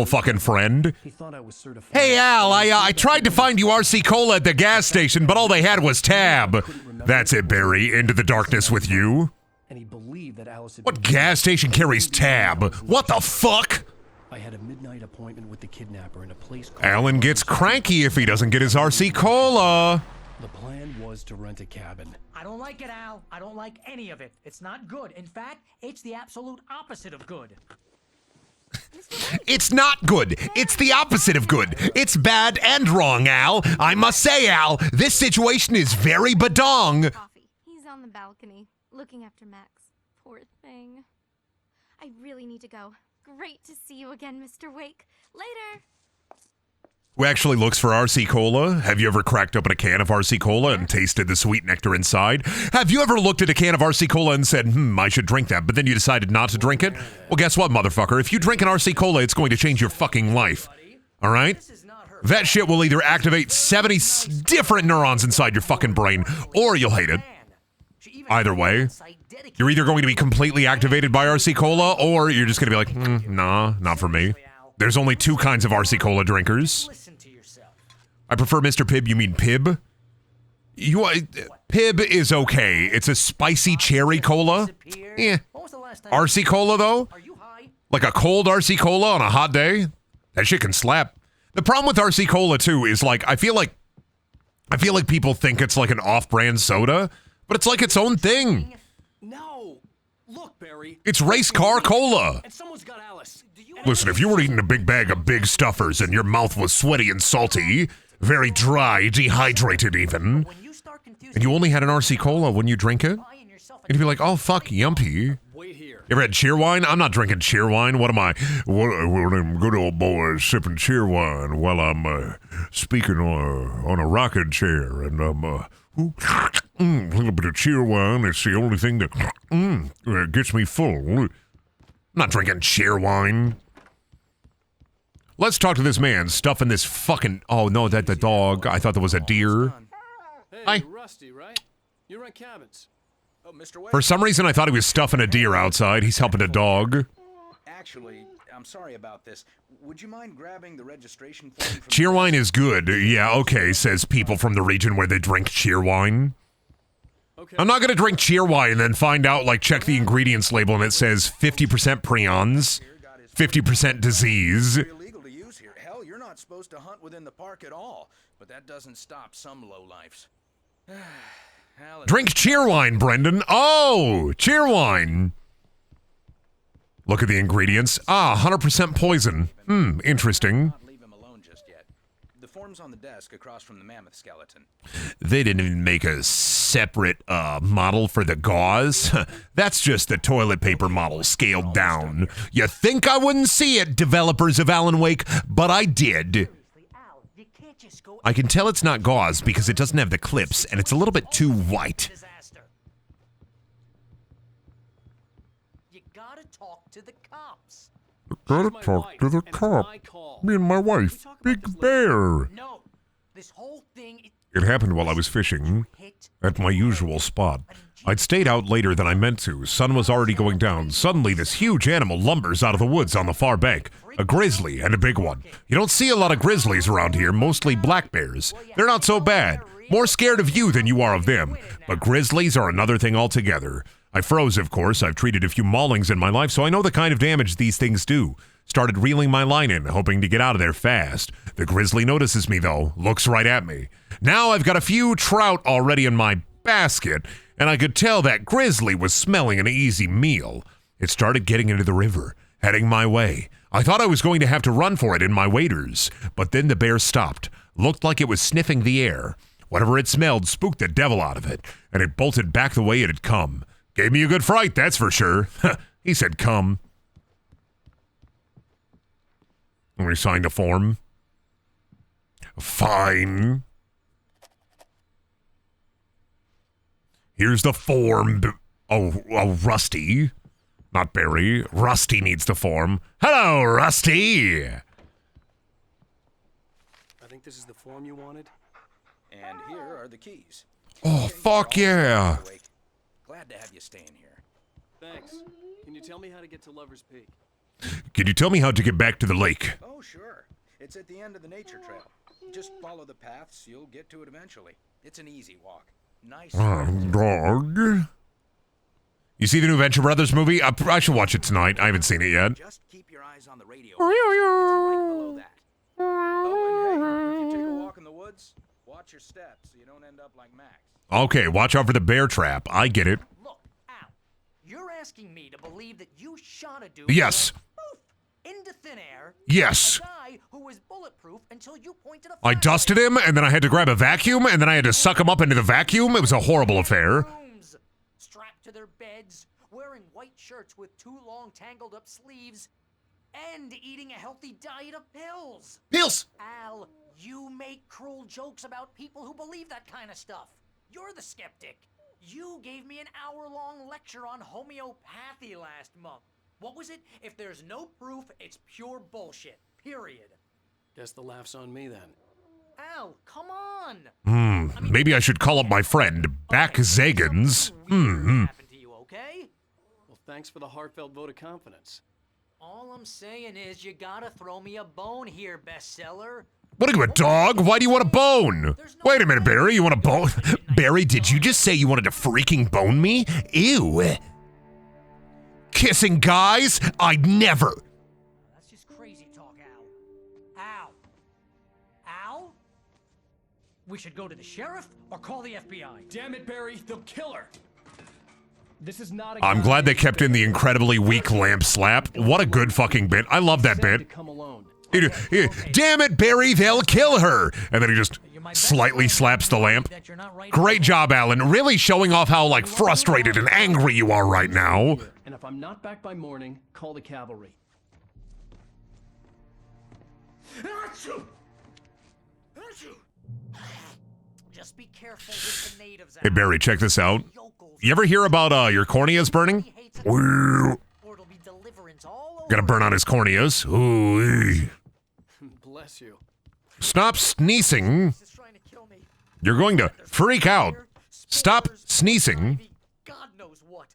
fucking friend. He thought I was certified. Hey Al, I tried to find you RC Cola at the gas station, but all they had was Tab. That's it, Barry. Into the darkness with you. And he believed that Alice had What gas station carries Tab? What the fuck? I had a midnight appointment with the kidnapper in a place called... Alan gets cranky if he doesn't get his RC Cola. The plan was to rent a cabin. I don't like it, Al. I don't like any of it. It's not good. In fact, it's the absolute opposite of good. It's not good. It's the opposite of good. It's bad and wrong, Al. I must say, Al, this situation is very badong. Coffee. He's on the balcony, looking after Max. Poor thing. I really need to go. Great to see you again, Mr. Wake. Later. Who actually looks for RC Cola? Have you ever cracked open a can of RC Cola and tasted the sweet nectar inside? Have you ever looked at a can of RC Cola and said, I should drink that, but then you decided not to drink it? Well, guess what, motherfucker? If you drink an RC Cola, it's going to change your fucking life. All right? That shit will either activate 70 different neurons inside your fucking brain, or you'll hate it. Either way, you're either going to be completely activated by RC Cola, or you're just going to be like, nah, not for me. There's only two kinds of RC Cola drinkers. I prefer Mr. Pibb. You mean Pibb? Pibb is okay. It's a spicy cherry cola. Yeah. RC Cola, though? Like a cold RC Cola on a hot day? That shit can slap. The problem with RC Cola, too, is like, I feel like people think it's like an off-brand soda, but it's like its own thing. No. Look, Barry. It's race car cola. And someone's got Alice. Listen, if you were eating a big bag of big stuffers and your mouth was sweaty and salty, very dry, dehydrated even, and you only had an RC Cola when you drink it, and you'd be like, oh, fuck, yumpy. You ever had cheer wine? I'm not drinking cheer wine. What am I? Well, them good old boys sipping cheer wine while I'm speaking on a rocking chair, and I'm a little bit of cheer wine. It's the only thing that gets me full. I'm not drinking cheer wine. Let's talk to this man stuffing this fucking... Oh, no, that's the dog. I thought that was a deer. Hey, Hi. Rusty, right? You rent cabins. Oh, Mr. Wake. For some reason, I thought he was stuffing a deer outside. He's helping a dog. Actually, I'm sorry about this. Would you mind grabbing the registration form from... Cheer wine is good. Yeah, okay, says people from the region where they drink cheer wine. I'm not going to drink cheer wine and then find out, like, check the ingredients label and it says 50% prions, 50% disease. Hell, you're not supposed to hunt within the park at all, but that doesn't stop some lowlifes. Drink cheer wine, Brendan. Oh, cheer wine. Look at the ingredients. 100% poison. Interesting. form's on the desk across from the mammoth skeleton. They didn't even make a separate model for the gauze. That's just the toilet paper model scaled down. You think I wouldn't see it, developers of Alan Wake, but I did. I can tell it's not gauze because it doesn't have the clips, and it's a little bit too white. You gotta talk to the cops. Gotta talk to the cop. Me and my wife, Big Bear. No, this whole thing. It happened while I was fishing at my usual spot. I'd stayed out later than I meant to. Sun was already going down. Suddenly, this huge animal lumbers out of the woods on the far bank. A grizzly, and a big one. You don't see a lot of grizzlies around here, mostly black bears. They're not so bad. More scared of you than you are of them. But grizzlies are another thing altogether. I froze, of course. I've treated a few maulings in my life, so I know the kind of damage these things do. Started reeling my line in, hoping to get out of there fast. The grizzly notices me, though. Looks right at me. Now I've got a few trout already in my basket, and I could tell that grizzly was smelling an easy meal. It started getting into the river, heading my way. I thought I was going to have to run for it in my waders, but then the bear stopped. Looked like it was sniffing the air. Whatever it smelled spooked the devil out of it, and it bolted back the way it had come. Gave me a good fright, that's for sure. He said come. We signed a form. Fine. Here's the form. Oh, Rusty. Not Barry. Rusty needs the form. Hello, Rusty! I think this is the form you wanted. And here are the keys. Oh, fuck yeah. Glad to have you staying here. Thanks. Can you tell me how to get to Lover's Peak? Can you tell me how to get back to the lake? Oh, sure. It's at the end of the nature trail. Just follow the paths, you'll get to it eventually. It's an easy walk. Nice. Dog. You see the new Venture Brothers movie? I should watch it tonight. I haven't seen it yet. Just keep your eyes on the radio. It's right below that. Oh, and hey, if you take a walk in the woods, watch your steps so you don't end up like Max. Okay, watch out for the bear trap. I get it. Look, Al, you're asking me to believe that you shot a dude. Yes. Poof, into thin air. Yes. A guy who was bulletproof until you pointed a I dusted him, and then I had to grab a vacuum, and then I had to suck him up into the vacuum. It was a horrible affair. Strapped to their beds, wearing white shirts with too long tangled up sleeves, and eating a healthy diet of pills. Pills! Al, you make cruel jokes about people who believe that kind of stuff. You're the skeptic. You gave me an hour-long lecture on homeopathy last month. What was it? If there's no proof, it's pure bullshit. Period. Guess the laugh's on me then. Al, come on. Maybe I should call up my friend, Back Zagans. Happened to you, okay? Well, thanks for the heartfelt vote of confidence. All I'm saying is you gotta throw me a bone here, bestseller. What are you, a dog? Why do you want a bone? Wait a minute, Barry, you want a bone? Barry, did you just say you wanted to freaking bone me? Ew. Kissing guys? I'd never. That's just crazy talk, Al. Al? We should go to the sheriff or call the FBI. Damn it, Barry, they'll kill her. This is not a I'm glad they kept in the incredibly weak lamp slap. What a good fucking bit. I love that bit. Damn it, Barry, they'll kill her. And then he just slightly slaps the lamp. Great job, Alan. Really showing off how, like, frustrated and angry you are right now. And if I'm not back by morning, call the cavalry. Just be careful with the natives. Hey, Barry, check this out. You ever hear about your corneas burning? Gonna burn out his corneas. Ooh. Bless you. Stop sneezing. You're going to freak out. Stop sneezing. God knows what.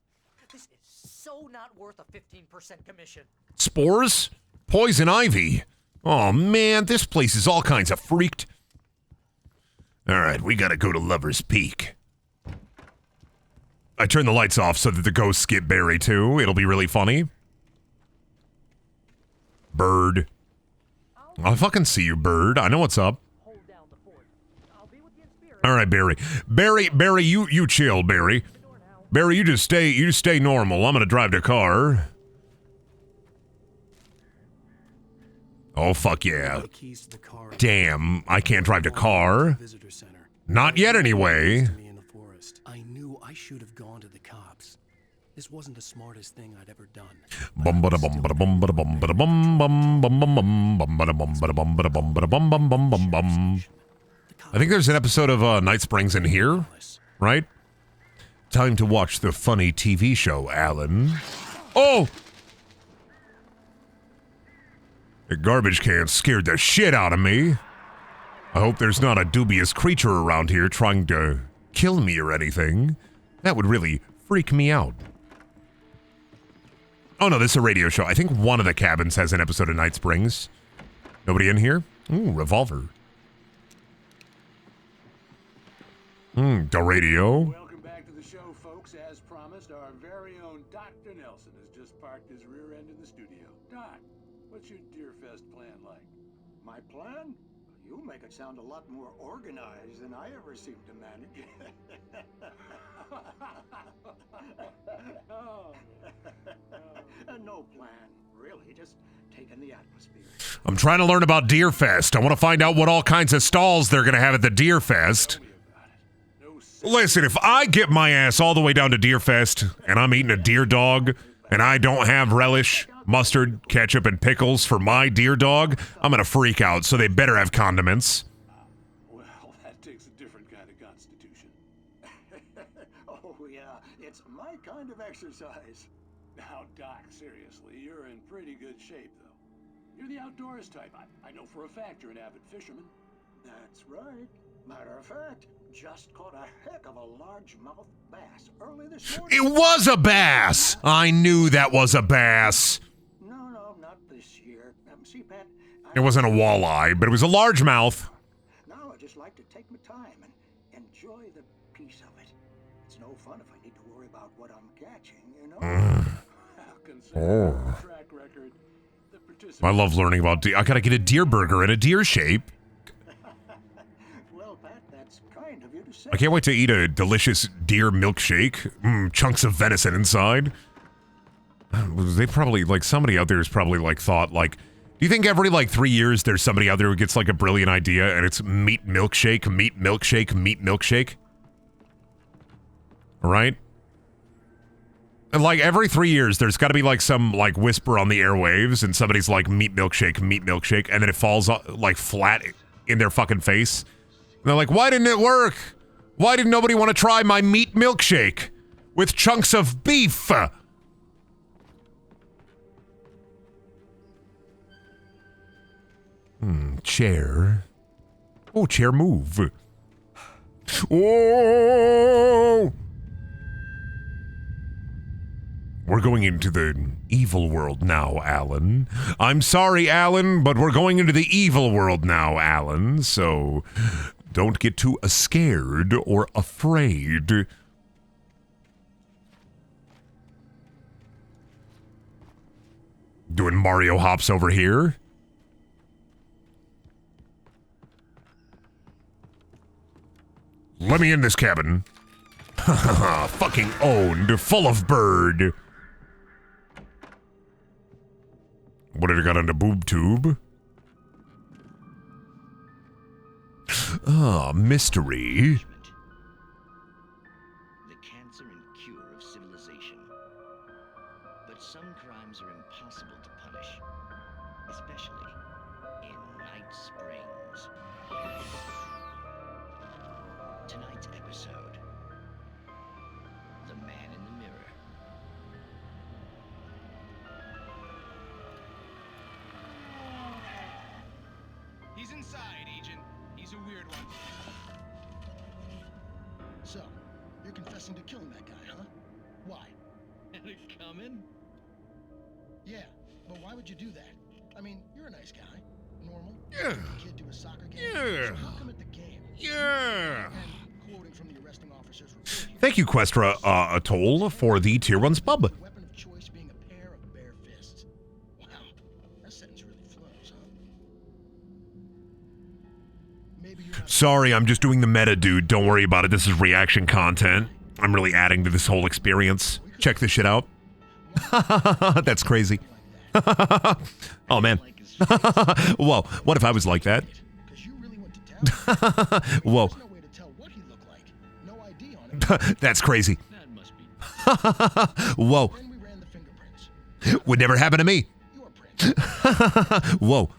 This is so not worth a 15% commission. Spores? Poison ivy. Oh man, this place is all kinds of freaked. Alright, we gotta go to Lover's Peak. I turned the lights off so that the ghosts get Barry too. It'll be really funny. Bird. I'll fucking see you, Bird. I know what's up. Alright, Barry. Barry, you chill, Barry. Barry, you just stay normal. I'm gonna drive the car. Oh, fuck yeah. Damn, I can't drive the car. Not yet, anyway. I knew I should have gone to the cops. This wasn't the smartest thing I'd ever done. I think there's an episode of Night Springs in here, right? Time to watch the funny TV show, Alan. Oh! The garbage can scared the shit out of me. I hope there's not a dubious creature around here trying to kill me or anything. That would really freak me out. Oh no, this is a radio show. I think one of the cabins has an episode of Night Springs. Nobody in here? Ooh, revolver. The radio. Welcome back to the show, folks. As promised, our very own Dr. Nelson has just parked his rear end in the studio. Doc, what's your Deerfest plan like? My plan? You make it sound a lot more organized than I ever seem to manage. No plan, really. Just taking the atmosphere. I'm trying to learn about Deerfest. I want to find out what all kinds of stalls they're going to have at the Deerfest. Listen, if I get my ass all the way down to Deerfest and I'm eating a deer dog and I don't have relish, mustard, ketchup, and pickles for my deer dog, I'm going to freak out, so they better have condiments. Well, that takes a different kind of constitution. Oh, yeah. It's my kind of exercise. Now, Doc, seriously, you're in pretty good shape, though. You're the outdoors type. I know for a fact you're an avid fisherman. That's right. Matter of fact, just caught a heck of a largemouth bass early this morning. It was a bass! I knew that was a bass. No, not this year. See, Pat, It wasn't a walleye, but it was a largemouth. now I just like to take my time and enjoy the piece of it. It's no fun if I need to worry about what I'm catching, you know? Oh. I love learning about deer. I gotta get a deer burger in a deer shape. Well, Pat, that's kind of you to say. I can't wait to eat a delicious deer milkshake. Chunks of venison inside. They probably, like, somebody out there has probably, like, thought, like, do you think every, like, 3 years there's somebody out there who gets, like, a brilliant idea and it's meat milkshake, meat milkshake, meat milkshake? Right? And, like, every 3 years there's got to be, like, some, like, whisper on the airwaves and somebody's like, meat milkshake, and then it falls, like, flat in their fucking face. And they're like, why didn't it work? Why did nobody want to try my meat milkshake with chunks of beef? Chair. Oh, chair move. Oh! We're going into the evil world now, Alan. I'm sorry, Alan, but we're going into the evil world now, Alan, so don't get too scared or afraid. Doing Mario hops over here. Let me in this cabin. Fucking owned, full of bird. What did I got on the boob tube? Mystery. The cancer and cure of civilization. But some crimes are impossible to punish, especially in Night Springs. Tonight's episode, The Man in the Mirror. He's inside, Agent. He's a weird one. So, you're confessing to killing that guy, huh? Why? Had it coming? Yeah, but why would you do that? I mean, you're a nice guy. Normal. Yeah. A kid to a soccer game. Yeah. So how come at the game? Yeah. And quoting from the arresting officer's report here, Thank you, Questra Atoll, for the Tier 1 pub. weapon of choice being a pair of bare fists. Wow, that sentence really flows, huh? Maybe you're not Sorry, I'm just doing the meta, dude. Don't worry about it. This is reaction content. I'm really adding to this whole experience. Check this shit out. That's crazy. Oh, man. Whoa, what if I was like that? Whoa. That's crazy. Whoa. Would never happen to me. Whoa.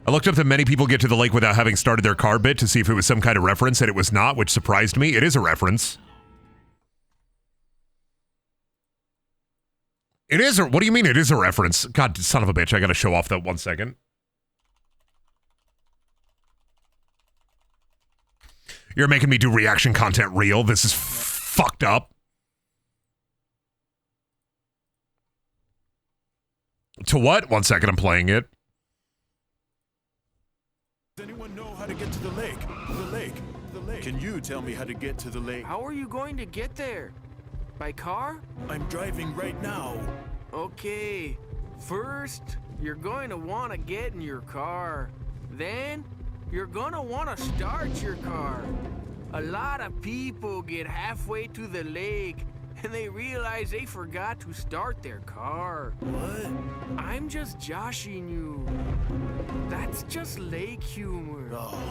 I looked up that many people get to the lake without having started their car bit to see if it was some kind of reference, and it was not, which surprised me. It is a reference. It is, what do you mean it is a reference? God, son of a bitch, I gotta show off that 1 second. You're making me do reaction content real. This is fucked up. To what? 1 second, I'm playing it. Does anyone know how to get to the lake? The lake. The lake. Can you tell me how to get to the lake? How are you going to get there? By car? I'm driving right now. Okay. First, you're going to want to get in your car. Then, you're going to want to start your car. A lot of people get halfway to the lake and they realize they forgot to start their car. What? I'm just joshing you. That's just lake humor. Oh.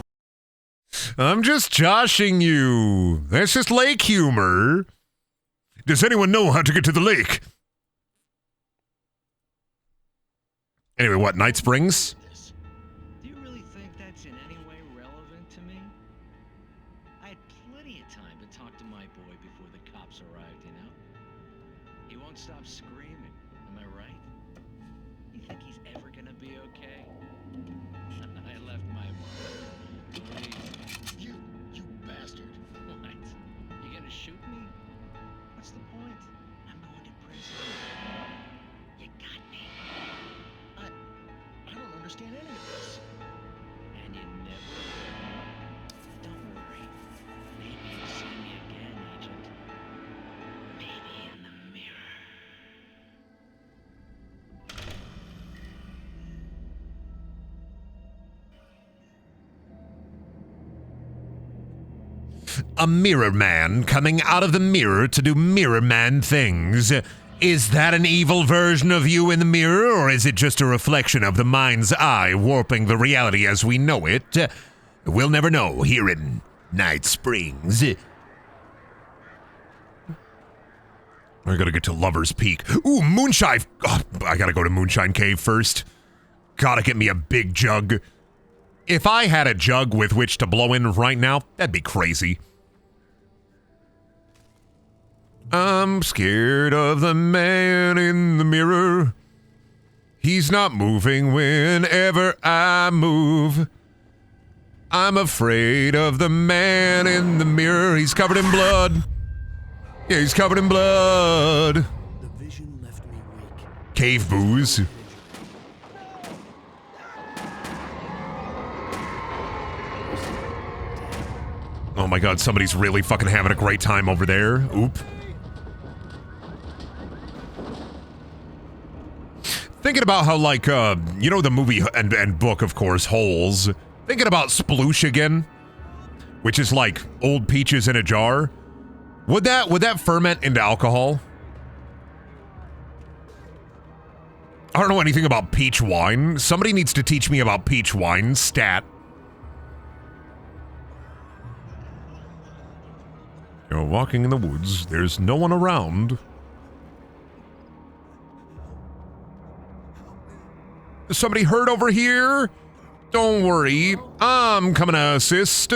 I'm just joshing you. That's just lake humor. Does anyone know how to get to the lake? Anyway, what, Night Springs? Do you really think that's in any way relevant to me? I had plenty of time to talk to my boy before the cops arrived, you know? He won't stop screaming, am I right? You think he's ever gonna be okay? I left my mark. Please. You bastard. What? You gonna shoot me? What's the point? I'm going to prison. You got me. I don't understand any of this. And you never will. Don't worry. Maybe you'll see me again, Agent. Maybe in the mirror. A mirror man coming out of the mirror to do mirror man things. Is that an evil version of you in the mirror, or is it just a reflection of the mind's eye warping the reality as we know it? We'll never know here in Night Springs. I gotta get to Lover's Peak. Ooh, Moonshine! Oh, I gotta go to Moonshine Cave first. Gotta get me a big jug. If I had a jug with which to blow in right now, that'd be crazy. I'm scared of the man in the mirror. He's not moving whenever I move. I'm afraid of the man in the mirror. He's covered in blood. Yeah, he's covered in blood. The vision left me weak. Cave booze. Oh my god, somebody's really fucking having a great time over there. Oop. Thinking about how, like, you know the movie and book, of course, Holes. Thinking about sploosh again, which is like old peaches in a jar. Would that ferment into alcohol? I don't know anything about peach wine. Somebody needs to teach me about peach wine. Stat. You're walking in the woods. There's no one around. Is somebody hurt over here? Don't worry. I'm coming to assist.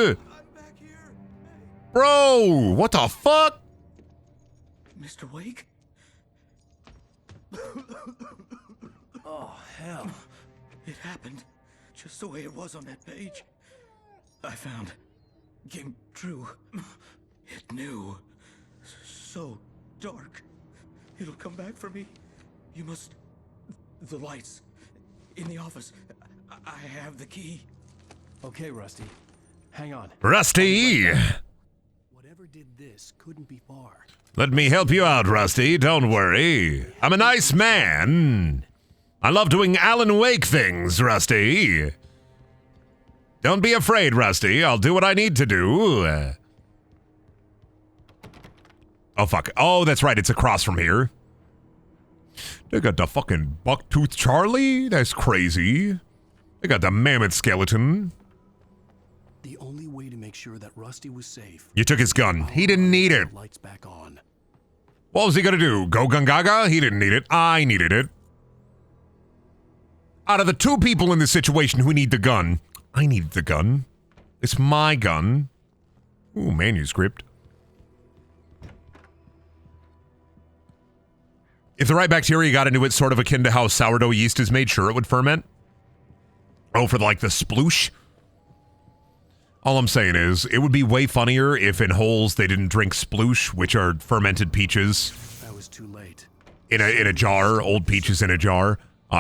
Bro, what the fuck? Mr. Wake? Oh, hell. It happened just the way it was on that page. I found. Came true. It knew. So dark. It'll come back for me. You must. The lights. In the office. I have the key. Okay, Rusty. Hang on. Rusty! Whatever did this couldn't be far. Let me help you out, Rusty. Don't worry. I'm a nice man. I love doing Alan Wake things, Rusty. Don't be afraid, Rusty. I'll do what I need to do. Oh, fuck. Oh, that's right. It's across from here. They got the fucking Bucktooth Charlie. That's crazy. They got the mammoth skeleton. The only way to make sure that Rusty was safe. You took his gun. He didn't need it. Lights back on. What was he gonna do? Go Gungaga? He didn't need it. I needed it. Out of the two people in this situation who need the gun, I needed the gun. It's my gun. Ooh, manuscript. If the right bacteria got into it, sort of akin to how sourdough yeast is made, sure it would ferment. Oh, for like the sploosh? All I'm saying is, it would be way funnier if in holes they didn't drink sploosh, which are fermented peaches. I was too late. In a jar, old peaches in a jar.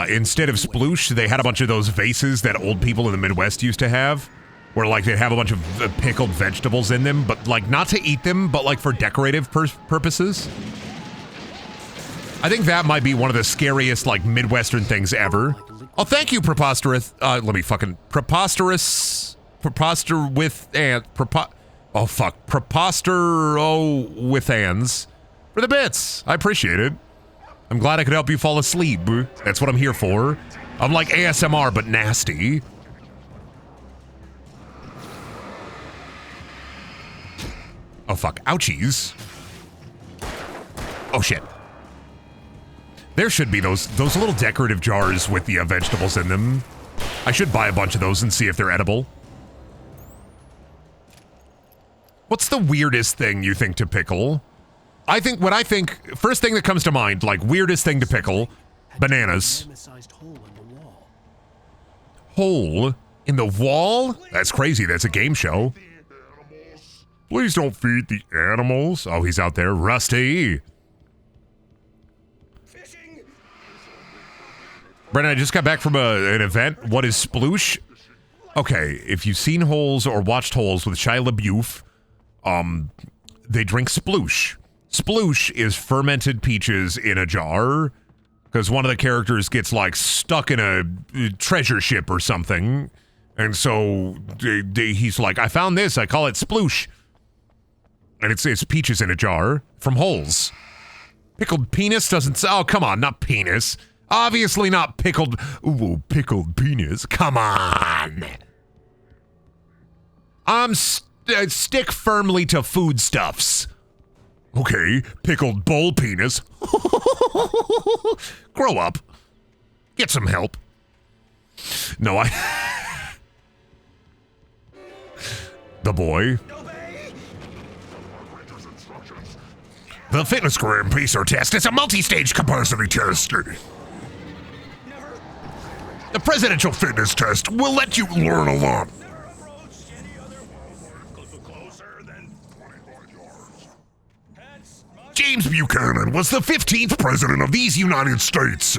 Instead of sploosh, they had a bunch of those vases that old people in the Midwest used to have, where like they'd have a bunch of pickled vegetables in them, but like not to eat them, but like for decorative purposes. I think that might be one of the scariest like Midwestern things ever. Oh, thank you, preposterous. Let me fucking preposterous. Preposter with and oh fuck, prepostero with hands for the bits. I appreciate it. I'm glad I could help you fall asleep. That's what I'm here for. I'm like ASMR, but nasty. Oh fuck, ouchies. Oh shit. There should be those little decorative jars with the vegetables in them. I should buy a bunch of those and see if they're edible. What's the weirdest thing you think to pickle? First thing that comes to mind, like weirdest thing to pickle, bananas. Hole in the wall? That's crazy, that's a game show. Please don't feed the animals. Oh, he's out there. Rusty. Brendan, I just got back from an event. What is sploosh? Okay, if you've seen Holes or watched Holes with Shia LaBeouf, they drink sploosh. Sploosh is fermented peaches in a jar, because one of the characters gets, like, stuck in a treasure ship or something, and so he's like, I found this, I call it sploosh. And it's peaches in a jar from Holes. Pickled penis doesn't... Oh, come on, not penis. Obviously not pickled... Ooh, pickled penis. Come on. Stick firmly to foodstuffs. Okay, pickled bull penis. Grow up. Get some help. No, The boy. The Fitness Gram Pacer test is a multi-stage capacity test. The presidential fitness test will let you learn a lot. James Buchanan was the 15th president of these United States.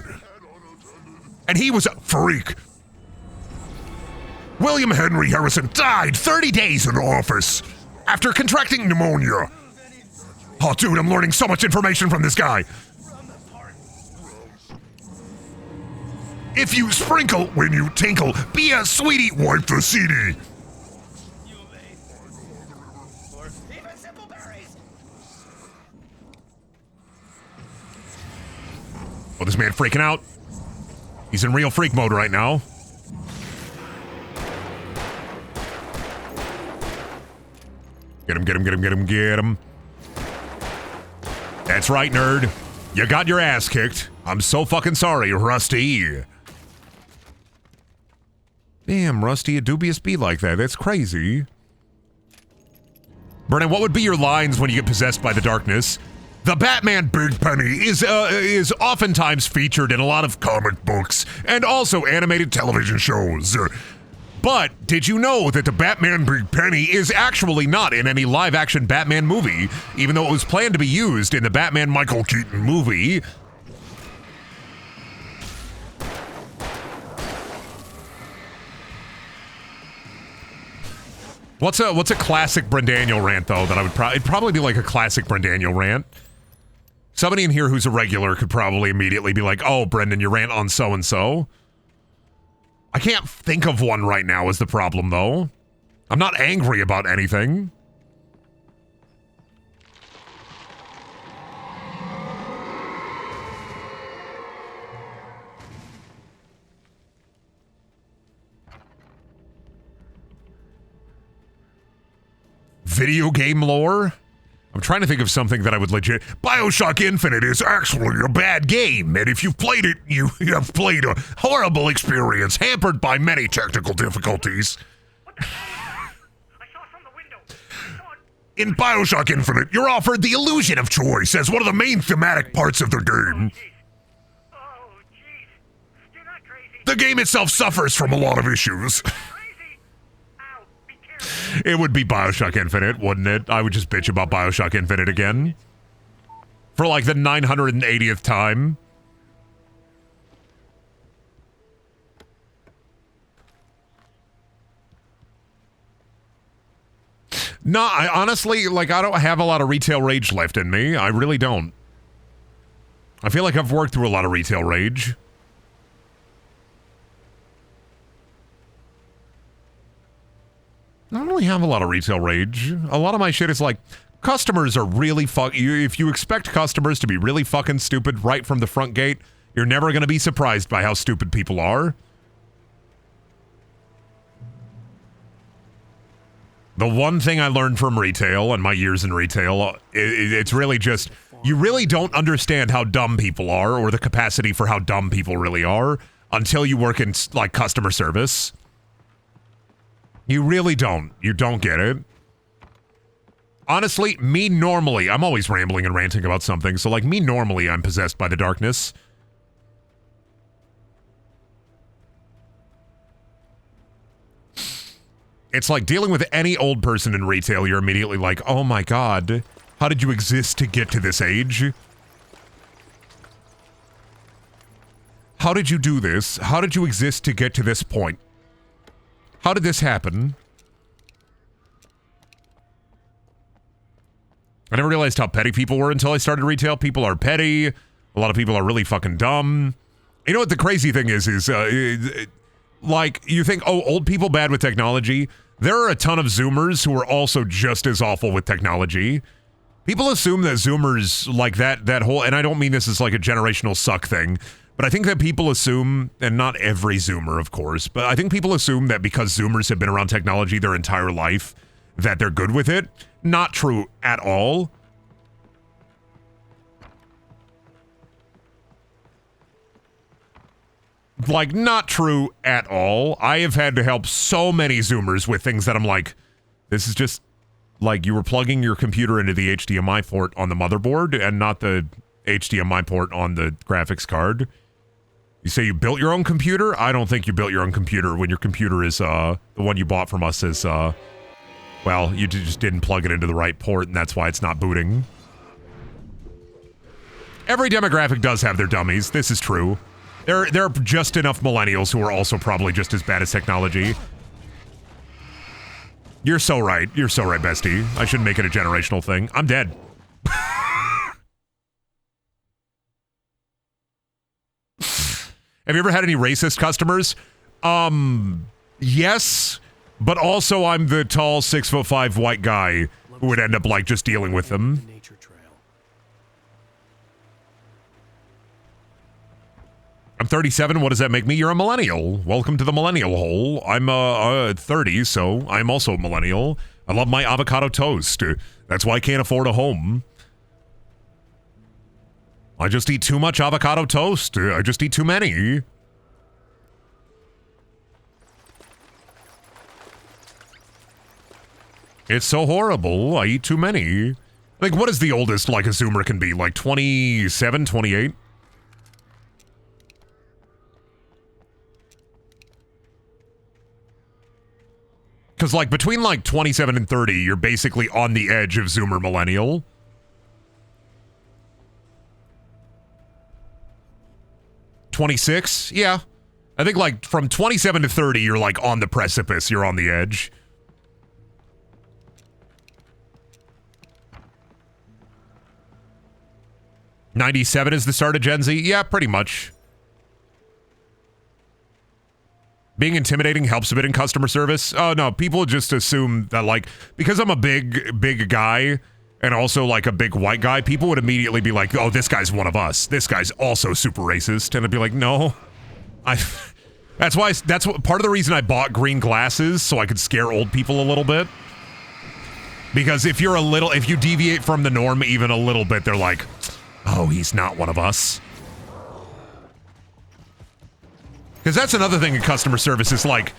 And he was a freak. William Henry Harrison died 30 days in office after contracting pneumonia. Oh, dude, I'm learning so much information from this guy. If you sprinkle when you tinkle, be a sweetie, wipe the CD. Oh, this man freaking out. He's in real freak mode right now. Get him, get him, get him, get him, get him. That's right, nerd. You got your ass kicked. I'm so fucking sorry, Rusty. Damn, Rusty, a dubious beat like that. That's crazy. Brennan, what would be your lines when you get possessed by the darkness? The Batman Big Penny is oftentimes featured in a lot of comic books and also animated television shows. But did you know that the Batman Big Penny is actually not in any live-action Batman movie, even though it was planned to be used in the Batman Michael Keaton movie? What's a classic Brendaniel rant though that I would it'd probably be like a classic Brendaniel rant. Somebody in here who's a regular could probably immediately be like, "Oh, Brendan, your rant on so and so." I can't think of one right now is the problem though. I'm not angry about anything. Video game lore? I'm trying to think of something that I would legit... BioShock Infinite is actually a bad game, and if you've played it, you have played a horrible experience, hampered by many technical difficulties. In BioShock Infinite, you're offered the illusion of choice as one of the main thematic parts of the game. The game itself suffers from a lot of issues. It would be BioShock Infinite, wouldn't it? I would just bitch about BioShock Infinite again. For like the 980th time. No, I honestly, like, I don't have a lot of retail rage left in me. I really don't. I feel like I've worked through a lot of retail rage. I don't really have a lot of retail rage. A lot of my shit is like, customers are really if you expect customers to be really fucking stupid right from the front gate, you're never going to be surprised by how stupid people are. The one thing I learned from retail and my years in retail, it's really just, you really don't understand how dumb people are or the capacity for how dumb people really are until you work in, like, customer service. You really don't. You don't get it. Honestly, me normally, I'm always rambling and ranting about something, so like me normally, I'm possessed by the darkness. It's like dealing with any old person in retail, you're immediately like, oh my god, how did you exist to get to this age? How did you do this? How did you exist to get to this point? How did this happen? I never realized how petty people were until I started retail. People are petty. A lot of people are really fucking dumb. You know what the crazy thing is like, you think, oh, old people bad with technology. There are a ton of Zoomers who are also just as awful with technology. People assume that Zoomers, like that whole, and I don't mean this as like a generational suck thing, but I think that people assume, and not every Zoomer, of course, but I think people assume that because Zoomers have been around technology their entire life, that they're good with it. Not true at all. Like, not true at all. I have had to help so many Zoomers with things that I'm like, this is just, like, you were plugging your computer into the HDMI port on the motherboard and not the HDMI port on the graphics card. You say you built your own computer? I don't think you built your own computer when your computer is, the one you bought from us is, well, you just didn't plug it into the right port, and that's why it's not booting. Every demographic does have their dummies. This is true. There are just enough millennials who are also probably just as bad as technology. You're so right. You're so right, bestie. I shouldn't make it a generational thing. I'm dead. Have you ever had any racist customers? Yes, but also I'm the tall 6'5" white guy who would end up like just dealing with them. I'm 37. What does that make me? You're a millennial. Welcome to the millennial hole. I'm 30, so I'm also a millennial. I love my avocado toast. That's why I can't afford a home. I just eat too much avocado toast. I just eat too many. It's so horrible. I eat too many. Like, what is the oldest, like, a Zoomer can be? Like, 27, 28? Because, like, between, like, 27 and 30, you're basically on the edge of Zoomer millennial. $26? Yeah. I think, like, from 27 to 30, you're, like, on the precipice. You're on the edge. $97 is the start of Gen Z? Yeah, pretty much. Being intimidating helps a bit in customer service. Oh, no, people just assume that, like, because I'm a big guy and also, like, a big white guy, people would immediately be like, oh, this guy's one of us. This guy's also super racist. And I'd be like, no. That's what part of the reason I bought green glasses, so I could scare old people a little bit. Because if you deviate from the norm even a little bit, they're like, oh, he's not one of us. Because that's another thing in customer service is like,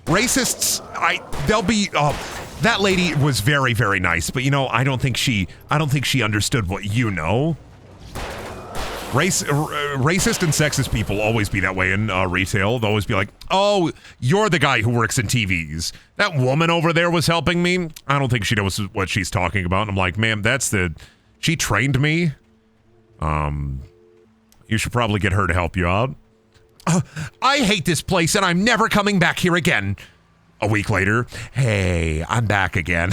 racists, they'll be, that lady was very, very nice, but you know, I don't think she understood what you know. Racist and sexist people always be that way in retail. They'll always be like, oh, you're the guy who works in TVs. That woman over there was helping me. I don't think she knows what she's talking about. And I'm like, ma'am, she trained me. You should probably get her to help you out. I hate this place and I'm never coming back here again. A week later, hey, I'm back again.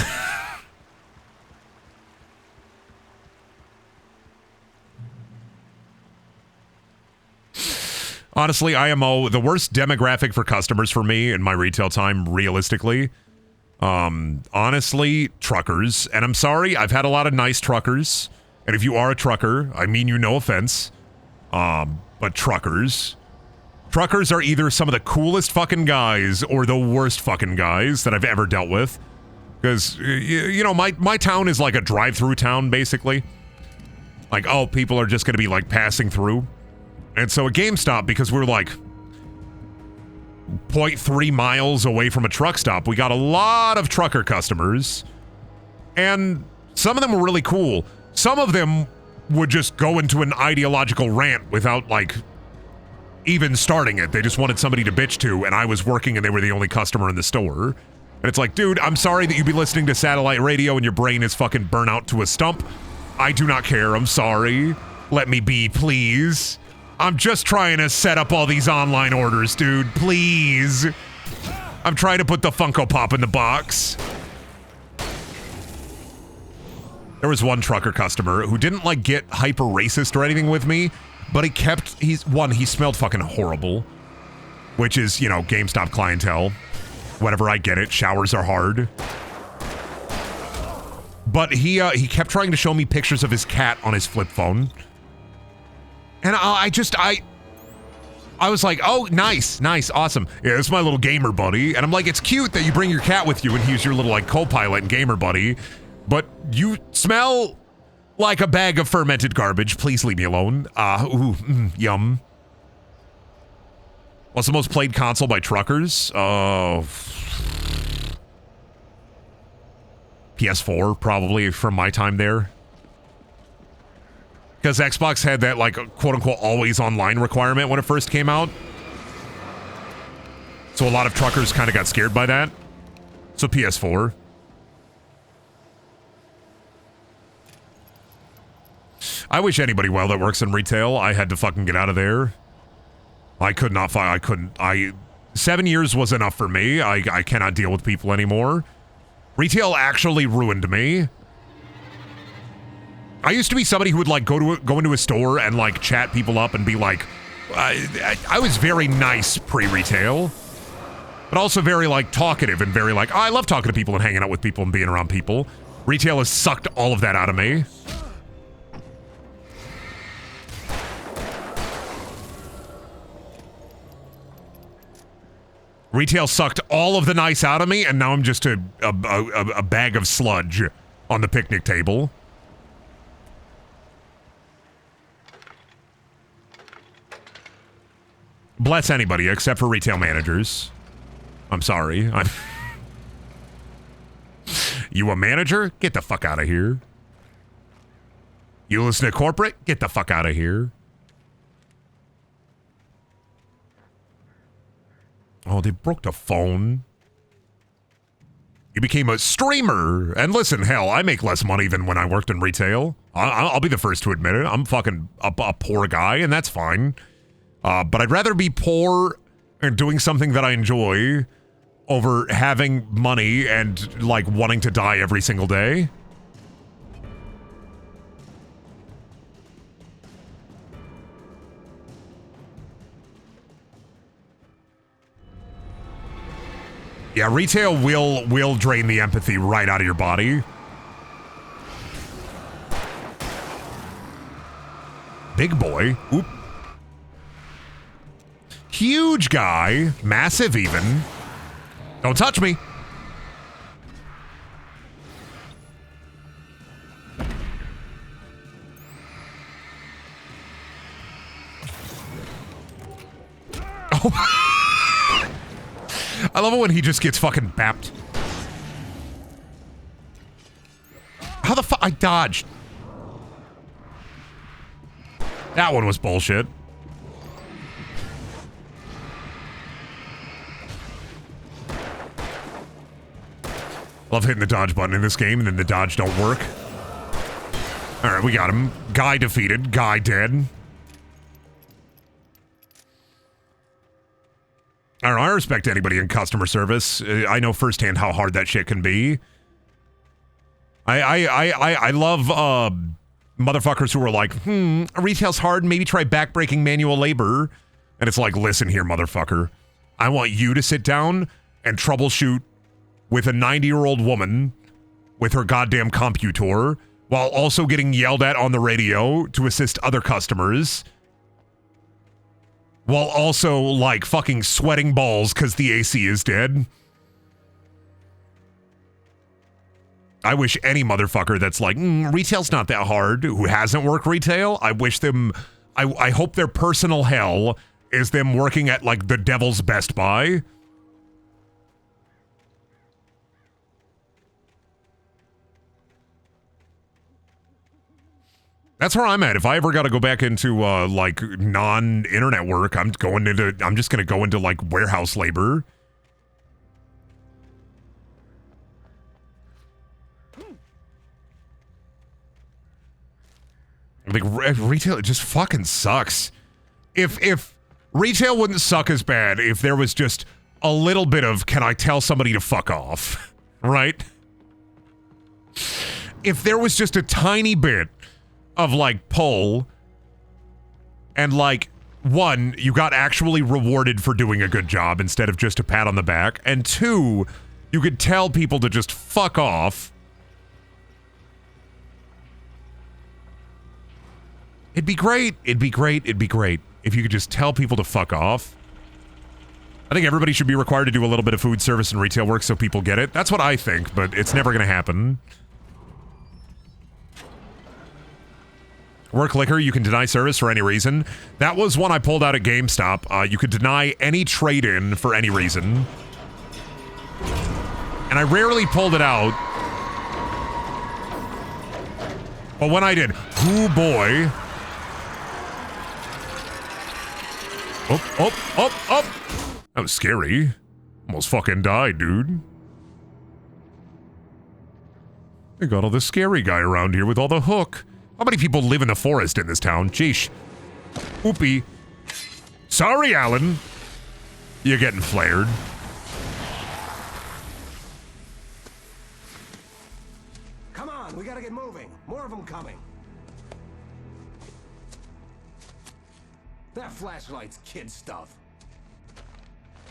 Honestly, I am the worst demographic for customers for me in my retail time, realistically. Honestly, truckers. And I'm sorry, I've had a lot of nice truckers. And if you are a trucker, I mean you no offense. But truckers. Truckers are either some of the coolest fucking guys or the worst fucking guys that I've ever dealt with. Because, you know, my town is like a drive-through town, basically. Like, oh, people are just going to be, like, passing through. And so at GameStop, because we're like 0.3 miles away from a truck stop, we got a lot of trucker customers. And some of them were really cool. Some of them would just go into an ideological rant without, like, even starting it. They just wanted somebody to bitch to, and I was working and they were the only customer in the store. And it's like, dude, I'm sorry that you'd be listening to satellite radio and your brain is fucking burnt out to a stump. I do not care. I'm sorry. Let me be, please. I'm just trying to set up all these online orders, dude. Please. I'm trying to put the Funko Pop in the box. There was one trucker customer who didn't, like, get hyper racist or anything with me, but he smelled fucking horrible, which is, you know, GameStop clientele. Whatever, I get it. Showers are hard. But he kept trying to show me pictures of his cat on his flip phone. And I was like, oh, nice, awesome. Yeah, it's my little gamer buddy. And I'm like, it's cute that you bring your cat with you and he's your little, like, co-pilot and gamer buddy. But you smell like a bag of fermented garbage. Please leave me alone. Yum. What's the most played console by truckers? PS4, probably, from my time there. Because Xbox had that, like, quote-unquote always online requirement when it first came out. So a lot of truckers kind of got scared by that. So PS4. I wish anybody well that works in retail. I had to fucking get out of there. I could not find, 7 years was enough for me. I cannot deal with people anymore. Retail actually ruined me. I used to be somebody who would, like, go into a store and, like, chat people up and be like, I was very nice pre-retail, but also very, like, talkative and very, like, I love talking to people and hanging out with people and being around people. Retail has sucked all of that out of me. Retail sucked all of the nice out of me, and now I'm just a bag of sludge on the picnic table. Bless anybody except for retail managers. I'm sorry. You a manager? Get the fuck out of here. You listen to corporate? Get the fuck out of here. Oh, they broke the phone. You became a streamer. And listen, hell, I make less money than when I worked in retail. I'll be the first to admit it. I'm fucking a poor guy, and that's fine. But I'd rather be poor and doing something that I enjoy over having money and, like, wanting to die every single day. Yeah, retail will drain the empathy right out of your body. Big boy. Oop. Huge guy. Massive even. Don't touch me. Oh. I love it when he just gets fucking bapped. How the fuck? I dodged. That one was bullshit. Love hitting the dodge button in this game, and then the dodge don't work. Alright, we got him. Guy defeated. Guy dead. I don't know, I respect anybody in customer service. I know firsthand how hard that shit can be. I love motherfuckers who are like, retail's hard, maybe try backbreaking manual labor. And it's like, listen here, motherfucker. I want you to sit down and troubleshoot with a 90-year-old woman with her goddamn computer while also getting yelled at on the radio to assist other customers. While also, like, fucking sweating balls because the AC is dead. I wish any motherfucker that's like, retail's not that hard, who hasn't worked retail, I wish them, I hope their personal hell is them working at, like, the Devil's Best Buy. That's where I'm at. If I ever got to go back into, like, non-internet work, I'm just gonna go into, like, warehouse labor. Like, retail, it just fucking sucks. If retail wouldn't suck as bad if there was just a little bit of, can I tell somebody to fuck off, right? If there was just a tiny bit of, like, pull, and, like, one, you got actually rewarded for doing a good job instead of just a pat on the back, and two, you could tell people to just fuck off. It'd be great. It'd be great. It'd be great if you could just tell people to fuck off. I think everybody should be required to do a little bit of food service and retail work so people get it. That's what I think, but it's never going to happen. Work liquor, you can deny service for any reason. That was one I pulled out at GameStop. You could deny any trade-in for any reason. And I rarely pulled it out. But when I did, oh boy. Oh. That was scary. Almost fucking died, dude. They got all the scary guy around here with all the hook. How many people live in the forest in this town? Jeesh. Oopie. Sorry, Alan. You're getting flared. Come on, we gotta get moving. More of them coming. That flashlight's kid stuff.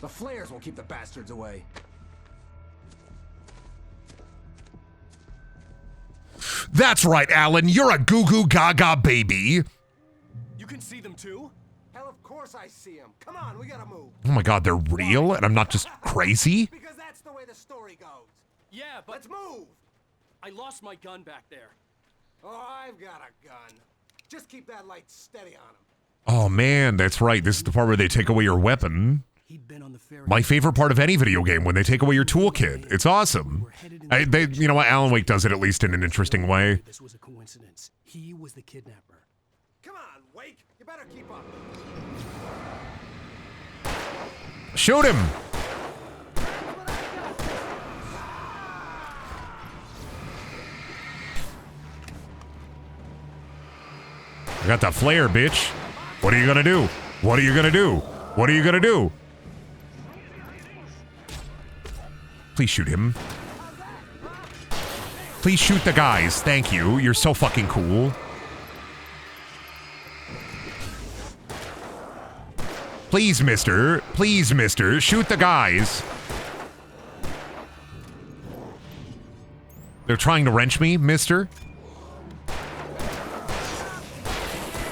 The flares will keep the bastards away. That's right, Alan. You're a goo-goo gaga baby. You can see them too? Hell, of course I see them. Come on, we gotta move. Oh my god, they're real and I'm not just crazy? Because that's the way the story goes. Yeah, but let's move. I lost my gun back there. Oh, I've got a gun. Just keep that light steady on him. Oh man, that's right. This is the part where they take away your weapon. My favorite part of any video game, when they take away your toolkit. It's awesome. You know what? Alan Wake does it at least in an interesting way. This was a coincidence. He was the kidnapper. Come on, Wake. You better keep up. Shoot him! I got the flare, bitch. What are you gonna do? What are you gonna do? What are you gonna do? Please shoot him. Please shoot the guys. Thank you. You're so fucking cool. Please, mister. Please, mister. Shoot the guys. They're trying to wrench me, mister.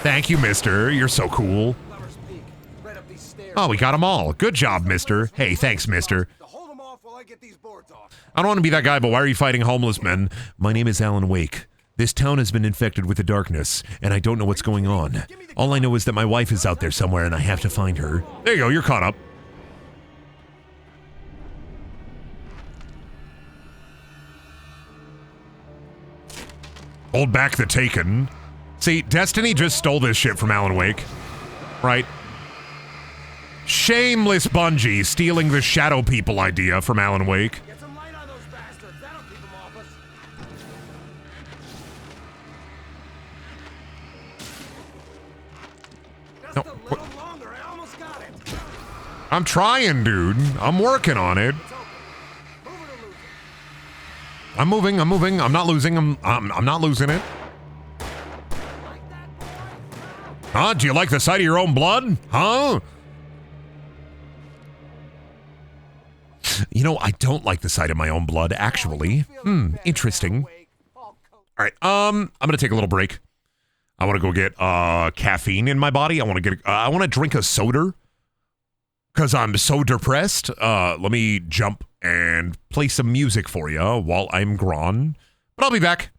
Thank you, mister. You're so cool. Oh, we got them all. Good job, mister. Hey, thanks, mister. I don't want to be that guy, but why are you fighting homeless men? My name is Alan Wake. This town has been infected with the darkness, and I don't know what's going on. All I know is that my wife is out there somewhere, and I have to find her. There you go, you're caught up. Hold back the Taken. See, Destiny just stole this shit from Alan Wake. Right? Shameless Bungie stealing the Shadow People idea from Alan Wake. Get some light on those bastards. That'll keep them off us. Just a little longer. I almost got it. I'm trying, dude. I'm working on it. I'm moving. I'm not losing. I'm not losing it. Huh? Do you like the sight of your own blood? Huh? You know, I don't like the sight of my own blood, actually. Interesting. All right, I'm gonna take a little break. I want to go get caffeine in my body. I want to drink a soda because I'm so depressed. Let me jump and play some music for you while I'm gone. But I'll be back.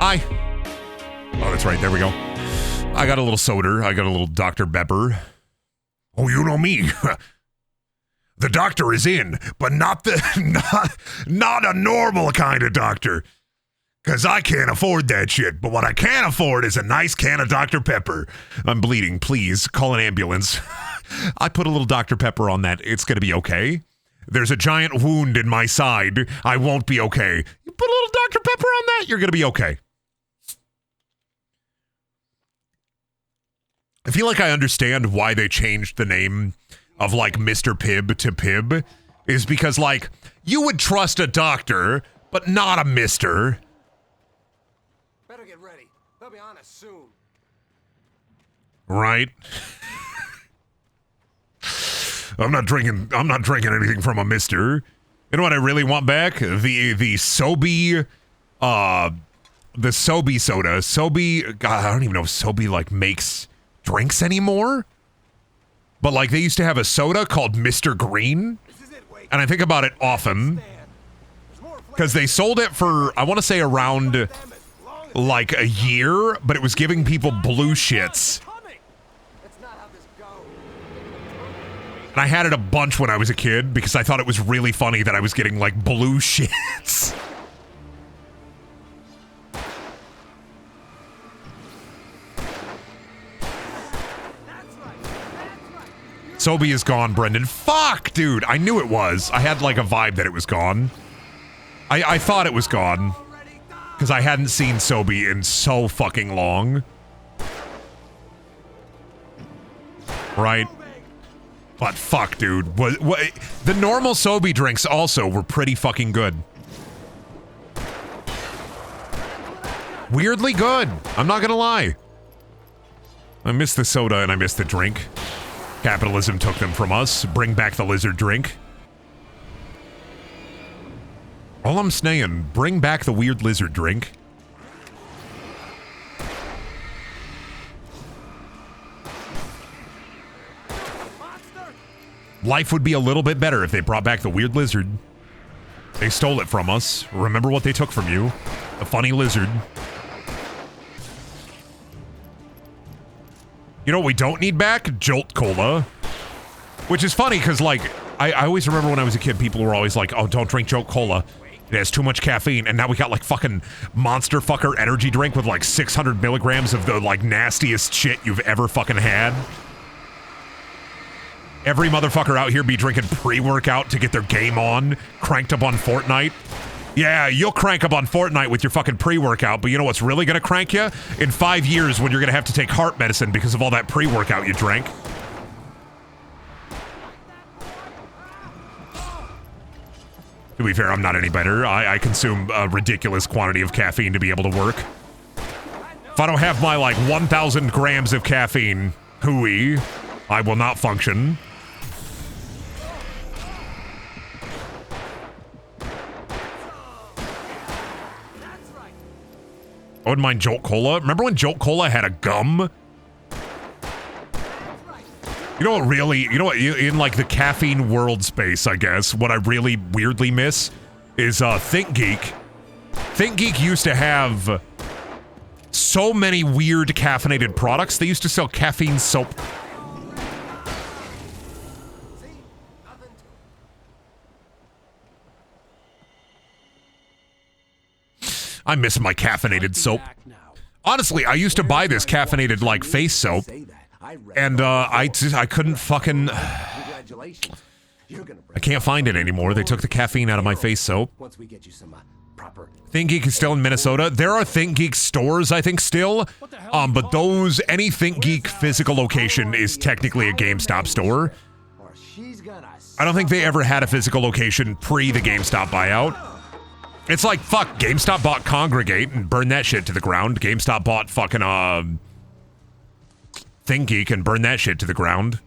Hi. Oh, that's right. There we go. I got a little soda. I got a little Dr. Pepper. Oh, you know me. The doctor is in, but not a normal kind of doctor. Because I can't afford that shit. But what I can afford is a nice can of Dr. Pepper. I'm bleeding. Please call an ambulance. I put a little Dr. Pepper on that. It's going to be okay. There's a giant wound in my side. I won't be okay. You put a little Dr. Pepper on that, you're going to be okay. I feel like I understand why they changed the name of, like, Mr. Pibb to Pibb. Is because, like, you would trust a doctor, but not a mister. Better get ready. They'll be on us soon. Right? I'm not drinking anything from a mister. You know what I really want back? The Sobe, the Sobe soda. Sobe, God, I don't even know if Sobe, like, makes drinks anymore. But, like, they used to have a soda called Mr. Green. And I think about it often. Because they sold it for, I want to say, around, like, a year. But it was giving people blue shits. And I had it a bunch when I was a kid because I thought it was really funny that I was getting, like, blue shits. Sobe is gone, Brendan. Fuck, dude. I knew it was. I had, like, a vibe that it was gone. I thought it was gone. Because I hadn't seen Sobe in so fucking long. Right? But fuck, dude. The normal Sobe drinks also were pretty fucking good. Weirdly good. I'm not gonna lie. I miss the soda and I miss the drink. Capitalism took them from us. Bring back the lizard drink. All I'm saying, bring back the weird lizard drink. Life would be a little bit better if they brought back the weird lizard. They stole it from us. Remember what they took from you. The funny lizard. You know what we don't need back? Jolt Cola. Which is funny, because, like, I always remember when I was a kid, people were always like, oh, don't drink Jolt Cola. It has too much caffeine. And now we got, like, fucking Monster Fucker energy drink with, like, 600 milligrams of the, like, nastiest shit you've ever fucking had. Every motherfucker out here be drinking pre-workout to get their game on, cranked up on Fortnite. Yeah, you'll crank up on Fortnite with your fucking pre-workout, but you know what's really gonna crank you? In 5 years when you're gonna have to take heart medicine because of all that pre-workout you drank. To be fair, I'm not any better. I consume a ridiculous quantity of caffeine to be able to work. If I don't have my, like, 1,000 grams of caffeine, hooey, I will not function. I wouldn't mind Jolt Cola. Remember when Jolt Cola had a gum? You know what really, you know what, in like the caffeine world space, I guess, what I really weirdly miss is ThinkGeek. ThinkGeek used to have so many weird caffeinated products. They used to sell caffeine soap. I miss my caffeinated soap. Honestly, I used to buy this caffeinated, like, face soap, and I couldn't fucking... I can't find it anymore. They took the caffeine out of my face soap. ThinkGeek is still in Minnesota. There are ThinkGeek stores, I think, still, but those, any ThinkGeek physical location is technically a GameStop store. I don't think they ever had a physical location pre the GameStop buyout. It's like, fuck, GameStop bought Congregate and burned that shit to the ground. GameStop bought fucking, ThinkGeek and burned that shit to the ground.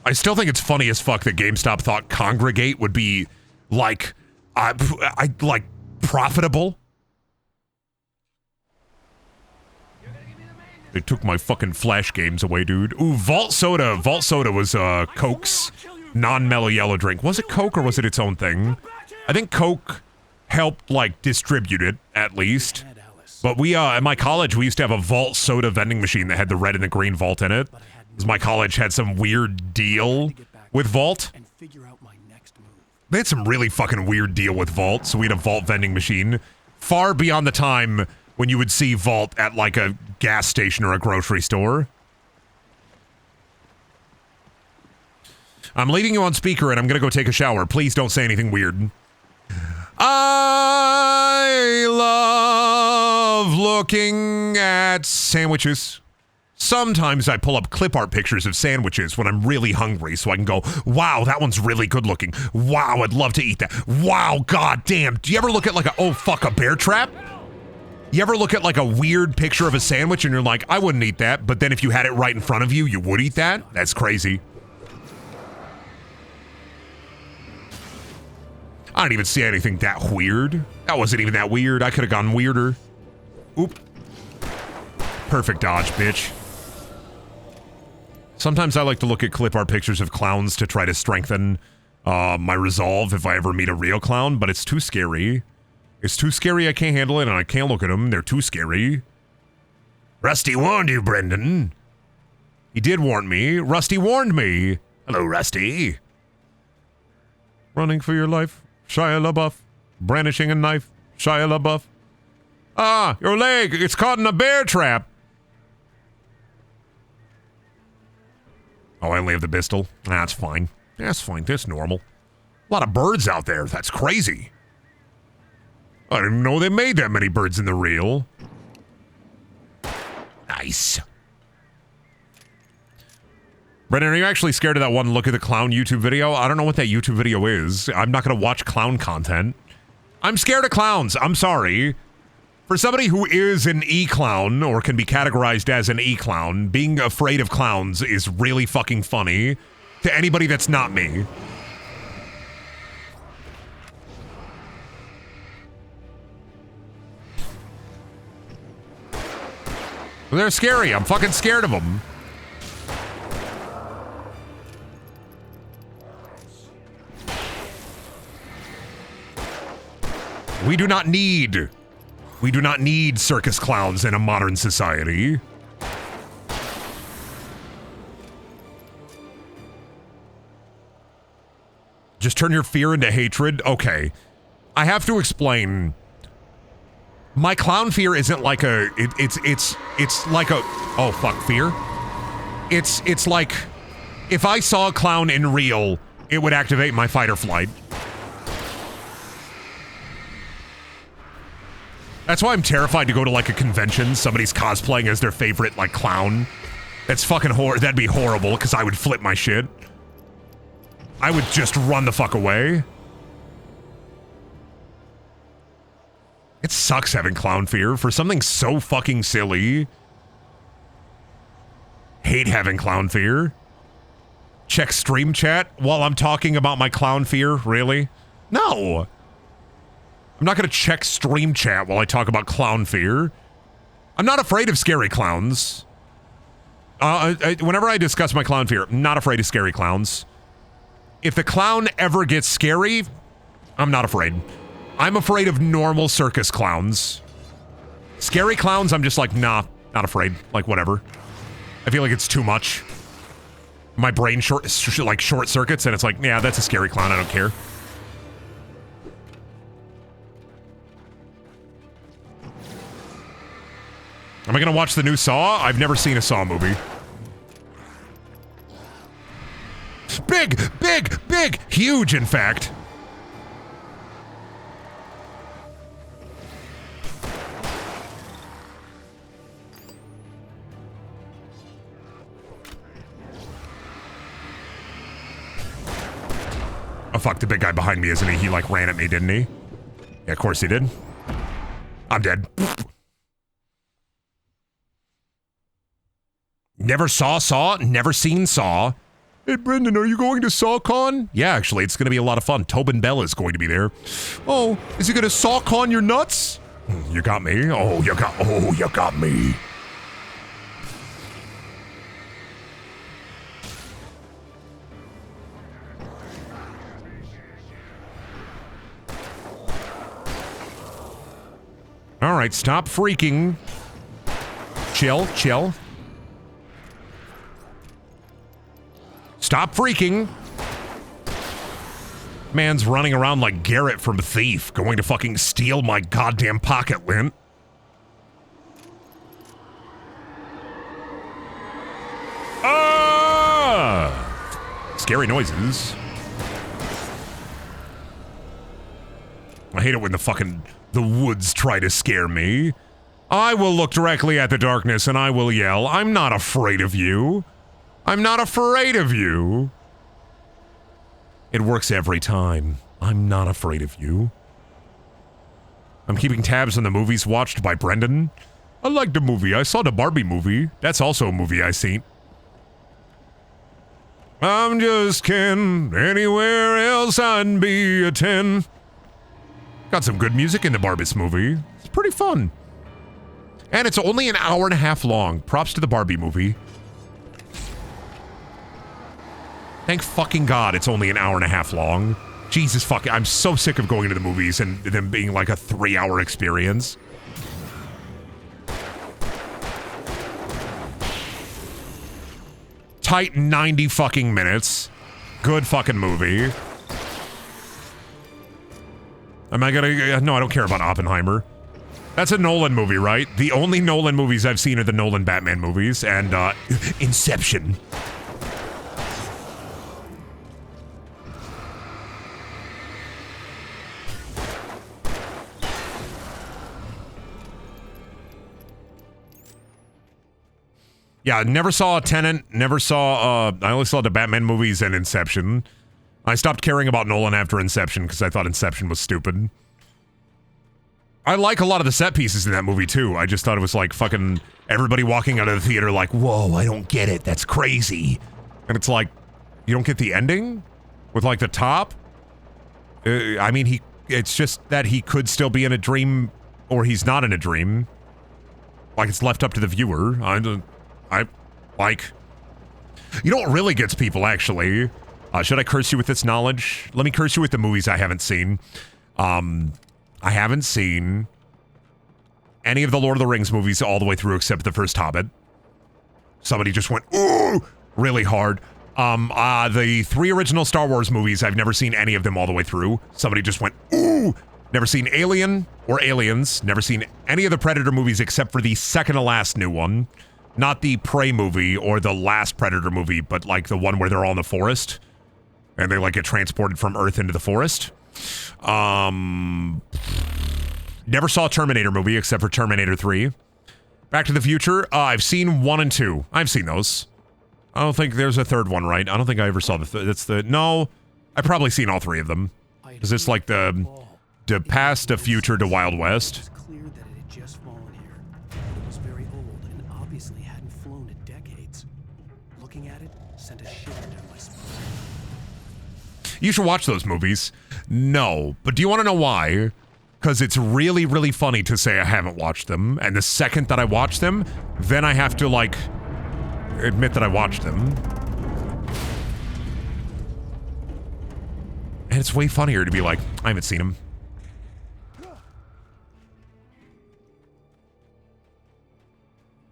I still think it's funny as fuck that GameStop thought Congregate would be, like, like, profitable. They took my fucking Flash games away, dude. Ooh, Vault Soda. Vault Soda was, Coke's non-mellow yellow drink. Was it Coke or was it its own thing? I think Coke helped, like, distribute it, at least. But we, at my college, we used to have a Vault soda vending machine that had the red and the green Vault in it. Because my college had some weird deal with Vault. They had some really fucking weird deal with Vault, so we had a Vault vending machine. Far beyond the time when you would see Vault at, like, a gas station or a grocery store. I'm leaving you on speaker and I'm gonna go take a shower. Please don't say anything weird. I love looking at sandwiches. Sometimes I pull up clip art pictures of sandwiches when I'm really hungry so I can go, wow, that one's really good looking. Wow, I'd love to eat that. Wow, god damn. Do you ever look at like a, oh fuck, a bear trap? You ever look at like a weird picture of a sandwich and you're like, I wouldn't eat that, but then if you had it right in front of you, you would eat that? That's crazy. I don't even see anything that weird. That wasn't even that weird. I could have gone weirder. Oop. Perfect dodge, bitch. Sometimes I like to look at clip art pictures of clowns to try to strengthen my resolve if I ever meet a real clown, but it's too scary. It's too scary, I can't handle it, and I can't look at them. They're too scary. Rusty warned you, Brendan. He did warn me. Rusty warned me. Hello, Rusty. Running for your life. Shia LaBeouf. Brandishing a knife. Shia LaBeouf. Ah, your leg. It's caught in a bear trap. Oh, I only have the pistol. That's fine. That's fine. That's normal. A lot of birds out there. That's crazy. I didn't know they made that many birds in the reel. Nice. Brendan, are you actually scared of that one Look at the Clown YouTube video? I don't know what that YouTube video is. I'm not going to watch clown content. I'm scared of clowns. I'm sorry. For somebody who is an e-clown, or can be categorized as an e-clown, being afraid of clowns is really fucking funny to anybody that's not me. They're scary. I'm fucking scared of them. We do not need circus clowns in a modern society. Just turn your fear into hatred? Okay. I have to explain. My clown fear isn't like a, it's like a, oh fuck, fear? It's like, if I saw a clown in real, it would activate my fight or flight. That's why I'm terrified to go to like a convention, somebody's cosplaying as their favorite like clown. That's fucking that'd be horrible, because I would flip my shit. I would just run the fuck away. It sucks having clown fear for something so fucking silly. Hate having clown fear. Check stream chat while I'm talking about my clown fear, really? No. I'm not gonna check stream chat while I talk about clown fear. I'm not afraid of scary clowns. Whenever I discuss my clown fear, I'm not afraid of scary clowns. If the clown ever gets scary, I'm not afraid. I'm afraid of normal circus clowns. Scary clowns, I'm just like, nah, not afraid. Like, whatever. I feel like it's too much. My brain short circuits, and it's like, yeah, that's a scary clown, I don't care. Am I gonna watch the new Saw? I've never seen a Saw movie. Big, big, big, huge, in fact. Oh fuck, the big guy behind me, isn't he? He like ran at me, didn't he? Yeah, of course he did. I'm dead. Never saw Saw, never seen Saw. Hey, Brendan, are you going to SawCon? Yeah, actually, it's going to be a lot of fun. Tobin Bell is going to be there. Oh, is he going to SawCon your nuts? You got me. Oh, you got me. All right, stop freaking. Chill, chill. Stop freaking. Man's running around like Garrett from Thief, going to fucking steal my goddamn pocket lint. Ah! Scary noises. I hate it when the woods try to scare me. I will look directly at the darkness and I will yell, I'm not afraid of you. I'm not afraid of you. It works every time. I'm not afraid of you. I'm keeping tabs on the movies watched by Brendan. I liked the movie. I saw the Barbie movie. That's also a movie I seen. I'm just Ken. Anywhere else I'd be a 10. Got some good music in the Barbie's movie. It's pretty fun. And it's only an hour and a half long. Props to the Barbie movie. Thank fucking God it's only an hour and a half long. Jesus fuck, I'm so sick of going to the movies and them being like a 3-hour experience. Tight 90 fucking minutes. Good fucking movie. Am I gonna... No, I don't care about Oppenheimer. That's a Nolan movie, right? The only Nolan movies I've seen are the Nolan Batman movies and, Inception. Yeah, never saw Tenet, never saw, I only saw the Batman movies and Inception. I stopped caring about Nolan after Inception because I thought Inception was stupid. I like a lot of the set pieces in that movie too. I just thought it was like fucking everybody walking out of the theater like, whoa, I don't get it, that's crazy. And it's like, you don't get the ending? With like the top? I mean, it's just that he could still be in a dream or he's not in a dream. Like it's left up to the viewer. You know what really gets people, actually? Should I curse you with this knowledge? Let me curse you with the movies I haven't seen. I haven't seen any of the Lord of the Rings movies all the way through except the first Hobbit. Somebody just went, ooh, really hard. The 3 original Star Wars movies, I've never seen any of them all the way through. Somebody just went, ooh. Never seen Alien or Aliens. Never seen any of the Predator movies except for the second to last new one. Not the Prey movie or the last Predator movie, but like the one where they're all in the forest. And they like get transported from Earth into the forest. Never saw a Terminator movie except for Terminator 3. Back to the Future, I've seen 1 and 2. I've seen those. I don't think there's a third one, right? I don't think I ever saw no, I've probably seen all 3 of them. Is this like the past, the future, to Wild West? It was clear that it had just fallen here. It was very old and obviously hadn't flown in decades. Looking at it sent a shiver down my spine. You should watch those movies. No, but do you want to know why? Because it's really, really funny to say I haven't watched them, and the second that I watch them, then I have to, like, admit that I watched them. And it's way funnier to be like, I haven't seen them.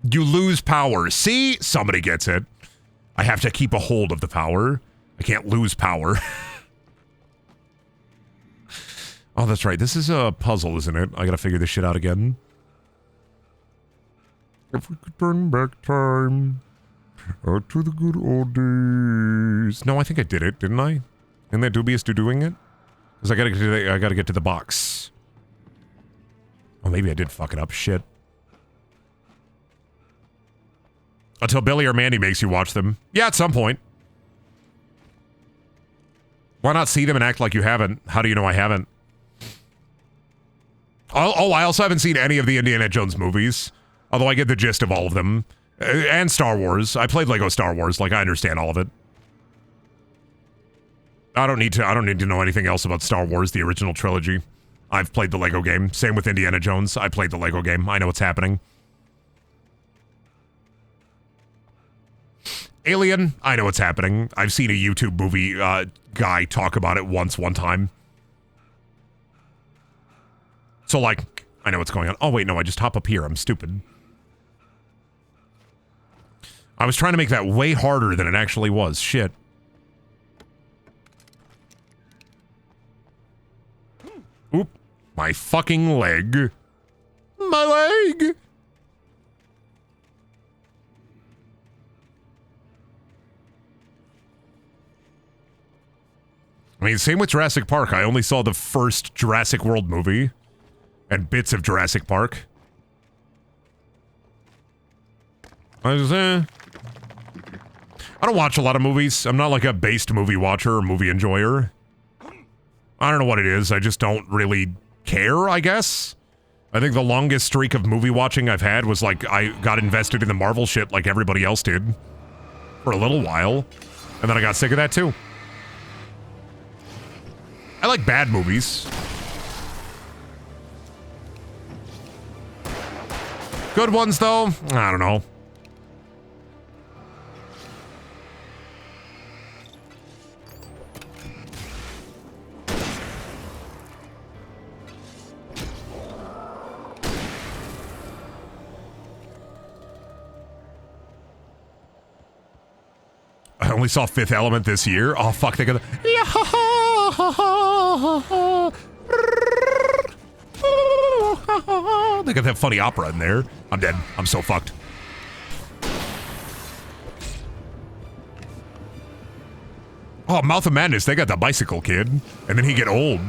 You lose power. See? Somebody gets it. I have to keep a hold of the power. I can't lose power. Oh, that's right. This is a puzzle, isn't it? I gotta figure this shit out again. If we could turn back time to the good old days. No, I think I did it, didn't I? Isn't that dubious to doing it? Because I gotta get to the box. Oh, maybe I did fuck it up. Shit. Until Billy or Mandy makes you watch them. Yeah, at some point. Why not see them and act like you haven't? How do you know I haven't? Oh, I also haven't seen any of the Indiana Jones movies. Although I get the gist of all of them. And Star Wars. I played Lego Star Wars. Like, I understand all of it. I don't need to know anything else about Star Wars, the original trilogy. I've played the Lego game. Same with Indiana Jones. I played the Lego game. I know what's happening. Alien, I know what's happening. I've seen a YouTube movie guy talk about it one time. So, like, I know what's going on. Oh, wait, no, I just hop up here. I'm stupid. I was trying to make that way harder than it actually was. Shit. Oop. My fucking leg. My leg! I mean, same with Jurassic Park. I only saw the first Jurassic World movie. And bits of Jurassic Park. I don't watch a lot of movies. I'm not like a based movie watcher or movie enjoyer. I don't know what it is. I just don't really care, I guess. I think the longest streak of movie watching I've had was like I got invested in the Marvel shit like everybody else did. For a little while. And then I got sick of that too. I like bad movies. Good ones, though? I don't know. I only saw Fifth Element this year. Oh, fuck, they got they got that funny opera in there. I'm dead. I'm so fucked. Oh, Mouth of Madness, they got the bicycle kid. And then he get old.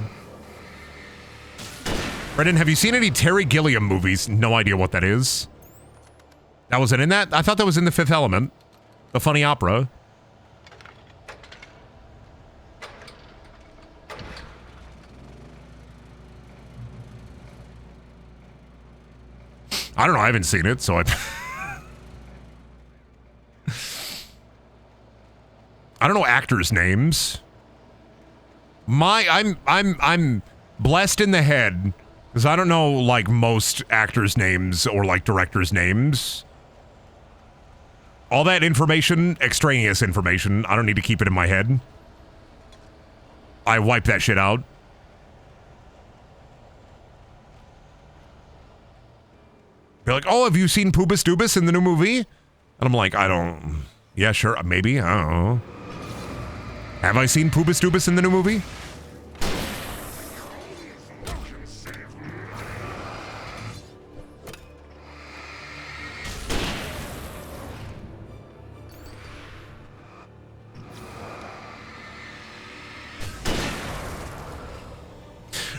Brendan, have you seen any Terry Gilliam movies? No idea what that is. That wasn't in that? I thought that was in The Fifth Element. The funny opera. I don't know, I haven't seen it, so I don't know actors' names. I'm blessed in the head because I don't know like most actors' names or like directors' names. All that information, extraneous information, I don't need to keep it in my head. I wipe that shit out. They're like, oh, have you seen Poobas Doobas in the new movie? And I'm like, I don't... Yeah, sure, maybe, I don't know. Have I seen Poobas Doobas in the new movie?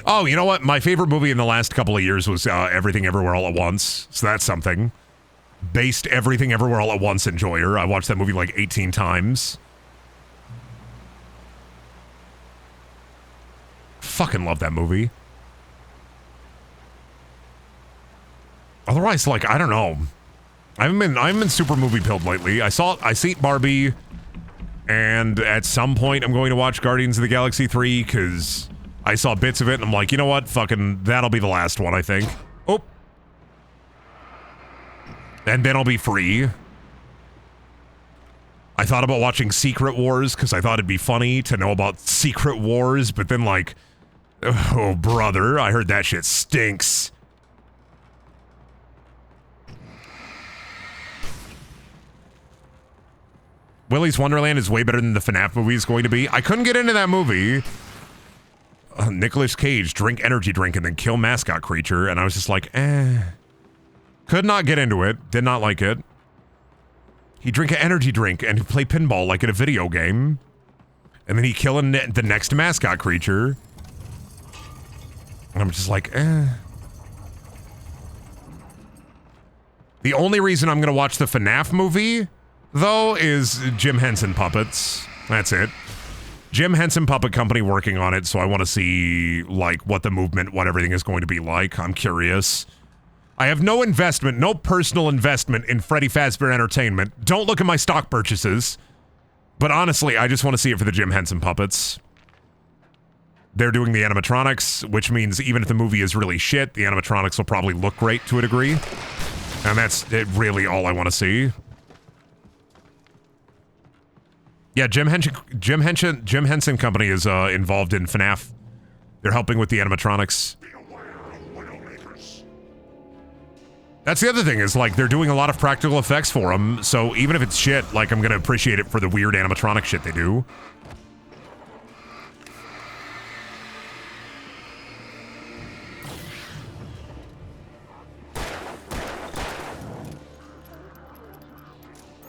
Oh, you know what? My favorite movie in the last couple of years was Everything Everywhere All at Once. So that's something. Based Everything Everywhere All at Once enjoyer. I watched that movie like 18 times. Fucking love that movie. Otherwise, like, I don't know. I haven't been super movie pilled lately. I seen Barbie, and at some point I'm going to watch Guardians of the Galaxy 3 because I saw bits of it and I'm like, you know what? Fucking that'll be the last one, I think. Oh. And then I'll be free. I thought about watching Secret Wars because I thought it'd be funny to know about Secret Wars, but then like, oh brother, I heard that shit stinks. Willy's Wonderland is way better than the FNAF movie is going to be. I couldn't get into that movie. Nicolas Cage, drink energy drink and then kill mascot creature. And I was just like, Could not get into it. Did not like it. He drink an energy drink and play pinball like in a video game. And then he kill the next mascot creature. And I'm just like, The only reason I'm going to watch the FNAF movie, though, is Jim Henson puppets. That's it. Jim Henson Puppet Company working on it, so I want to see, like, what the movement, what everything is going to be like. I'm curious. I have no investment, no personal investment in Freddy Fazbear Entertainment. Don't look at my stock purchases. But honestly, I just want to see it for the Jim Henson puppets. They're doing the animatronics, which means even if the movie is really shit, the animatronics will probably look great to a degree. And that's really all I want to see. Yeah, Jim Henson Company is involved in FNAF. They're helping with the animatronics. Be aware of Widowmakers. That's the other thing is, like, they're doing a lot of practical effects for them, so even if it's shit, like, I'm gonna appreciate it for the weird animatronic shit they do.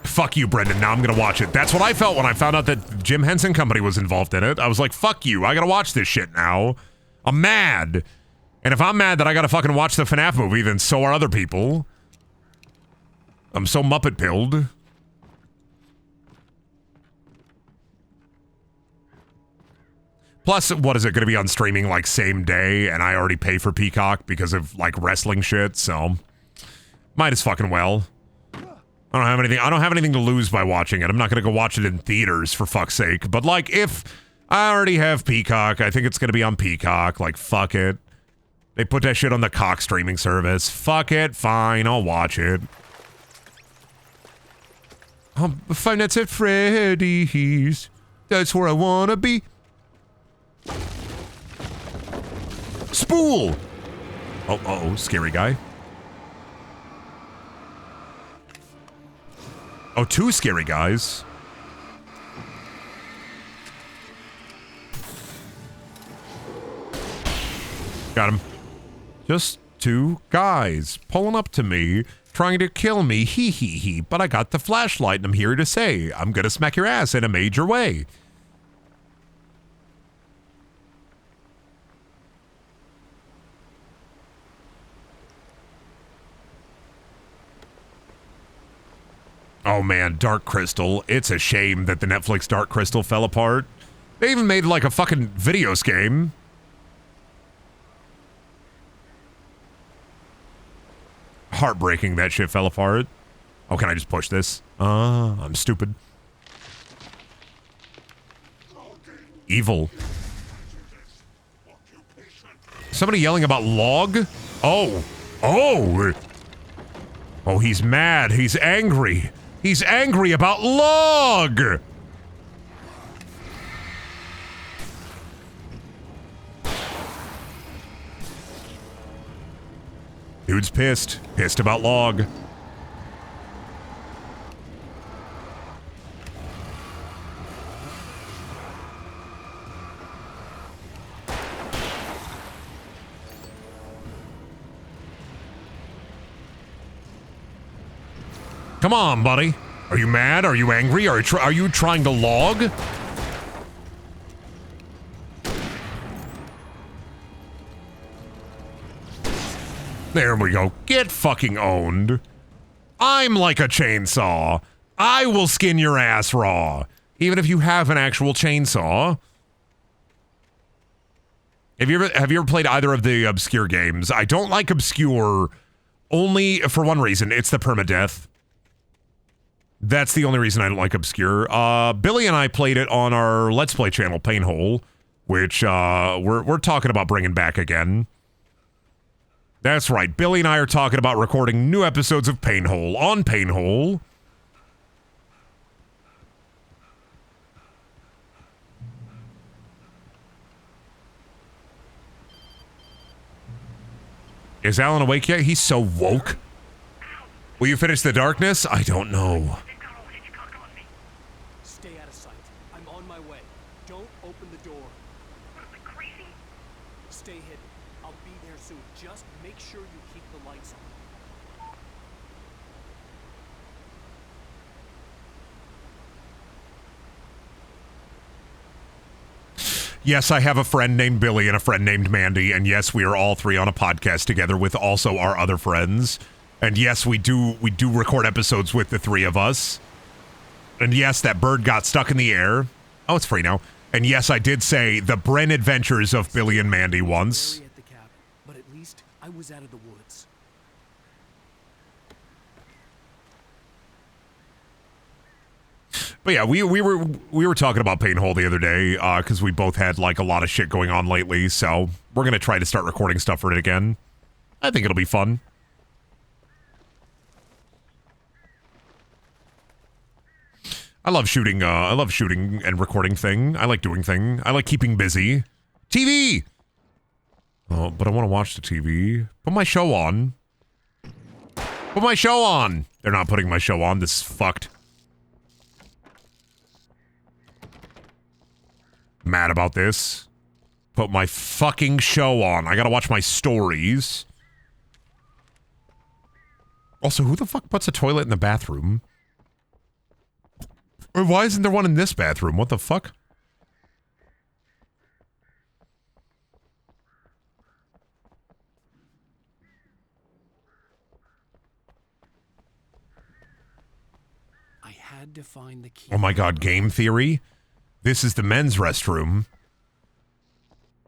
Fuck you, Brendan. Now I'm gonna watch it. That's what I felt when I found out that Jim Henson Company was involved in it. I was like, fuck you. I gotta watch this shit now. I'm mad. And if I'm mad that I gotta fucking watch the FNAF movie, then so are other people. I'm so Muppet-pilled. Plus, what is it gonna be on streaming like same day, and I already pay for Peacock because of like wrestling shit, so might as fucking well. I don't have anything to lose by watching it. I'm not gonna go watch it in theaters for fuck's sake. But like, if I already have Peacock, I think it's gonna be on Peacock. Like, fuck it. They put that shit on the cock streaming service. Fuck it, fine, I'll watch it. Five Nights at Freddy's. That's where I wanna be. Spool! Oh, scary guy. Oh, two scary guys. Got him. Just two guys pulling up to me, trying to kill me, hee hee hee, but I got the flashlight and I'm here to say, I'm gonna smack your ass in a major way. Oh man, Dark Crystal. It's a shame that the Netflix Dark Crystal fell apart. They even made like a fucking videos game. Heartbreaking that shit fell apart. Oh, can I just push this? I'm stupid. Evil. Somebody yelling about log? Oh, he's mad. He's angry. He's angry about log. Dude's pissed. Pissed about log. Come on, buddy. Are you mad? Are you angry? Are you trying to log? There we go. Get fucking owned. I'm like a chainsaw. I will skin your ass raw. Even if you have an actual chainsaw. Have you ever played either of the obscure games? I don't like obscure only for one reason. It's the permadeath. That's the only reason I don't like obscure. Billy and I played it on our Let's Play channel, Painhole, which we're talking about bringing back again. That's right. Billy and I are talking about recording new episodes of Painhole on Painhole. Is Alan awake yet? He's so woke. Will you finish the darkness? I don't know. Stay out of sight. I'm on my way. Don't open the door. Crazy? Stay hidden. I'll be there soon. Just make sure you keep the lights on. Yes, I have a friend named Billy and a friend named Mandy, and yes, we are all three on a podcast together with also our other friends. And yes, we do record episodes with the three of us. And yes, that bird got stuck in the air. Oh, it's free now. And yes, I did say the Bren Adventures of Billy and Mandy once. At the cabin, but at least I was out of the woods. But yeah, we were talking about Painhole the other day because we both had like a lot of shit going on lately. So we're gonna try to start recording stuff for it again. I think it'll be fun. I love shooting and recording thing. I like doing thing. I like keeping busy. TV! Oh, but I want to watch the TV. Put my show on. Put my show on. They're not putting my show on. This is fucked. Mad about this. Put my fucking show on. I gotta watch my stories. Also, who the fuck puts a toilet in the bathroom? Or why isn't there one in this bathroom? What the fuck? I had to find the key. Oh my god, game theory? This is the men's restroom.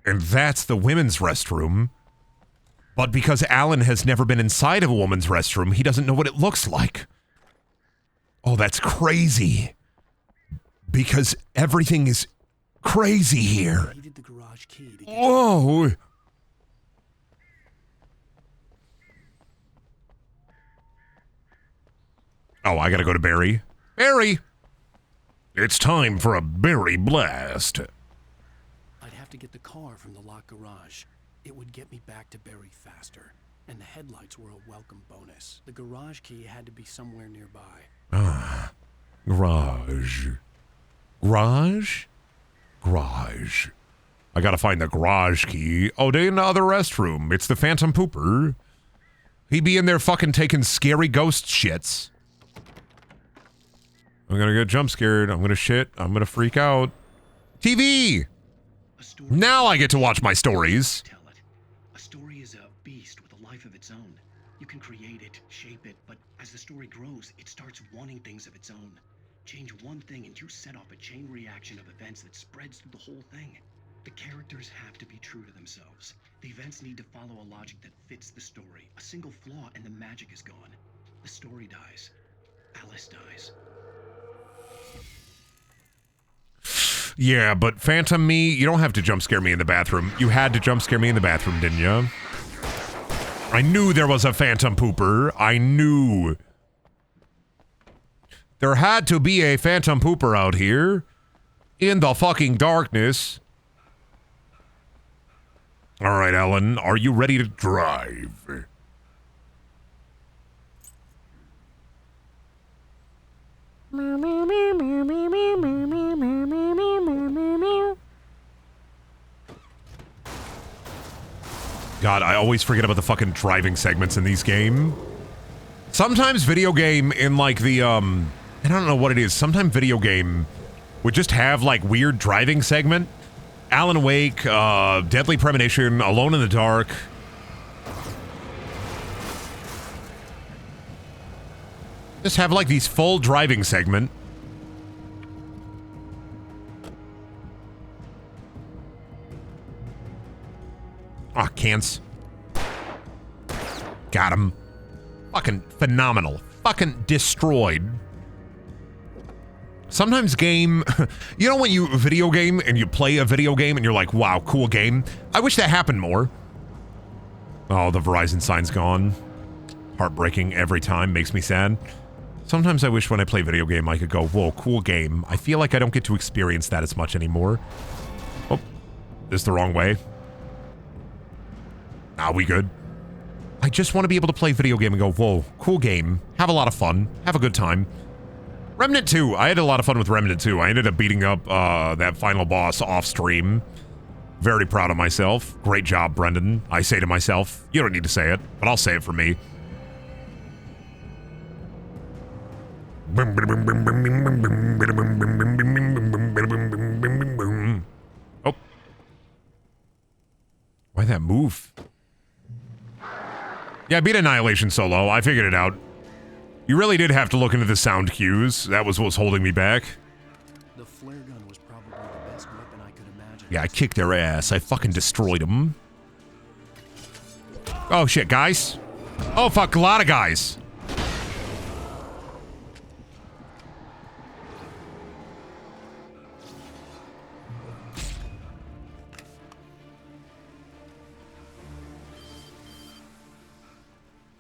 And that's the women's restroom. But because Alan has never been inside of a woman's restroom, he doesn't know what it looks like. Oh, that's crazy. Because everything is crazy here. Whoa! Oh, I gotta go to Barry. Barry! It's time for a Barry blast. I'd have to get the car from the locked garage. It would get me back to Barry faster. And the headlights were a welcome bonus. The garage key had to be somewhere nearby. Ah. Garage. Garage? Garage. I gotta find the garage key. Oh, they in the other restroom. It's the Phantom Pooper. He be in there fucking taking scary ghost shits. I'm gonna get jump scared. I'm gonna shit. I'm gonna freak out. TV! Now I get to watch my stories. A story is a beast with a life of its own. You can create it, shape it, but as the story grows, it starts wanting things of its own. Change one thing and you set off a chain reaction of events that spreads through the whole thing. The characters have to be true to themselves. The events need to follow a logic that fits the story. A single flaw and the magic is gone. The story dies. Alice dies. Yeah, but Phantom me, you don't have to jump scare me in the bathroom. You had to jump scare me in the bathroom, didn't you? I knew there was a Phantom Pooper. I knew. There had to be a Phantom Pooper out here. In the fucking darkness. Alright, Ellen, are you ready to drive? God, I always forget about the fucking driving segments in these games. Sometimes video game in like the, I don't know what it is. Sometimes video game would just have like weird driving segment. Alan Wake, Deadly Premonition, Alone in the Dark. Just have like these full driving segment. Ah, cans. Got him. Fucking phenomenal. Fucking destroyed. Sometimes game... You know when you video game and you play a video game and you're like, wow, cool game? I wish that happened more. Oh, the Verizon sign's gone. Heartbreaking every time. Makes me sad. Sometimes I wish when I play video game I could go, whoa, cool game. I feel like I don't get to experience that as much anymore. Oh, this is the wrong way. Ah, we good? I just want to be able to play video game and go, whoa, cool game. Have a lot of fun. Have a good time. Remnant 2. I had a lot of fun with Remnant 2. I ended up beating up that final boss off stream. Very proud of myself. Great job, Brendan. I say to myself. You don't need to say it, but I'll say it for me. Oh. Why that move? Yeah, I beat Annihilation solo. I figured it out. You really did have to look into the sound cues. That was what was holding me back. The flare gun was probably the best weapon I could imagine. Yeah, I kicked their ass. I fucking destroyed them. Oh, shit, guys. Oh, fuck, a lot of guys.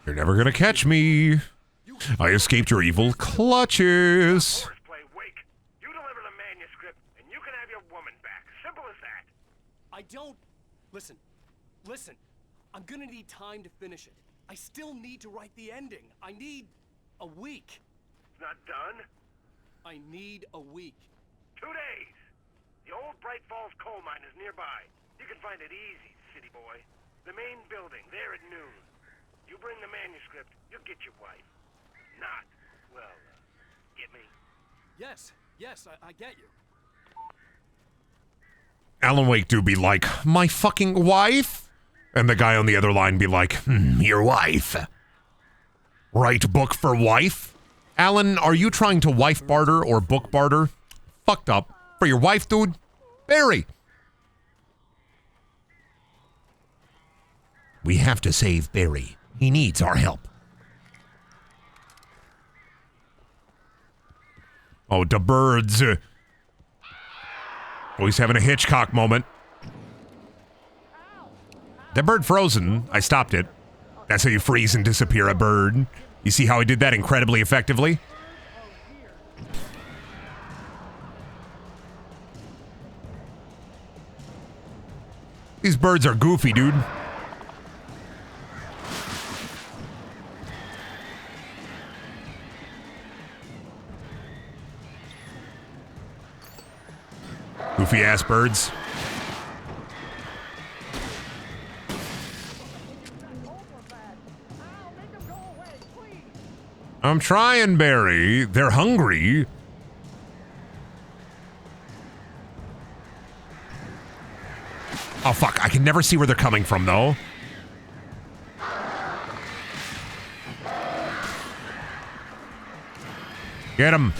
You're never gonna catch me. I escaped your evil clutches. I don't... Listen. I'm gonna need time to finish it. I still need to write the ending. I need a week. Not done? I need a week. 2 days. The old Bright Falls coal mine is nearby. You can find it easy, city boy. The main building, there at noon. You bring the manuscript, you'll get your wife. Not, well, get me? Yes, I get you. Alan Wake do be like, my fucking wife? And the guy on the other line be like, your wife. Right book for wife? Alan, are you trying to wife barter or book barter? Fucked up. For your wife, dude? Barry! We have to save Barry. He needs our help. Oh, the birds. Oh, he's having a Hitchcock moment. That bird frozen. I stopped it. That's how you freeze and disappear a bird. You see how I did that incredibly effectively? These birds are goofy, dude. Goofy ass birds. I'm trying, Barry. They're hungry. Oh, fuck. I can never see where they're coming from, though. Get him.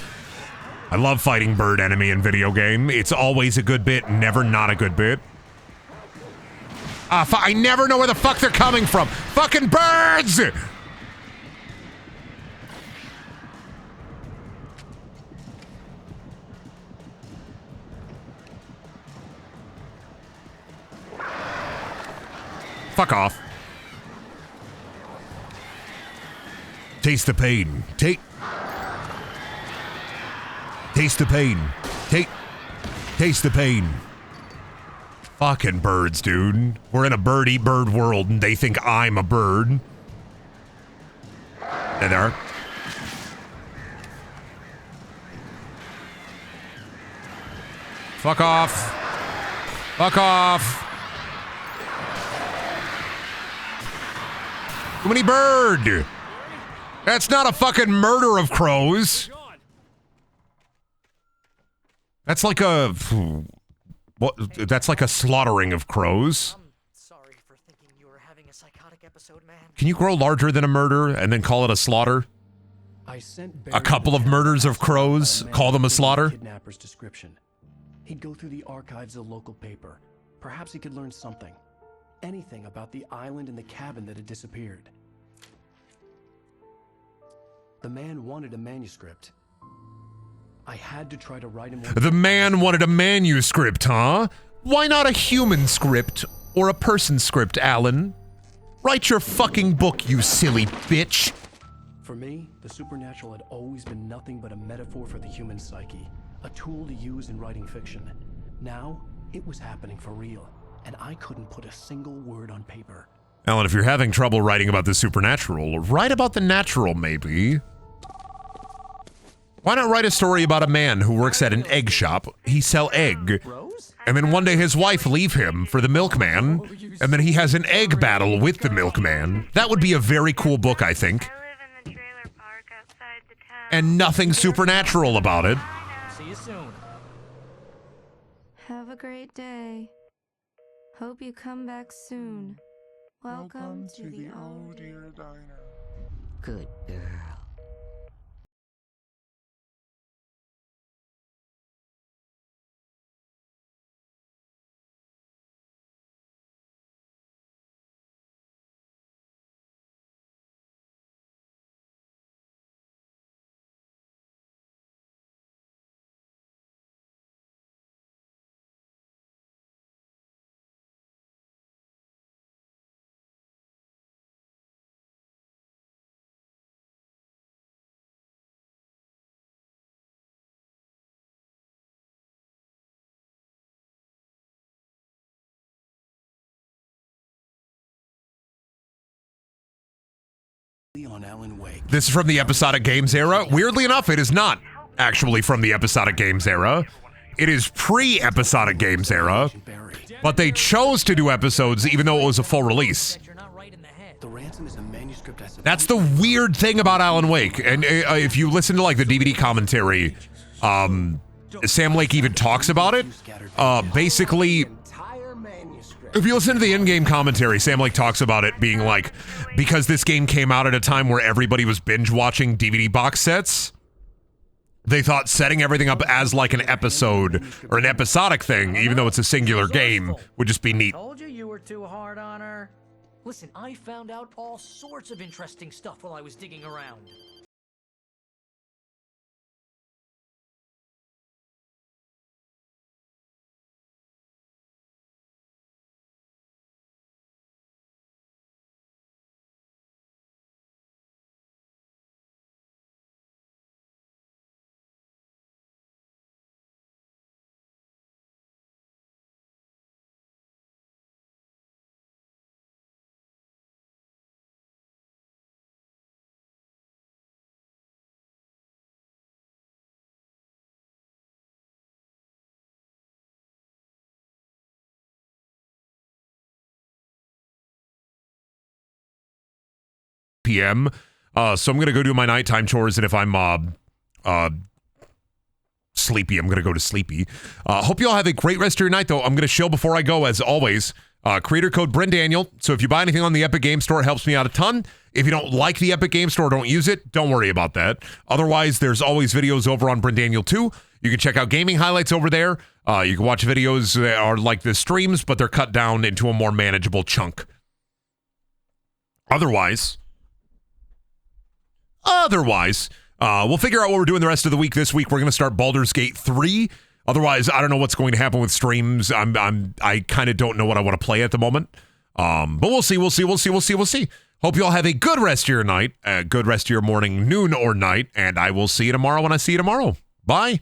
I love fighting bird enemy in video game. It's always a good bit, never not a good bit. Ah, I never know where the fuck they're coming from. Fucking birds! Fuck off. Taste the pain. Taste the pain. Taste the pain. Fucking birds, dude. We're in a bird-eat-bird world, and they think I'm a bird. There they are. Fuck off. Fuck off. Too many bird. That's not a fucking murder of crows. That's like a... What? That's like a slaughtering of crows. Sorry for thinking you were having a psychotic episode, man. Can you grow larger than a murder and then call it a slaughter? I sent A couple of murders of crows, call them a slaughter? Kidnapper's description. He'd go through the archives of the local paper. Perhaps he could learn something. Anything about the island and the cabin that had disappeared. The man wanted a manuscript. I had to try to write him one. The man wanted a manuscript, huh? Why not a human script or a person script, Alan? Write your fucking book, you silly bitch. For me, the supernatural had always been nothing but a metaphor for the human psyche, a tool to use in writing fiction. Now, it was happening for real, and I couldn't put a single word on paper. Alan, if you're having trouble writing about the supernatural, write about the natural, maybe. Why not write a story about a man who works at an egg shop? He sell egg, and then one day his wife leave him for the milkman, and then he has an egg battle with the milkman. That would be a very cool book, I think. And nothing supernatural about it. See you soon. Have a great day. Hope you come back soon. Welcome to the old dear diner. Good girl. on Alan Wake. This is from the episodic games era. Weirdly enough, it is not actually from the episodic games era. It is pre-episodic games era, but they chose to do episodes even though it was a full release. The ransom is a manuscript I That's the weird thing about Alan Wake. And if you listen to like the DVD commentary, Sam Lake even talks about it. Basically, if you listen to the in-game commentary, Sam Lake talks about it being like, because this game came out at a time where everybody was binge watching DVD box sets, they thought setting everything up as like an episode or an episodic thing, even though it's a singular game, would just be neat. Told you were too hard on her. Listen, I found out all sorts of interesting stuff while I was digging around. PM. So I'm gonna go do my nighttime chores, and if I'm sleepy, I'm gonna go to sleepy. Hope you all have a great rest of your night, though. I'm gonna chill before I go, as always. Creator code Brendaniel. So if you buy anything on the Epic Game Store, it helps me out a ton. If you don't like the Epic Game Store, don't use it. Don't worry about that. Otherwise, there's always videos over on Brendaniel 2. You can check out gaming highlights over there. You can watch videos that are like the streams, but they're cut down into a more manageable chunk. Otherwise, we'll figure out what we're doing the rest of the week. This week, we're going to start Baldur's Gate 3. Otherwise, I don't know what's going to happen with streams. I kind of don't know what I want to play at the moment. But we'll see. Hope you all have a good rest of your night, a good rest of your morning, noon, or night, and I will see you tomorrow when I see you tomorrow. Bye.